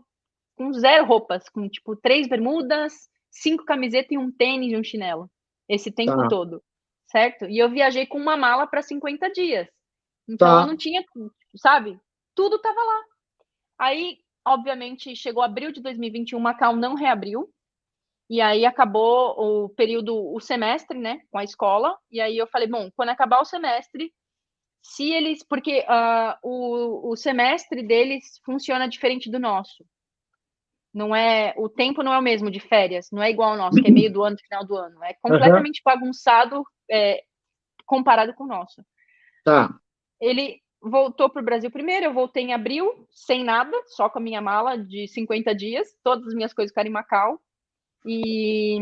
com zero roupas, com tipo 3 bermudas, 5 camisetas e um tênis e um chinelo. Esse tempo Tá, todo, certo? E eu viajei com uma mala para 50 dias. Então eu tá, não tinha, sabe? Tudo estava lá. Aí, obviamente, chegou abril de 2021, Macau não reabriu. E aí acabou o período, o semestre, né, com a escola. E aí eu falei, bom, quando acabar o semestre, se eles, porque o semestre deles funciona diferente do nosso. Não é, o tempo não é o mesmo de férias, não é igual ao nosso, que é meio do ano, final do ano. É aham, completamente bagunçado comparado com o nosso. tá, Ele voltou para o Brasil primeiro, eu voltei em abril, sem nada, só com a minha mala de 50 dias, todas as minhas coisas ficaram em Macau. E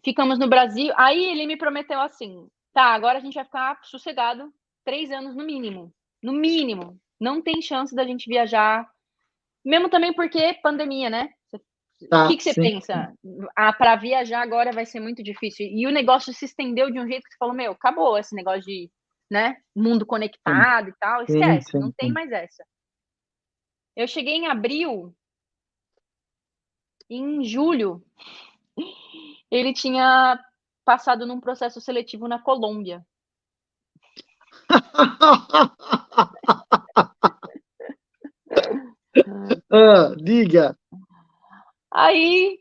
ficamos no Brasil. Aí ele me prometeu assim: tá, agora a gente vai ficar sossegado 3 anos no mínimo. No mínimo. Não tem chance da gente viajar. Mesmo também porque pandemia, né? O tá, que você sim, pensa? Para viajar agora vai ser muito difícil. E o negócio se estendeu de um jeito que você falou: meu, acabou esse negócio de, né, mundo sim, conectado e tal. sim, Esquece, não sim, tem sim. mais essa. Eu cheguei em abril, em julho, ele tinha passado num processo seletivo na Colômbia. Ah, diga. Aí,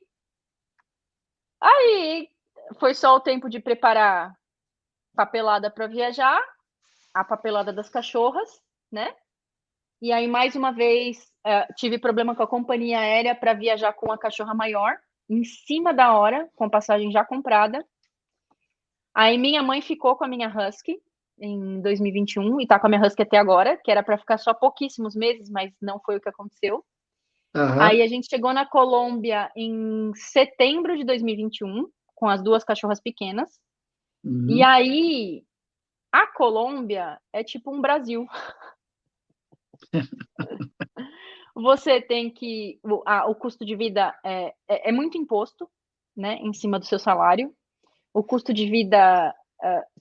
aí foi só o tempo de preparar papelada para viajar, a papelada das cachorras. né? E aí, mais uma vez, tive problema com a companhia aérea para viajar com a cachorra maior, em cima da hora, com passagem já comprada. Aí minha mãe ficou com a minha Husky em 2021 e tá com a minha Husky até agora, que era para ficar só pouquíssimos meses, mas não foi o que aconteceu. Aham. Aí a gente chegou na Colômbia em setembro de 2021, com as duas cachorras pequenas. E Uhum. aí, a Colômbia é tipo um Brasil. Você tem que. O custo de vida é muito imposto, né, em cima do seu salário. O custo de vida,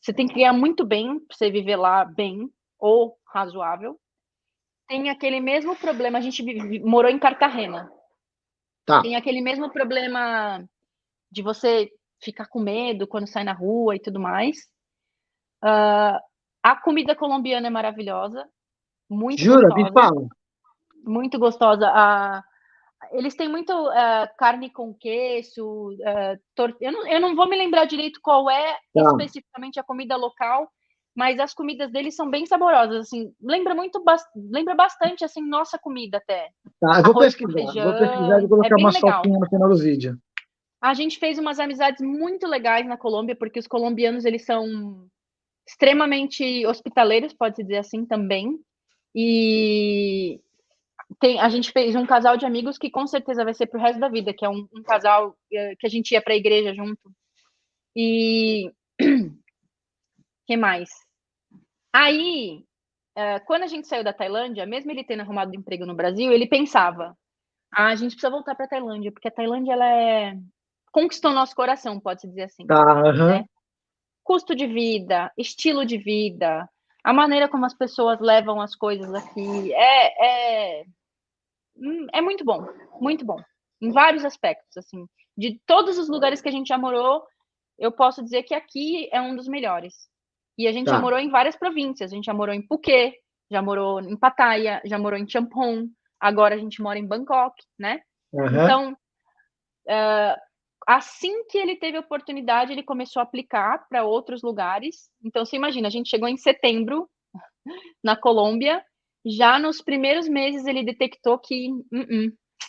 você tem que ganhar muito bem para você viver lá bem ou razoável. Tem aquele mesmo problema, a gente morou em Cartagena. Tá. Tem aquele mesmo problema de você ficar com medo quando sai na rua e tudo mais. A comida colombiana é maravilhosa, muito Jura? Me gostosa, fala. muito gostosa. Eles têm muito carne com queijo, eu não vou me lembrar direito qual é Tá. especificamente a comida local, mas as comidas deles são bem saborosas, assim, lembra bastante, assim, nossa comida até. Tá, eu vou Arroz com pesquisar. Vou pesquisar e vou feijão, é colocar bem uma legal. fotinha no final do vídeo. A gente fez umas amizades muito legais na Colômbia, porque os colombianos, eles são extremamente hospitaleiros, pode-se dizer assim também, e a gente fez um casal de amigos que com certeza vai ser pro resto da vida, que é um casal que a gente ia para a igreja junto. E que mais? Aí, quando a gente saiu da Tailândia, mesmo ele tendo arrumado emprego no Brasil, ele pensava: a gente precisa voltar para a Tailândia, porque a Tailândia conquistou nosso coração, pode-se dizer assim, Tá, né? aham. Custo de vida, estilo de vida, a maneira como as pessoas levam as coisas aqui é muito bom, em vários aspectos, assim. De todos os lugares que a gente já morou, eu posso dizer que aqui é um dos melhores. E a gente já Tá. morou em várias províncias, a gente já morou em Phuket, já morou em Pattaya, já morou em Champong, agora a gente mora em Bangkok, né? Aham. Então, assim que ele teve a oportunidade, ele começou a aplicar para outros lugares. Então, você imagina, a gente chegou em setembro na Colômbia, já nos primeiros meses ele detectou que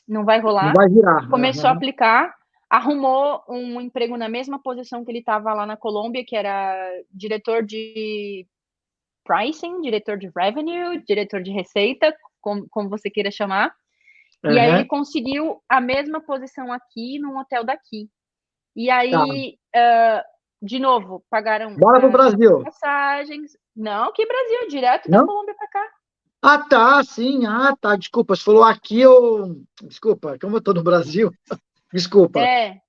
não vai Não rolar, vai virar. começou a Aham. aplicar, arrumou um emprego na mesma posição que ele estava lá na Colômbia, que era diretor de pricing, diretor de revenue, diretor de receita, como você queira chamar. E aí ele Aham. conseguiu a mesma posição aqui, num hotel daqui. E Tá. aí, de novo, pagaram Bora pro as Brasil. passagens. Não, que Brasil, direto da Não? Colômbia para cá. Ah, tá, sim. Ah, tá. Desculpa, você falou aqui, eu. Desculpa, como eu tô no Brasil. Desculpa. É,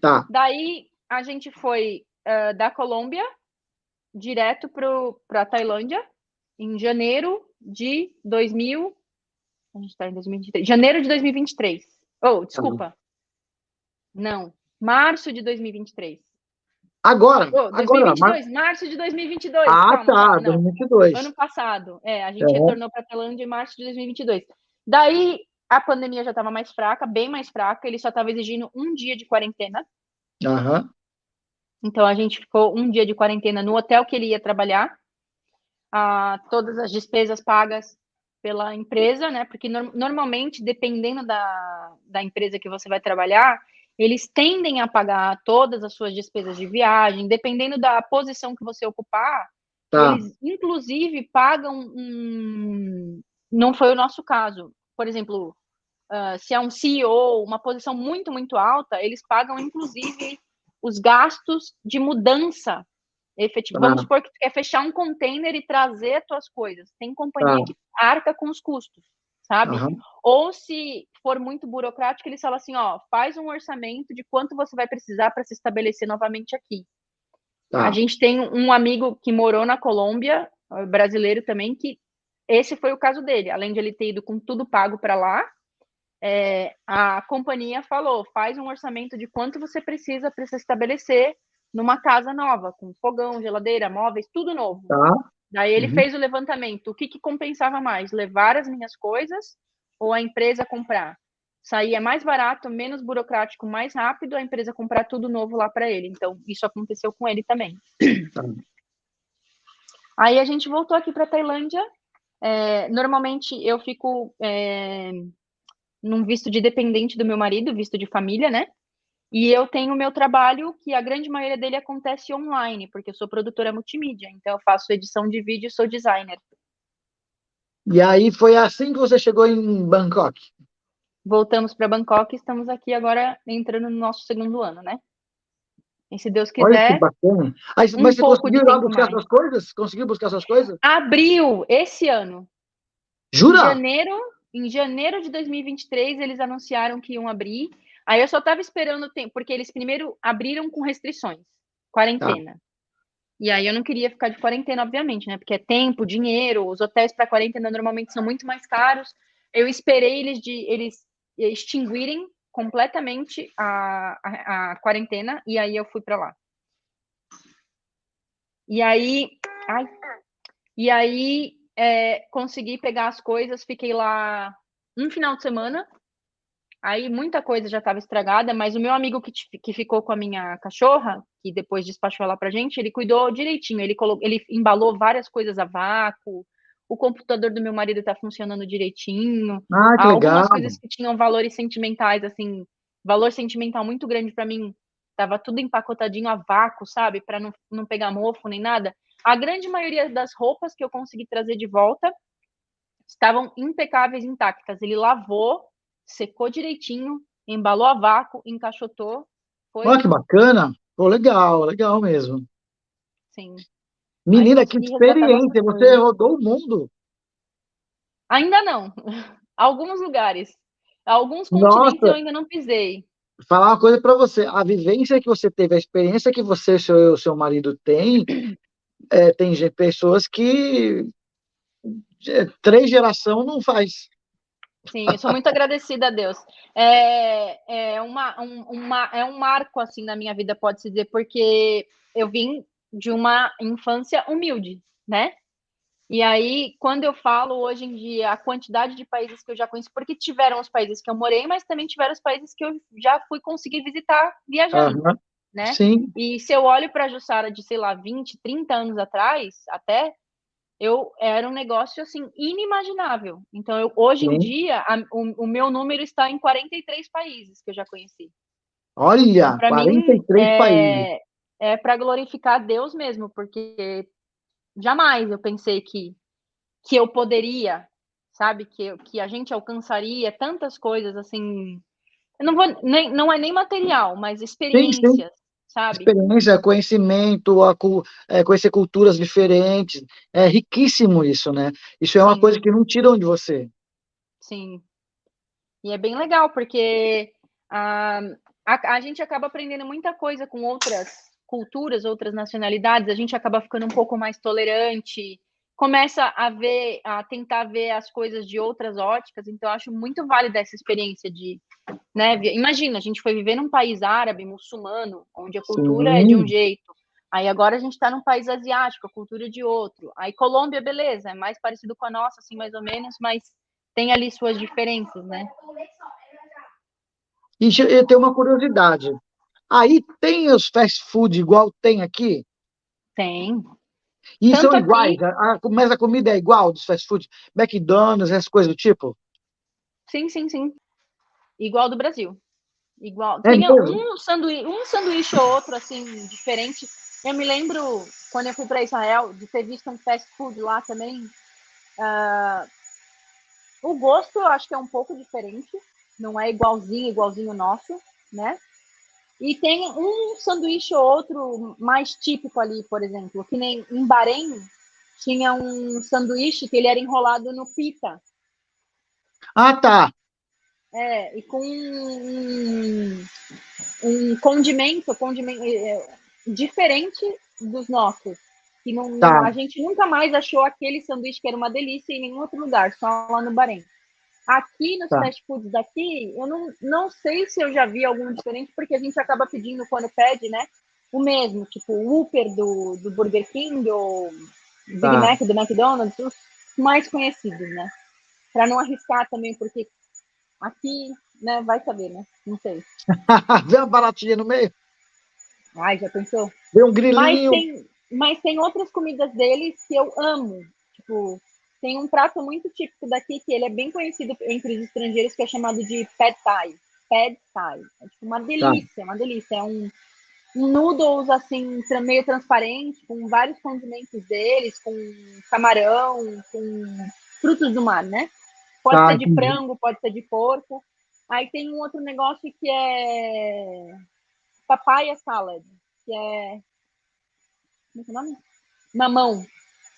Tá. daí a gente foi da Colômbia direto para a Tailândia em janeiro de 2000. A gente está em 2023. Janeiro de 2023. Oh, Tá. desculpa. Não. Março de 2023. Agora, Oh, agora. 2022. Março de 2022. Ah, Calma, tá. calma. Não. 2022. Ano passado. A gente Aham. retornou para a Tailândia em março de 2022. Daí a pandemia já estava mais fraca, bem mais fraca. Ele só estava exigindo um dia de quarentena. Aham. Então a gente ficou um dia de quarentena no hotel que ele ia trabalhar, todas as despesas pagas pela empresa, né? Porque normalmente, dependendo da empresa que você vai trabalhar, eles tendem a pagar todas as suas despesas de viagem, dependendo da posição que você ocupar, Tá. eles inclusive pagam não foi o nosso caso. Por exemplo, se é um CEO, uma posição muito, muito alta, eles pagam inclusive os gastos de mudança efetivo. Vamos Tá. supor que tu quer fechar um container e trazer as tuas coisas. Tem companhia Tá. que arca com os custos, sabe? Aham. Ou se for muito burocrático, eles falam assim, ó, faz um orçamento de quanto você vai precisar para se estabelecer novamente aqui. A Tá. gente tem um amigo que morou na Colômbia, brasileiro também, que esse foi o caso dele. Além de ele ter ido com tudo pago para lá, a companhia falou, faz um orçamento de quanto você precisa para se estabelecer numa casa nova, com fogão, geladeira, móveis, tudo novo. Tá. Daí ele Uhum. fez o levantamento. O que compensava mais? Levar as minhas coisas ou a empresa comprar? Saía mais barato, menos burocrático, mais rápido, a empresa comprar tudo novo lá para ele. Então, isso aconteceu com ele também. Tá. Aí a gente voltou aqui para Tailândia Normalmente eu fico num visto de dependente do meu marido, visto de família, né? E eu tenho o meu trabalho, que a grande maioria dele acontece online, porque eu sou produtora multimídia, então eu faço edição de vídeo e sou designer. E aí foi assim que você chegou em Bangkok? Voltamos para Bangkok e estamos aqui agora entrando no nosso segundo ano, né? E se Deus Olha que quiser, bacana. Aí, um mas você pouco conseguiu de ir lá tempo buscar mais. suas coisas? Conseguiu buscar suas coisas? Abril, esse ano, em Jura? janeiro, em janeiro de 2023, eles anunciaram que iam abrir. Aí eu só estava esperando o tempo, porque eles primeiro abriram com restrições, Tá. quarentena. E aí eu não queria ficar de quarentena, obviamente, né? Porque é tempo, dinheiro, os hotéis para quarentena normalmente são muito mais caros. Eu esperei eles extinguirem completamente a quarentena e aí eu fui para lá. E aí, ai, e aí consegui pegar as coisas, fiquei lá um final de semana. Aí muita coisa já estava estragada, mas o meu amigo que ficou com a minha cachorra, que depois despachou ela pra gente, ele cuidou direitinho. Ele embalou várias coisas a vácuo, o computador do meu marido tá funcionando direitinho. Ah, que Há legal. algumas coisas que tinham valores sentimentais, assim, valor sentimental muito grande para mim, tava tudo empacotadinho a vácuo, sabe? Para não pegar mofo nem nada. A grande maioria das roupas que eu consegui trazer de volta estavam impecáveis, intactas. Ele lavou, secou direitinho, embalou a vácuo, encaixotou. Olha que Foi, bacana. Pô, legal, legal mesmo. sim. Aí Menina, que consegui resgatar experiência. bastante Você coisa. rodou o mundo. Ainda não. Alguns lugares. Alguns continentes eu Nossa, ainda não pisei. falar uma coisa para você. A vivência que você teve, a experiência que você e seu marido têm, tem pessoas que três gerações não faz. Sim, eu sou muito agradecida a Deus. É um marco assim na minha vida, pode-se dizer, porque eu vim de uma infância humilde, né? E aí, quando eu falo hoje em dia a quantidade de países que eu já conheci, porque tiveram os países que eu morei, mas também tiveram os países que eu já fui conseguir visitar viajando, Aham. né? Sim, E se eu olho para a Jussara de, sei lá, 20, 30 anos atrás, até, eu era um negócio assim inimaginável. Então, hoje em sim. dia, o meu número está em 43 países que eu já conheci. Então, Olha, para quarenta mim, e três países. é para glorificar Deus mesmo, porque jamais eu pensei que eu poderia, sabe, que a gente alcançaria tantas coisas assim. Eu não vou não é nem material, mas Sim, sim. experiências, sabe? Experiência, conhecimento, conhecer culturas diferentes. É riquíssimo isso, né? Isso é uma coisa Sim, que não tiram de você. sim. E é bem legal, porque a, a gente acaba aprendendo muita coisa com outras culturas, outras nacionalidades, a gente acaba ficando um pouco mais tolerante, começa a tentar ver as coisas de outras óticas, então eu acho muito válida essa experiência de, né, imagina, a gente foi viver num país árabe, muçulmano, onde a cultura é de um Sim. jeito, aí agora a gente está num país asiático, a cultura é de outro, aí Colômbia, beleza, é mais parecido com a nossa, assim, mais ou menos, mas tem ali suas diferenças, né? E eu tenho uma curiosidade. Aí tem os fast food igual tem aqui? Tem. E são Tanto iguais? aqui, Mas a comida é igual dos fast food? McDonald's, essas coisas do tipo? sim, sim, sim. Igual do Brasil. Igual. É Tem mesmo? um sanduíche ou outro, assim, diferente. Eu me lembro, quando eu fui para Israel, de ter visto um fast food lá também. O gosto eu acho que é um pouco diferente. Não é igualzinho o nosso, né? E tem um sanduíche ou outro mais típico ali, por exemplo. Que nem em Bahrein, tinha um sanduíche que ele era enrolado no pita. Ah, tá. E com um condimento diferente dos nossos. Que Tá, a gente nunca mais achou aquele sanduíche que era uma delícia em nenhum outro lugar, só lá no Bahrein. Aqui nos tá. fast foods daqui, eu não sei se eu já vi algum diferente, porque a gente acaba pedindo quando pede, né? O mesmo, tipo o Whopper do Burger King ou Big Tá. Mac do McDonald's, os mais conhecidos, né? Para não arriscar também, porque aqui, né, vai saber, né? Não sei. Vê uma baratinha no meio? Ai, já pensou? Vê um Mas grilinho? tem, mas tem outras comidas deles que eu amo. Tipo, Tem um prato muito típico daqui, que ele é bem conhecido entre os estrangeiros, que é chamado de Pad Thai. Pad Thai. É tipo uma Tá. delícia, uma delícia. É um noodles, assim, meio transparente, com vários condimentos deles, com camarão, com frutos do mar, né? Pode Tá, ser de entendi. frango, pode ser de porco. Aí tem um outro negócio que é papaya salad, que é. Como é que é o nome? Mamão.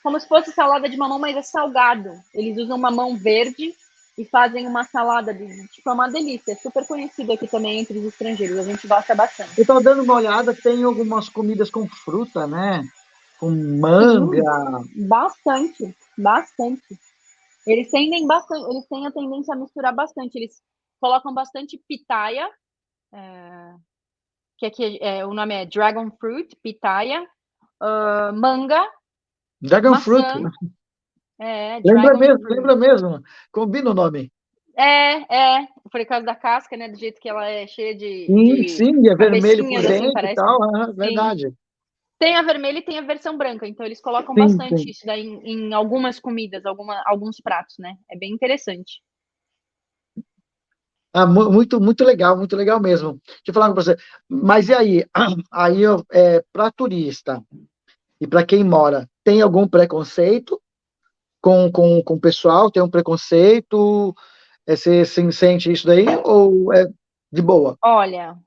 Como se fosse salada de mamão, mas é salgado. Eles usam mamão verde e fazem uma salada de. Tipo, é uma delícia. É super conhecido aqui também entre os estrangeiros. A gente gosta bastante. Eu estava dando uma olhada, tem algumas comidas com fruta, né? Com manga. Sim, bastante. Bastante. Eles têm a tendência a misturar bastante. Eles colocam bastante pitaia, que aqui o nome é dragon fruit, pitaia, manga, Dragon fruit. maçã, dragon fruit. Lembra mesmo. Combina o nome. Por causa da casca, né? Do jeito que ela é cheia Sim, de sim, é vermelho por cabecinhas, assim, dentro e parece. tal. Sim. Verdade. Tem a vermelha e tem a versão branca, então eles colocam Sim, bastante sim. isso daí em algumas comidas, alguns pratos, né? É bem interessante. Ah, muito legal mesmo. Deixa eu falar com você. Mas e aí? Aí, para turista e para quem mora, tem algum preconceito com o pessoal? Tem um preconceito? Você sente isso daí ou é de boa? Olha,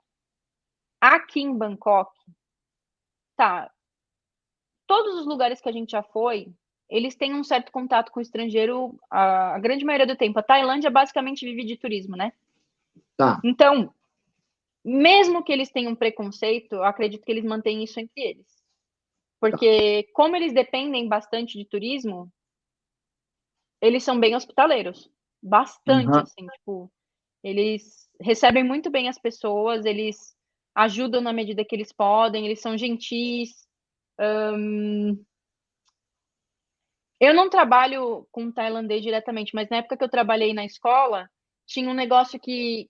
aqui em Bangkok, tá, todos os lugares que a gente já foi, eles têm um certo contato com o estrangeiro a grande maioria do tempo. A Tailândia basicamente vive de turismo, né? Tá. Então, mesmo que eles tenham preconceito, eu acredito que eles mantêm isso entre eles. Porque como eles dependem bastante de turismo, eles são bem hospitaleiros. Bastante, Uhum. assim, tipo, eles recebem muito bem as pessoas, eles ajudam na medida que eles podem, eles são gentis. Eu não trabalho com tailandês diretamente, mas na época que eu trabalhei na escola, tinha um negócio que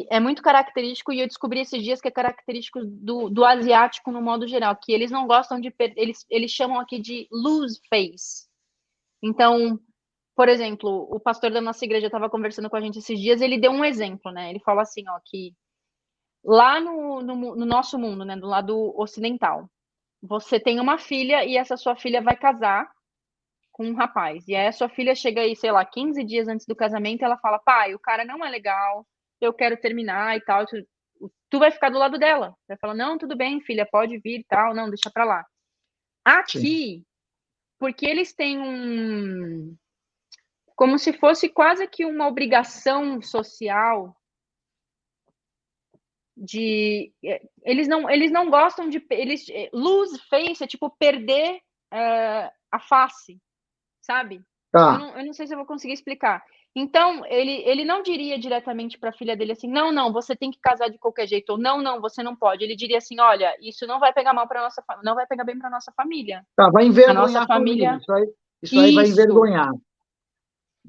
é muito característico e eu descobri esses dias que é característico do asiático no modo geral, que eles não gostam de eles chamam aqui de lose face. Então, por exemplo, o pastor da nossa igreja estava conversando com a gente esses dias, ele deu um exemplo, né? Ele fala assim, ó, que lá no nosso mundo, né, do lado ocidental, você tem uma filha e essa sua filha vai casar com um rapaz. E aí a sua filha chega aí, sei lá, 15 dias antes do casamento, e ela fala: "Pai, o cara não é legal, eu quero terminar e tal". Tu vai ficar do lado dela. Vai falar: "Não, tudo bem, filha, pode vir e tal, não, deixa pra lá". Sim. Aqui, porque eles têm como se fosse quase que uma obrigação social de eles não gostam de lose face é tipo perder a face, sabe? Tá. Eu não sei se eu vou conseguir explicar. Então, ele não diria diretamente para a filha dele assim: não, não, você tem que casar de qualquer jeito, ou não, não, você não pode. Ele diria assim: olha, isso não vai pegar mal para nossa não vai pegar bem para nossa família. Tá, vai A nossa envergonhar a família. família. Isso aí vai Isso. envergonhar.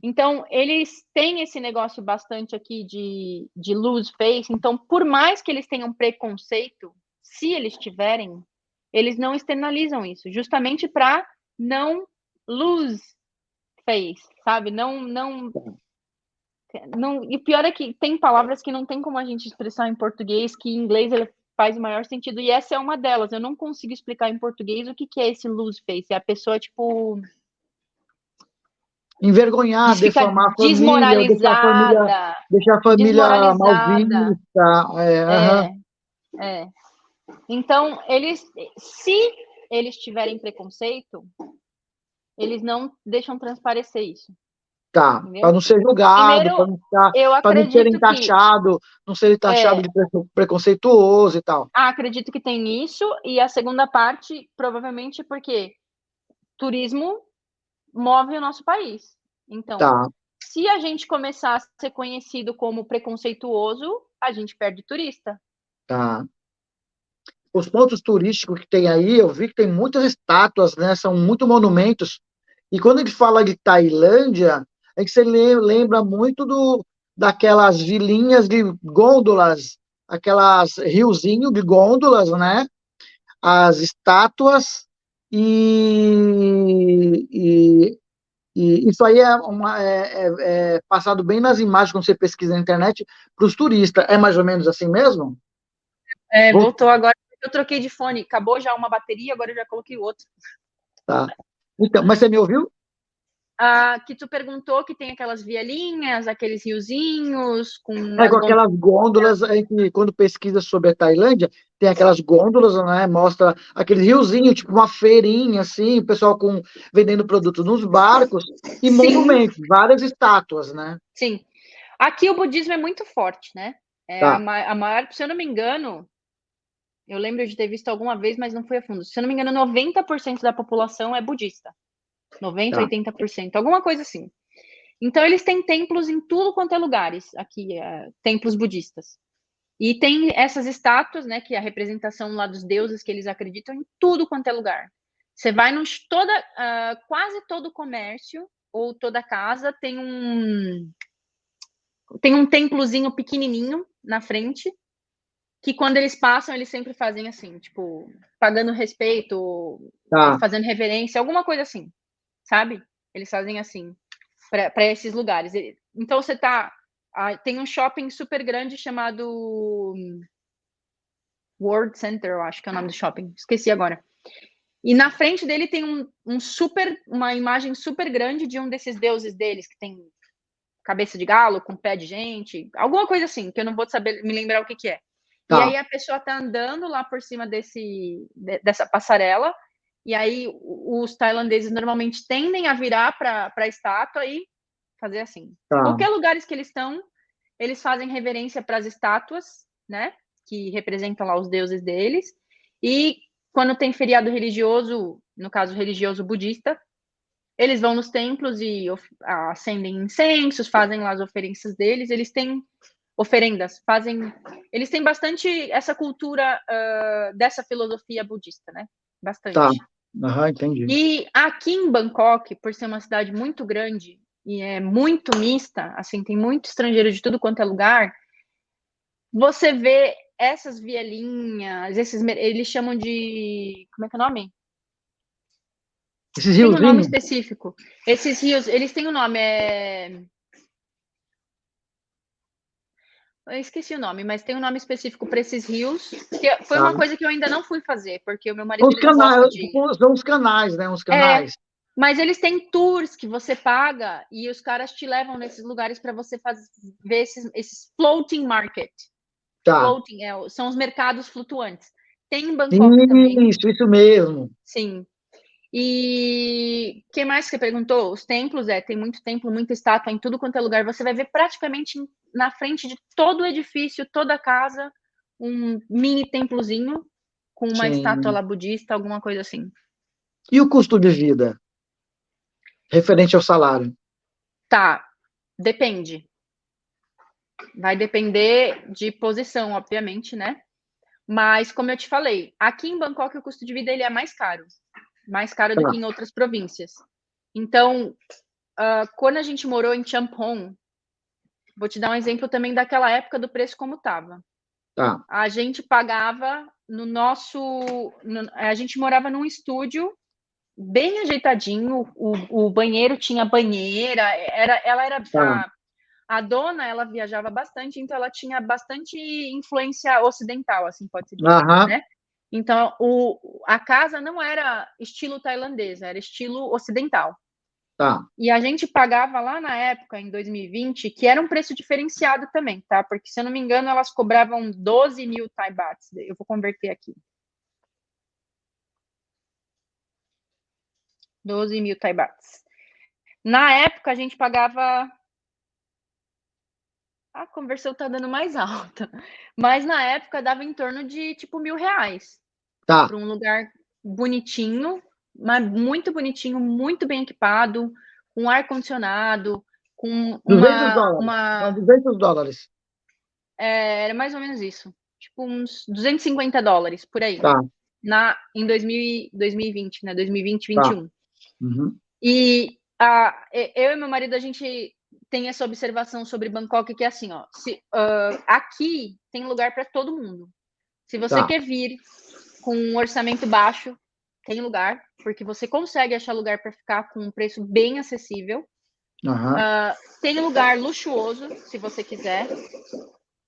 Então, eles têm esse negócio bastante aqui de lose face. Então, por mais que eles tenham preconceito, se eles tiverem, eles não externalizam isso, justamente para não lose face, sabe? Não, e o pior é que tem palavras que não tem como a gente expressar em português, que em inglês ele faz o maior sentido, e essa é uma delas. Eu não consigo explicar em português o que é esse lose face. É a pessoa, tipo, Envergonhar, de ficar defamar a família, ou desmoralizada, deixar a família mal desmoralizada. vista. Aham. É, é. Então, se eles tiverem preconceito, eles não deixam transparecer isso, Tá, para entendeu? não ser julgado, Primeiro, eu para não serem acredito que taxado, não serem taxado é, de preconceituoso e tal. acredito que tem isso, e a segunda parte, provavelmente, porque turismo move o nosso país. Então, Tá, se a gente começar a ser conhecido como preconceituoso, a gente perde turista. tá. Os pontos turísticos que tem aí, eu vi que tem muitas estátuas, né? São muitos monumentos. E quando a gente fala de Tailândia, é que você lembra muito daquelas vilinhas de gôndolas, aquelas riozinho de gôndolas, né? As estátuas e, e, isso aí é passado bem nas imagens quando você pesquisa na internet para os turistas. É mais ou menos assim mesmo? Vou, Voltou agora. Eu troquei de fone, acabou já uma bateria, agora eu já coloquei outro. tá. Então, mas você me ouviu? Que tu perguntou que tem aquelas vielinhas, aqueles riozinhos com É umas com aquelas gôndolas, a gente, quando pesquisa sobre a Tailândia, tem aquelas gôndolas, né? Mostra aquele riozinho, tipo uma feirinha, assim, o pessoal vendendo produtos nos barcos e Sim, monumentos, várias estátuas, né? sim. Aqui o budismo é muito forte, né? Tá, A maior, se eu não me engano, eu lembro de ter visto alguma vez, mas não fui a fundo. Se eu não me engano, 90% da população é budista. 90, tá, 80%, alguma coisa assim. Então, eles têm templos em tudo quanto é lugares, aqui, templos budistas. E tem essas estátuas, né, que é a representação lá dos deuses que eles acreditam em tudo quanto é lugar. Você vai quase todo comércio ou toda casa tem um templozinho pequenininho na frente, que quando eles passam, eles sempre fazem assim, tipo, pagando respeito, tá, fazendo reverência, alguma coisa assim, sabe? Eles fazem assim, para esses lugares. Então, tem um shopping super grande chamado World Center, eu acho que é o nome do shopping, esqueci agora. E na frente dele tem uma imagem super grande de um desses deuses deles, que tem cabeça de galo, com pé de gente, alguma coisa assim, que eu não vou saber me lembrar o que que é. E tá, aí a pessoa tá andando lá por cima dessa passarela, e aí os tailandeses normalmente tendem a virar para a estátua e fazer assim. tá, Qualquer lugares que eles estão, eles fazem reverência para as estátuas, né? Que representam lá os deuses deles. E quando tem feriado religioso, no caso religioso budista, eles vão nos templos e acendem incensos, fazem lá as oferências deles. Eles têm oferendas, Eles têm bastante essa cultura dessa filosofia budista, né? tá. Bastante. Aham, entendi. E aqui em Bangkok, por ser uma cidade muito grande e é muito mista, assim, tem muito estrangeiro de tudo quanto é lugar, você vê essas vielinhas, eles chamam de, como é que é o nome? Esses Tem um nome riozinhos, específico. Esses rios, eles têm um nome, eu esqueci o nome, mas tem um nome específico para esses rios, que foi tá? uma coisa que eu ainda não fui fazer, porque o meu marido Os ele não canais, gosta de. são os canais, né? Os É, canais. mas eles têm tours que você paga e os caras te levam nesses lugares para você ver esses floating market. Tá. Floating são os mercados flutuantes. Tem em Bangkok também, Isso mesmo. sim. E o que mais que você perguntou? Os templos, tem muito templo, muita estátua em tudo quanto é lugar. Você vai ver praticamente na frente de todo o edifício, toda casa, um mini templozinho com uma estátua Sim. lá budista, alguma coisa assim. E o custo de vida, referente ao salário? Tá, depende. Vai depender de posição, obviamente, né? Mas, como eu te falei, aqui em Bangkok o custo de vida ele é mais caro do Tá, que em outras províncias. Então, quando a gente morou em Champong, vou te dar um exemplo também daquela época do preço como estava. tá. A gente pagava a gente morava num estúdio bem ajeitadinho, o banheiro tinha banheira, ela era Tá. a dona, ela viajava bastante, então ela tinha bastante influência ocidental, assim pode se dizer, Aham, né? Então a casa não era estilo tailandês, era estilo ocidental. tá. E a gente pagava lá na época, em 2020, que era um preço diferenciado também, tá? Porque, se eu não me engano, elas cobravam 12 mil Thai bahts. Eu vou converter aqui. 12 mil Thai bahts. Na época, a gente pagava. A conversão tá dando mais alta. Mas na época dava em torno de tipo R$ 1.000 Tá. para um lugar bonitinho, mas muito bonitinho, muito bem equipado, com ar-condicionado, com 200 dólares. São $200. era mais ou menos isso. Tipo uns US$ 250 por aí. Tá, Em 2020, né? 2020, tá. 2021. Uhum. E eu e meu marido, a gente tem essa observação sobre Bangkok, que é assim, ó. Aqui tem lugar para todo mundo. Se você Tá, quer vir com um orçamento baixo, tem lugar, porque você consegue achar lugar para ficar com um preço bem acessível. Aham. Tem lugar luxuoso, se você quiser.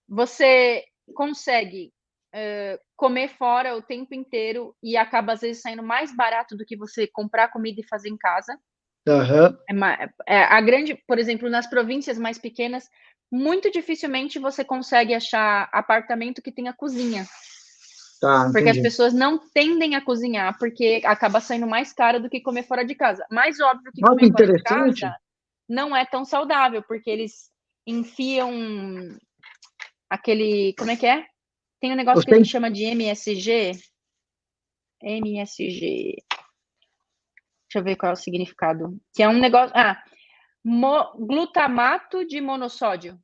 Você consegue comer fora o tempo inteiro e acaba, às vezes, saindo mais barato do que você comprar comida e fazer em casa. Aham. A grande, por exemplo, nas províncias mais pequenas, muito dificilmente você consegue achar apartamento que tenha cozinha, Tá, porque as entendi. pessoas não tendem a cozinhar, porque acaba saindo mais caro do que comer fora de casa. Mais óbvio que Olha que comer fora de interessante. casa não é tão saudável, porque eles enfiam aquele, como é que é? Tem um negócio que a Você, gente chama de MSG. MSG. Deixa eu ver qual é o significado. Que é um negócio. Glutamato de monossódio.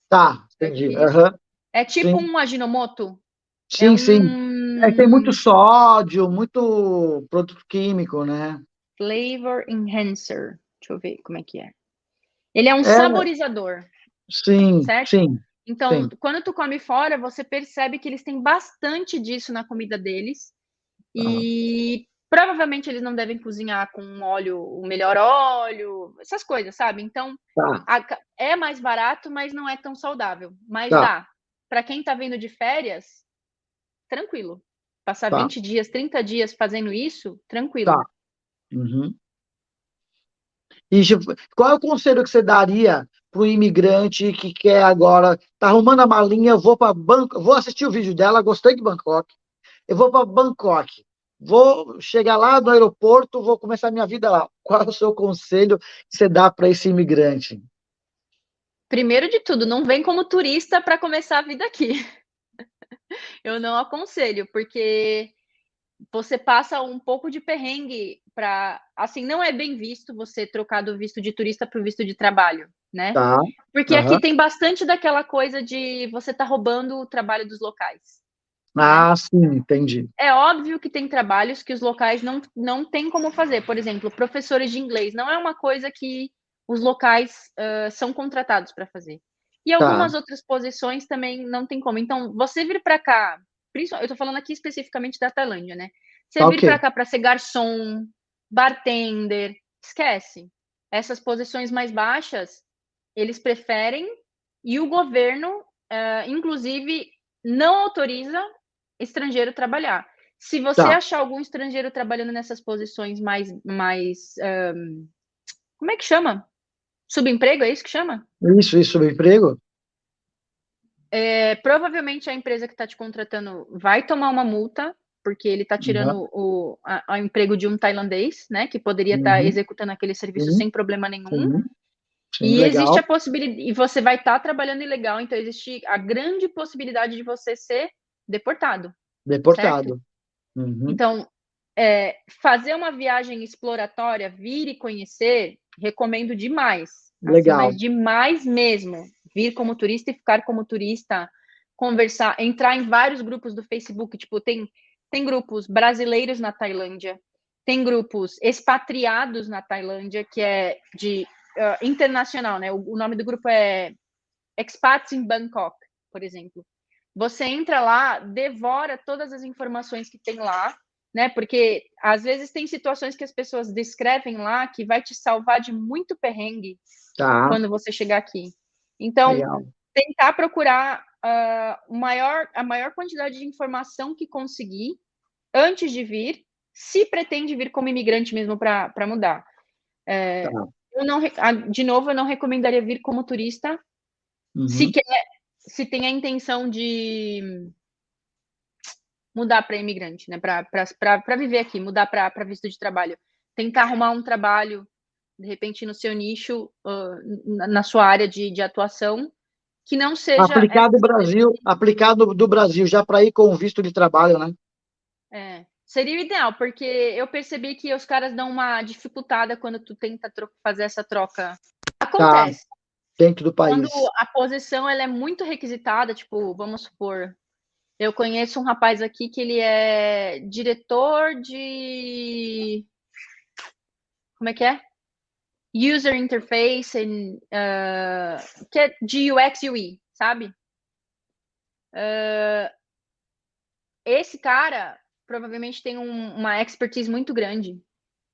tá, É entendi. isso? Aham. É tipo Sim, um Ajinomoto. É sim, sim. É que tem muito um sódio, muito produto químico, né? flavor enhancer. Deixa eu ver como é que é. Ele é um É, saborizador, sim, certo? sim, Então, sim. quando tu come fora, você percebe que eles têm bastante disso na comida deles. Tá, E provavelmente eles não devem cozinhar com um óleo, o melhor óleo, essas coisas, sabe? Então, tá, é mais barato, mas não é tão saudável. Mas tá, dá. Para quem tá vindo de férias, tranquilo. Passar tá, 20 dias, 30 dias fazendo isso, tá. tranquilo. Uhum. E qual é o conselho que você daria para o imigrante que quer agora, tá arrumando a malinha, eu vou para Bangkok, vou assistir o vídeo dela, gostei de Bangkok, eu vou para Bangkok, vou chegar lá no aeroporto, vou começar minha vida lá. Qual é o seu conselho que você dá para esse imigrante? Primeiro de tudo, não vem como turista para começar a vida aqui. Eu não aconselho, porque você passa um pouco de perrengue para, assim, não é bem visto você trocar do visto de turista para o visto de trabalho, né? Tá, Porque aqui aham. tem bastante daquela coisa de você tá roubando o trabalho dos locais, né? Ah, sim, entendi. É óbvio que tem trabalhos que os locais não têm como fazer. Por exemplo, professores de inglês não é uma coisa que os locais são contratados para fazer. E Tá, algumas outras posições também não tem como. Então, você vir para cá, eu estou falando aqui especificamente da Tailândia, né? Você tá vir para ok. cá para ser garçom, bartender, esquece. Essas posições mais baixas, eles preferem, e o governo, inclusive, não autoriza estrangeiro trabalhar. Se você Tá. achar algum estrangeiro trabalhando nessas posições como é que chama? Subemprego, é isso que chama? Isso, subemprego? Provavelmente a empresa que está te contratando vai tomar uma multa, porque ele está Aham. tirando o emprego de um tailandês, né, que poderia estar Uhum. executando aquele serviço Sim, sem problema nenhum. sim, sim, E existe legal. a possibilidade, e você vai estar trabalhando ilegal, então existe a grande possibilidade de você ser deportado, certo? Deportado. Uhum. Então, fazer uma viagem exploratória, vir e conhecer, recomendo demais, assim, mas Legal. demais mesmo. Vir como turista e ficar como turista, conversar, entrar em vários grupos do Facebook, tipo, tem grupos brasileiros na Tailândia, tem grupos expatriados na Tailândia, que é de internacional, né? O nome do grupo é Expats in Bangkok, por exemplo. Você entra lá, devora todas as informações que tem lá, né? Porque às vezes tem situações que as pessoas descrevem lá que vai te salvar de muito perrengue Tá, quando você chegar aqui. Então, legal. tentar procurar a maior quantidade de informação que conseguir antes de vir, se pretende vir como imigrante mesmo para mudar. Tá. Eu não, de novo, eu não recomendaria vir como turista se Uhum. quer, se tem a intenção de mudar para imigrante, né? Para viver aqui, mudar para visto de trabalho. Tentar arrumar um trabalho, de repente, no seu nicho, na sua área de atuação, que não seja Aplicado essas Brasil, aplicado do Brasil, já para ir com visto de trabalho, né? seria o ideal, porque eu percebi que os caras dão uma dificultada quando tu tenta fazer essa troca. Tá, Acontece. dentro do Quando país. a posição ela é muito requisitada, tipo, vamos supor, eu conheço um rapaz aqui que ele é diretor de. Como é que é? User Interface, que é de UX UI, sabe? Esse cara provavelmente tem uma expertise muito grande.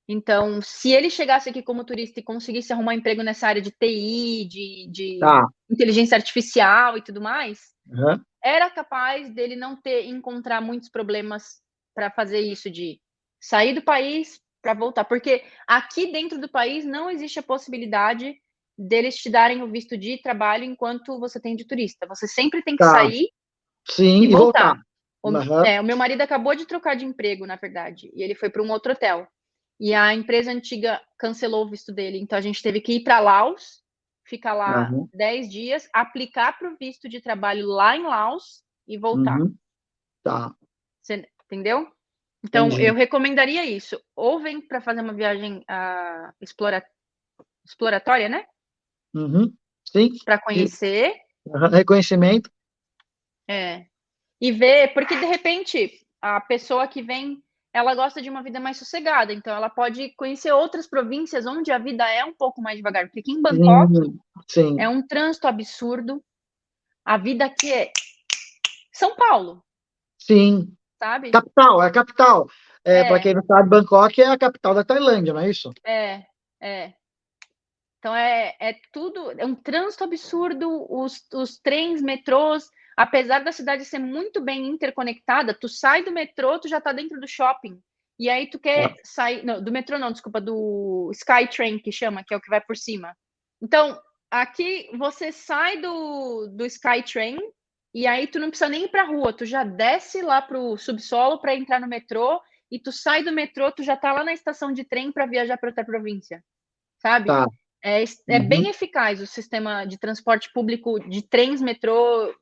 Então, se ele chegasse aqui como turista e conseguisse arrumar emprego nessa área de TI, de Tá. inteligência artificial e tudo mais, Aham. era capaz dele não encontrar muitos problemas para fazer isso, de sair do país para voltar. Porque aqui dentro do país não existe a possibilidade deles te darem o visto de trabalho enquanto você tem de turista. Você sempre tem que Tá. sair Sim, e e voltar. voltar. Aham. O meu marido acabou de trocar de emprego, na verdade, e ele foi para um outro hotel. E a empresa antiga cancelou o visto dele, então a gente teve que ir para Laos, ficar lá Aham. 10 dias, aplicar para o visto de trabalho lá em Laos e voltar. Uhum. Tá. Você entendeu? Então, eu Entendi. recomendaria isso. Ou vem para fazer uma viagem exploratória, né? Uhum. Sim. Para E, conhecer, reconhecimento. e ver, porque de repente a pessoa que vem, ela gosta de uma vida mais sossegada, então ela pode conhecer outras províncias onde a vida é um pouco mais devagar, porque aqui em Bangkok Sim. é Sim. um trânsito absurdo, a vida aqui é São Paulo, Sim. sabe? Capital, é a capital. Para É, quem não sabe, Bangkok é a capital da Tailândia, não é isso? é, é. Então é tudo, é um trânsito absurdo, os trens, metrôs, apesar da cidade ser muito bem interconectada, tu sai do metrô, tu já tá dentro do shopping. E aí tu Tá. quer sair, não, do metrô não, desculpa, do Skytrain que chama, que é o que vai por cima. Então, aqui você sai do Skytrain e aí tu não precisa nem ir pra rua, tu já desce lá pro subsolo para entrar no metrô e tu sai do metrô, tu já tá lá na estação de trem para viajar para outra província, sabe? Tá. É bem Uhum. eficaz o sistema de transporte público de trens, metrô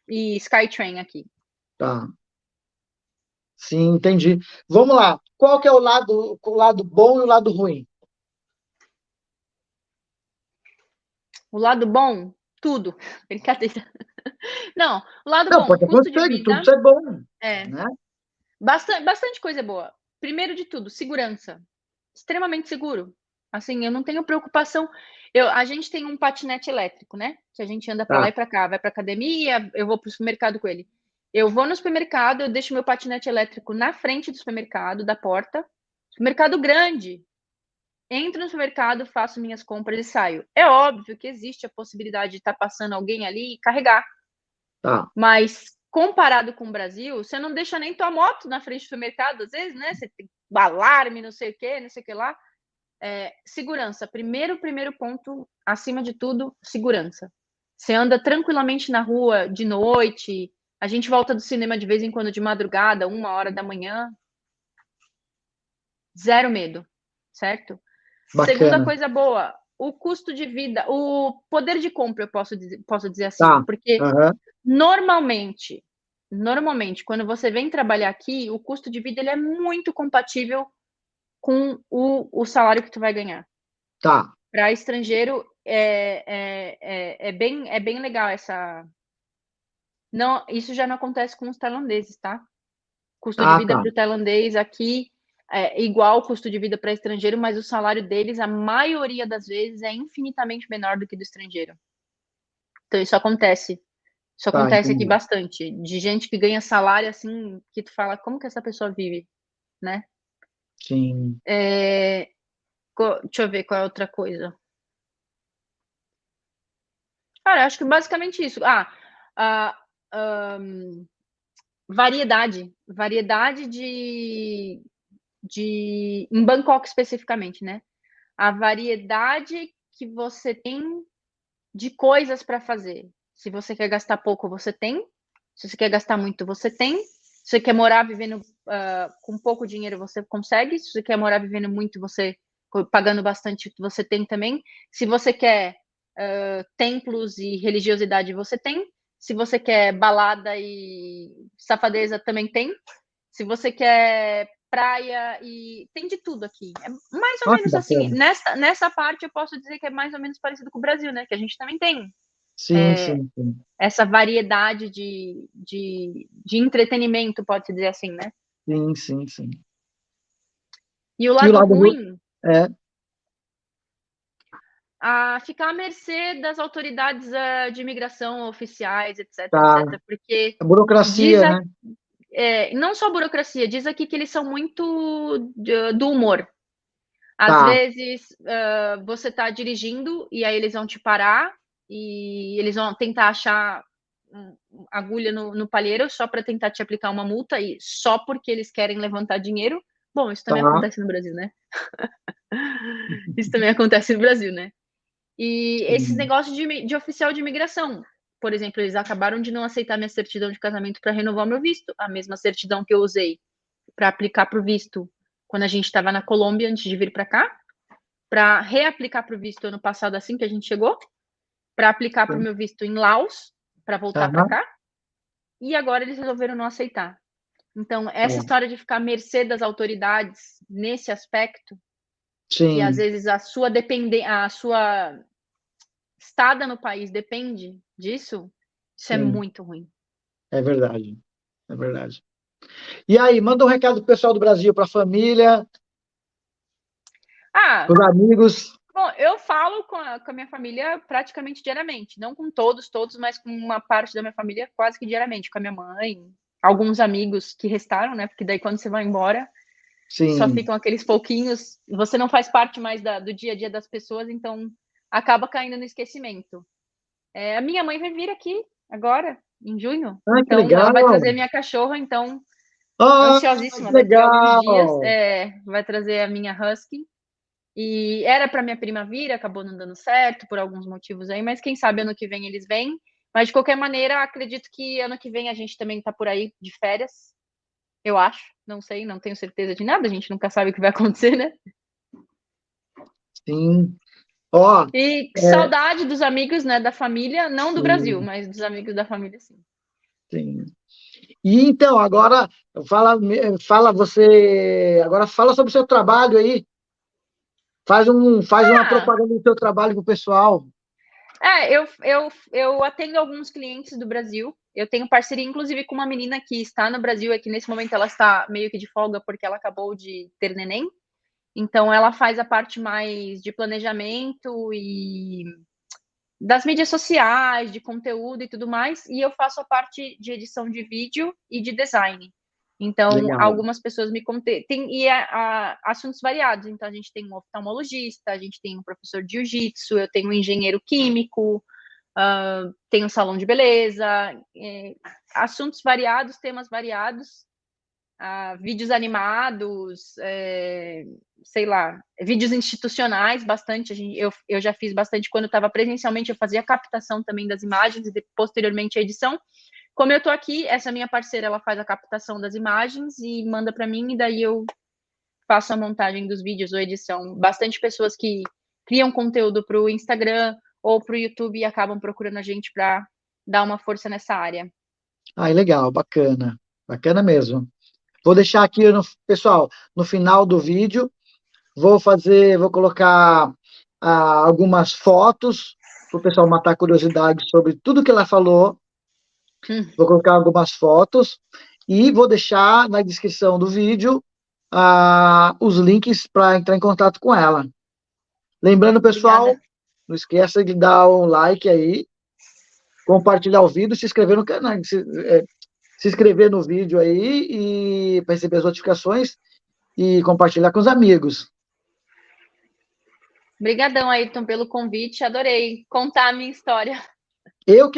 e Skytrain aqui. Tá. Sim, entendi. Vamos lá. Qual que é o lado bom e o lado ruim? O lado bom, tudo. Brincadeira. Não, o lado Não, bom, pode custo de acontecer, tudo vida, isso é bom, é né? bastante coisa boa. Primeiro de tudo, segurança. Extremamente seguro. Assim, eu não tenho preocupação. A gente tem um patinete elétrico, né? Que a gente anda para lá Tá. e para cá, vai para academia, eu vou para o supermercado com ele. Eu vou no supermercado, eu deixo meu patinete elétrico na frente do supermercado, da porta. Supermercado grande. Entro no supermercado, faço minhas compras e saio. É óbvio que existe a possibilidade de estar passando alguém ali e carregar. Tá. Mas comparado com o Brasil, você não deixa nem tua moto na frente do supermercado, às vezes, né? Você tem alarme, não sei o quê, não sei o que lá. Segurança. Primeiro ponto, acima de tudo, segurança. Você anda tranquilamente na rua de noite. A gente volta do cinema de vez em quando de madrugada, 1 hora da manhã. Zero medo, certo? Segunda Bacana. coisa boa, o custo de vida, o poder de compra, eu posso dizer assim, Tá. porque Aham. normalmente, quando você vem trabalhar aqui, o custo de vida ele é muito compatível com o salário que tu vai ganhar. Tá. Para estrangeiro é bem legal essa. Não, isso já não acontece com os tailandeses, tá? Custo de Ah, vida tá. para o tailandês aqui é igual ao custo de vida para estrangeiro, mas o salário deles, a maioria das vezes, é infinitamente menor do que do estrangeiro. Então isso acontece. Isso Tá, acontece aqui entendi. bastante. De gente que ganha salário assim, que tu fala, como que essa pessoa vive, né? Sim. Deixa eu ver qual é outra coisa. Cara, acho que basicamente isso. A, variedade. Variedade em Bangkok especificamente, né? A variedade que você tem de coisas para fazer. Se você quer gastar pouco, você tem. Se você quer gastar muito, você tem. Se você quer morar vivendo com pouco dinheiro, você consegue. Se você quer morar vivendo muito, você pagando bastante, você tem também. Se você quer templos e religiosidade, você tem. Se você quer balada e safadeza, também tem. Se você quer praia e tem de tudo aqui. É mais ou Olha que menos assim. bacana. Nessa parte eu posso dizer que é mais ou menos parecido com o Brasil, né? Que a gente também tem Sim, sim, sim. essa variedade de entretenimento, pode-se dizer assim, né? Sim, sim, sim. E o E o lado lado ruim? ruim, É, ficar à mercê das autoridades de imigração oficiais, etc, tá. etc. Porque A diz burocracia, né? não só burocracia, diz aqui que eles são muito do humor. Às Tá, vezes, você está dirigindo e aí eles vão te parar e eles vão tentar achar agulha no palheiro só para tentar te aplicar uma multa e só porque eles querem levantar dinheiro. Bom, isso também tá. acontece no Brasil, né? Isso também acontece no Brasil, né? E esses Sim. negócios de oficial de imigração. Por exemplo, eles acabaram de não aceitar minha certidão de casamento para renovar meu visto. A mesma certidão que eu usei para aplicar para o visto quando a gente estava na Colômbia antes de vir para cá, para reaplicar para o visto ano passado assim que a gente chegou, para aplicar para o Sim. meu visto em Laos, para voltar para Aham. cá, e agora eles resolveram não aceitar. Então, essa É. história de ficar à mercê das autoridades nesse aspecto, que às Sim, vezes a sua estada no país depende disso, isso é sim, muito ruim. é verdade, é verdade. E aí, manda um recado pro pessoal do Brasil, para a família, Ah, para os amigos. bom, eu falo com a minha família praticamente diariamente, não com todos, mas com uma parte da minha família quase que diariamente, com a minha mãe, alguns amigos que restaram, né? Porque daí quando você vai embora, só Sim. ficam aqueles pouquinhos, você não faz parte mais do dia a dia das pessoas, então acaba caindo no esquecimento. A minha mãe vai vir aqui agora, em junho, Ah, que então ela legal! vai trazer minha cachorra, então Ah, que ansiosíssima, daqui a alguns dias, legal! vai trazer a minha husky. E era para minha prima vir, acabou não dando certo por alguns motivos aí, mas quem sabe ano que vem eles vêm. Mas de qualquer maneira, acredito que ano que vem a gente também tá por aí de férias, eu acho. Não sei, não tenho certeza de nada, a gente nunca sabe o que vai acontecer, né? Sim. Ó, E é, saudade dos amigos, né, da família, não do Brasil, sim, mas dos amigos da família, sim. sim. E então, agora, fala você, agora fala sobre o seu trabalho aí. Faz uma Ah, propaganda do seu trabalho pro pessoal. eu atendo alguns clientes do Brasil. Eu tenho parceria, inclusive, com uma menina que está no Brasil, é que nesse momento ela está meio que de folga porque ela acabou de ter neném. Então, ela faz a parte mais de planejamento e das mídias sociais, de conteúdo e tudo mais, e eu faço a parte de edição de vídeo e de design. Então, Legal. algumas pessoas me contem, assuntos variados. Então, a gente tem um oftalmologista, a gente tem um professor de jiu-jitsu, eu tenho um engenheiro químico, tenho um salão de beleza, assuntos variados, temas variados, vídeos animados, sei lá, vídeos institucionais, bastante. Eu já fiz bastante quando eu estava presencialmente, eu fazia a captação também das imagens e posteriormente a edição. Como eu estou aqui, essa minha parceira, ela faz a captação das imagens e manda para mim, e daí eu faço a montagem dos vídeos ou edição. Bastante pessoas que criam conteúdo para o Instagram ou para o YouTube e acabam procurando a gente para dar uma força nessa área. Ai, legal, bacana. Bacana mesmo. Vou deixar aqui, pessoal, no final do vídeo, vou colocar algumas fotos para o pessoal matar a curiosidade sobre tudo que ela falou. Hum, Vou colocar algumas fotos e vou deixar na descrição do vídeo os links para entrar em contato com ela. Lembrando, pessoal, Obrigada. não esqueça de dar um like aí, compartilhar o vídeo, se inscrever no canal, se inscrever no vídeo aí e para receber as notificações e compartilhar com os amigos. Obrigadão, Ayrton, pelo convite. Adorei contar a minha história. Eu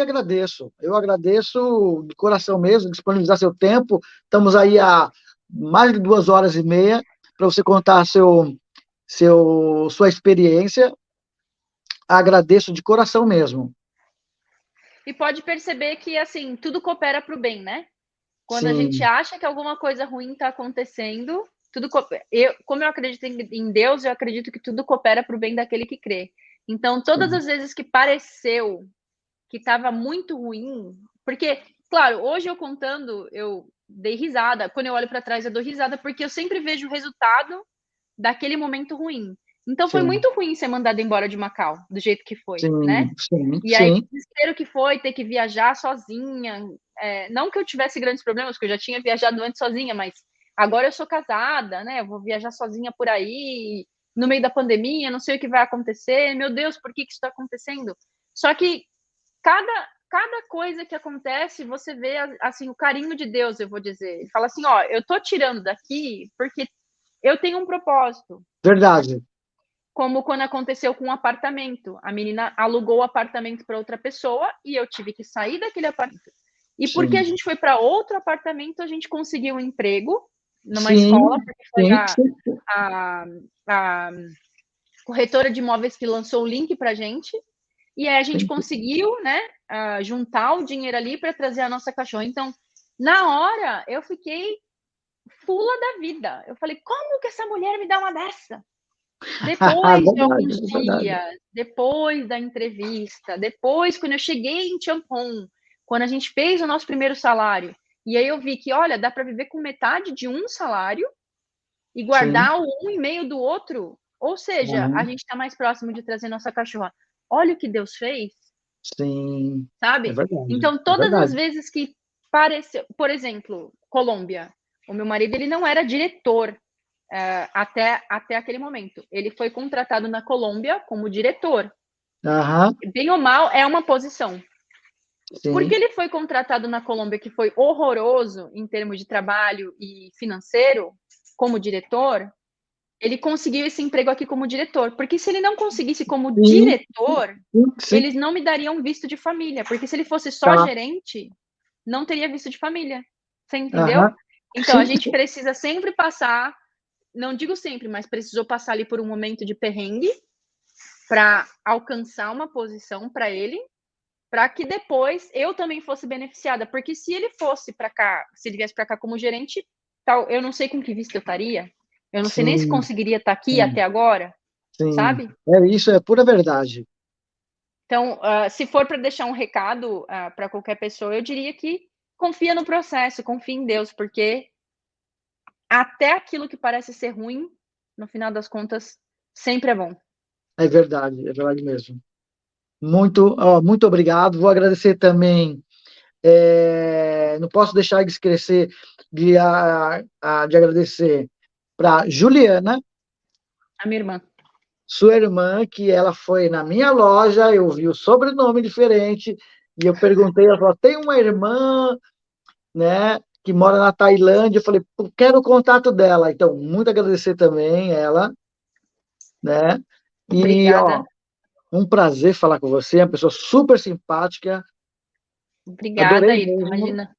agradeço de coração mesmo, disponibilizar seu tempo. Estamos aí há mais de 2 horas e meia para você contar sua experiência. Agradeço de coração mesmo. E pode perceber que, assim, tudo coopera para o bem, né? Quando a gente Sim, acha que alguma coisa ruim está acontecendo, como eu acredito em Deus, eu acredito que tudo coopera para o bem daquele que crê. Então, todas sim, as vezes que pareceu que estava muito ruim, porque, claro, hoje eu contando, eu dei risada. Quando eu olho para trás, eu dou risada, porque eu sempre vejo o resultado daquele momento ruim. Então, foi sim, muito ruim ser mandada embora de Macau, do jeito que foi, né? sim, sim, E aí, sim, o desespero que foi ter que viajar sozinha. Não que eu tivesse grandes problemas, porque eu já tinha viajado antes sozinha, mas agora eu sou casada, né? Eu vou viajar sozinha por aí, no meio da pandemia, não sei o que vai acontecer. Meu Deus, por que isso está acontecendo? Só que cada coisa que acontece, você vê assim o carinho de Deus, eu vou dizer. Ele fala assim, ó, eu tô tirando daqui porque eu tenho um propósito. verdade. como quando aconteceu com um apartamento. A menina alugou o apartamento para outra pessoa e eu tive que sair daquele apartamento. E porque a Sim. gente foi para outro apartamento, a gente conseguiu um emprego numa Sim, escola, porque foi sim, sim. a corretora de imóveis que lançou o link para a gente. E aí a gente Sim. conseguiu, né, juntar o dinheiro ali para trazer a nossa cachorra. Então, na hora, eu fiquei fula da vida. Eu falei, como que essa mulher me dá uma dessa? Depois de Verdade, alguns é verdade. dias, depois da entrevista, depois quando eu cheguei em Champon, quando a gente fez o nosso primeiro salário, e aí eu vi que, olha, dá para viver com metade de um salário e Sim. guardar o um e meio do outro, ou seja, a Uhum. gente está mais próximo de trazer nossa cachorra. Olha o que Deus fez, Sim. É sabe? verdade, Então, é todas as verdade. vezes que pareceu, por exemplo, Colômbia, o meu marido ele não era diretor até aquele momento. Ele foi contratado na Colômbia como diretor. Aham, Bem ou mal, é uma posição. Porque sim. ele foi contratado na Colômbia, que foi horroroso em termos de trabalho e financeiro, como diretor, ele conseguiu esse emprego aqui como diretor. Porque se ele não conseguisse como Sim, diretor, sim, sim. eles não me dariam visto de família. Porque se ele fosse só Tá. gerente, não teria visto de família. Você entendeu? Aham. Então, a Sim, gente precisa sempre passar, não digo sempre, mas precisou passar ali por um momento de perrengue para alcançar uma posição para ele, para que depois eu também fosse beneficiada, porque se ele fosse para cá, se ele viesse para cá como gerente, tal, eu não sei com que visto eu estaria, eu não sei nem se sim, conseguiria estar aqui sim, até agora, sim. sabe? É isso, é pura verdade. Então, se for para deixar um recado para qualquer pessoa, eu diria que confia no processo, confia em Deus, porque até aquilo que parece ser ruim, no final das contas, sempre é bom. É verdade mesmo. Muito, ó, muito obrigado. Vou agradecer também. Não posso deixar de esquecer de agradecer para Juliana, A minha irmã. sua irmã, que ela foi na minha loja, eu vi o sobrenome diferente, e eu perguntei, ela falou, tem uma irmã, né, que mora na Tailândia, eu falei, "Pô, quero o contato dela", então, muito agradecer também ela, né, e, ó, Obrigada, um prazer falar com você, é uma pessoa super simpática, obrigada, adorei Ayrton, mesmo, imagina.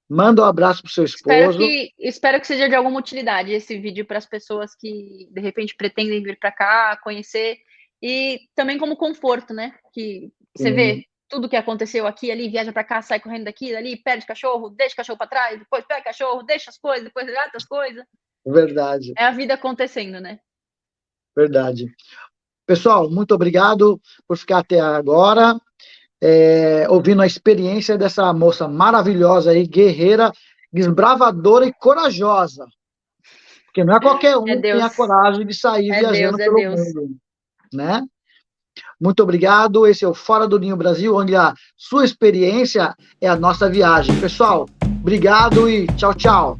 manda um abraço pro seu esposo, Espero que seja de alguma utilidade esse vídeo para as pessoas que de repente pretendem vir para cá, conhecer e também como conforto, né? Que você sim, vê tudo que aconteceu aqui e ali, viaja para cá, sai correndo daqui, dali, perde cachorro, deixa cachorro para trás, depois pega cachorro, deixa as coisas, depois resgata as coisas. verdade, É a vida acontecendo, né? verdade. Pessoal, muito obrigado por ficar até agora, ouvindo a experiência dessa moça maravilhosa aí, guerreira, desbravadora e corajosa. Porque não é qualquer É um que tem a Deus, coragem de sair é Deus, viajando é pelo Deus. mundo, né? Muito obrigado. Esse é o Fora do Ninho Brasil, onde a sua experiência é a nossa viagem. Pessoal, obrigado e tchau, tchau.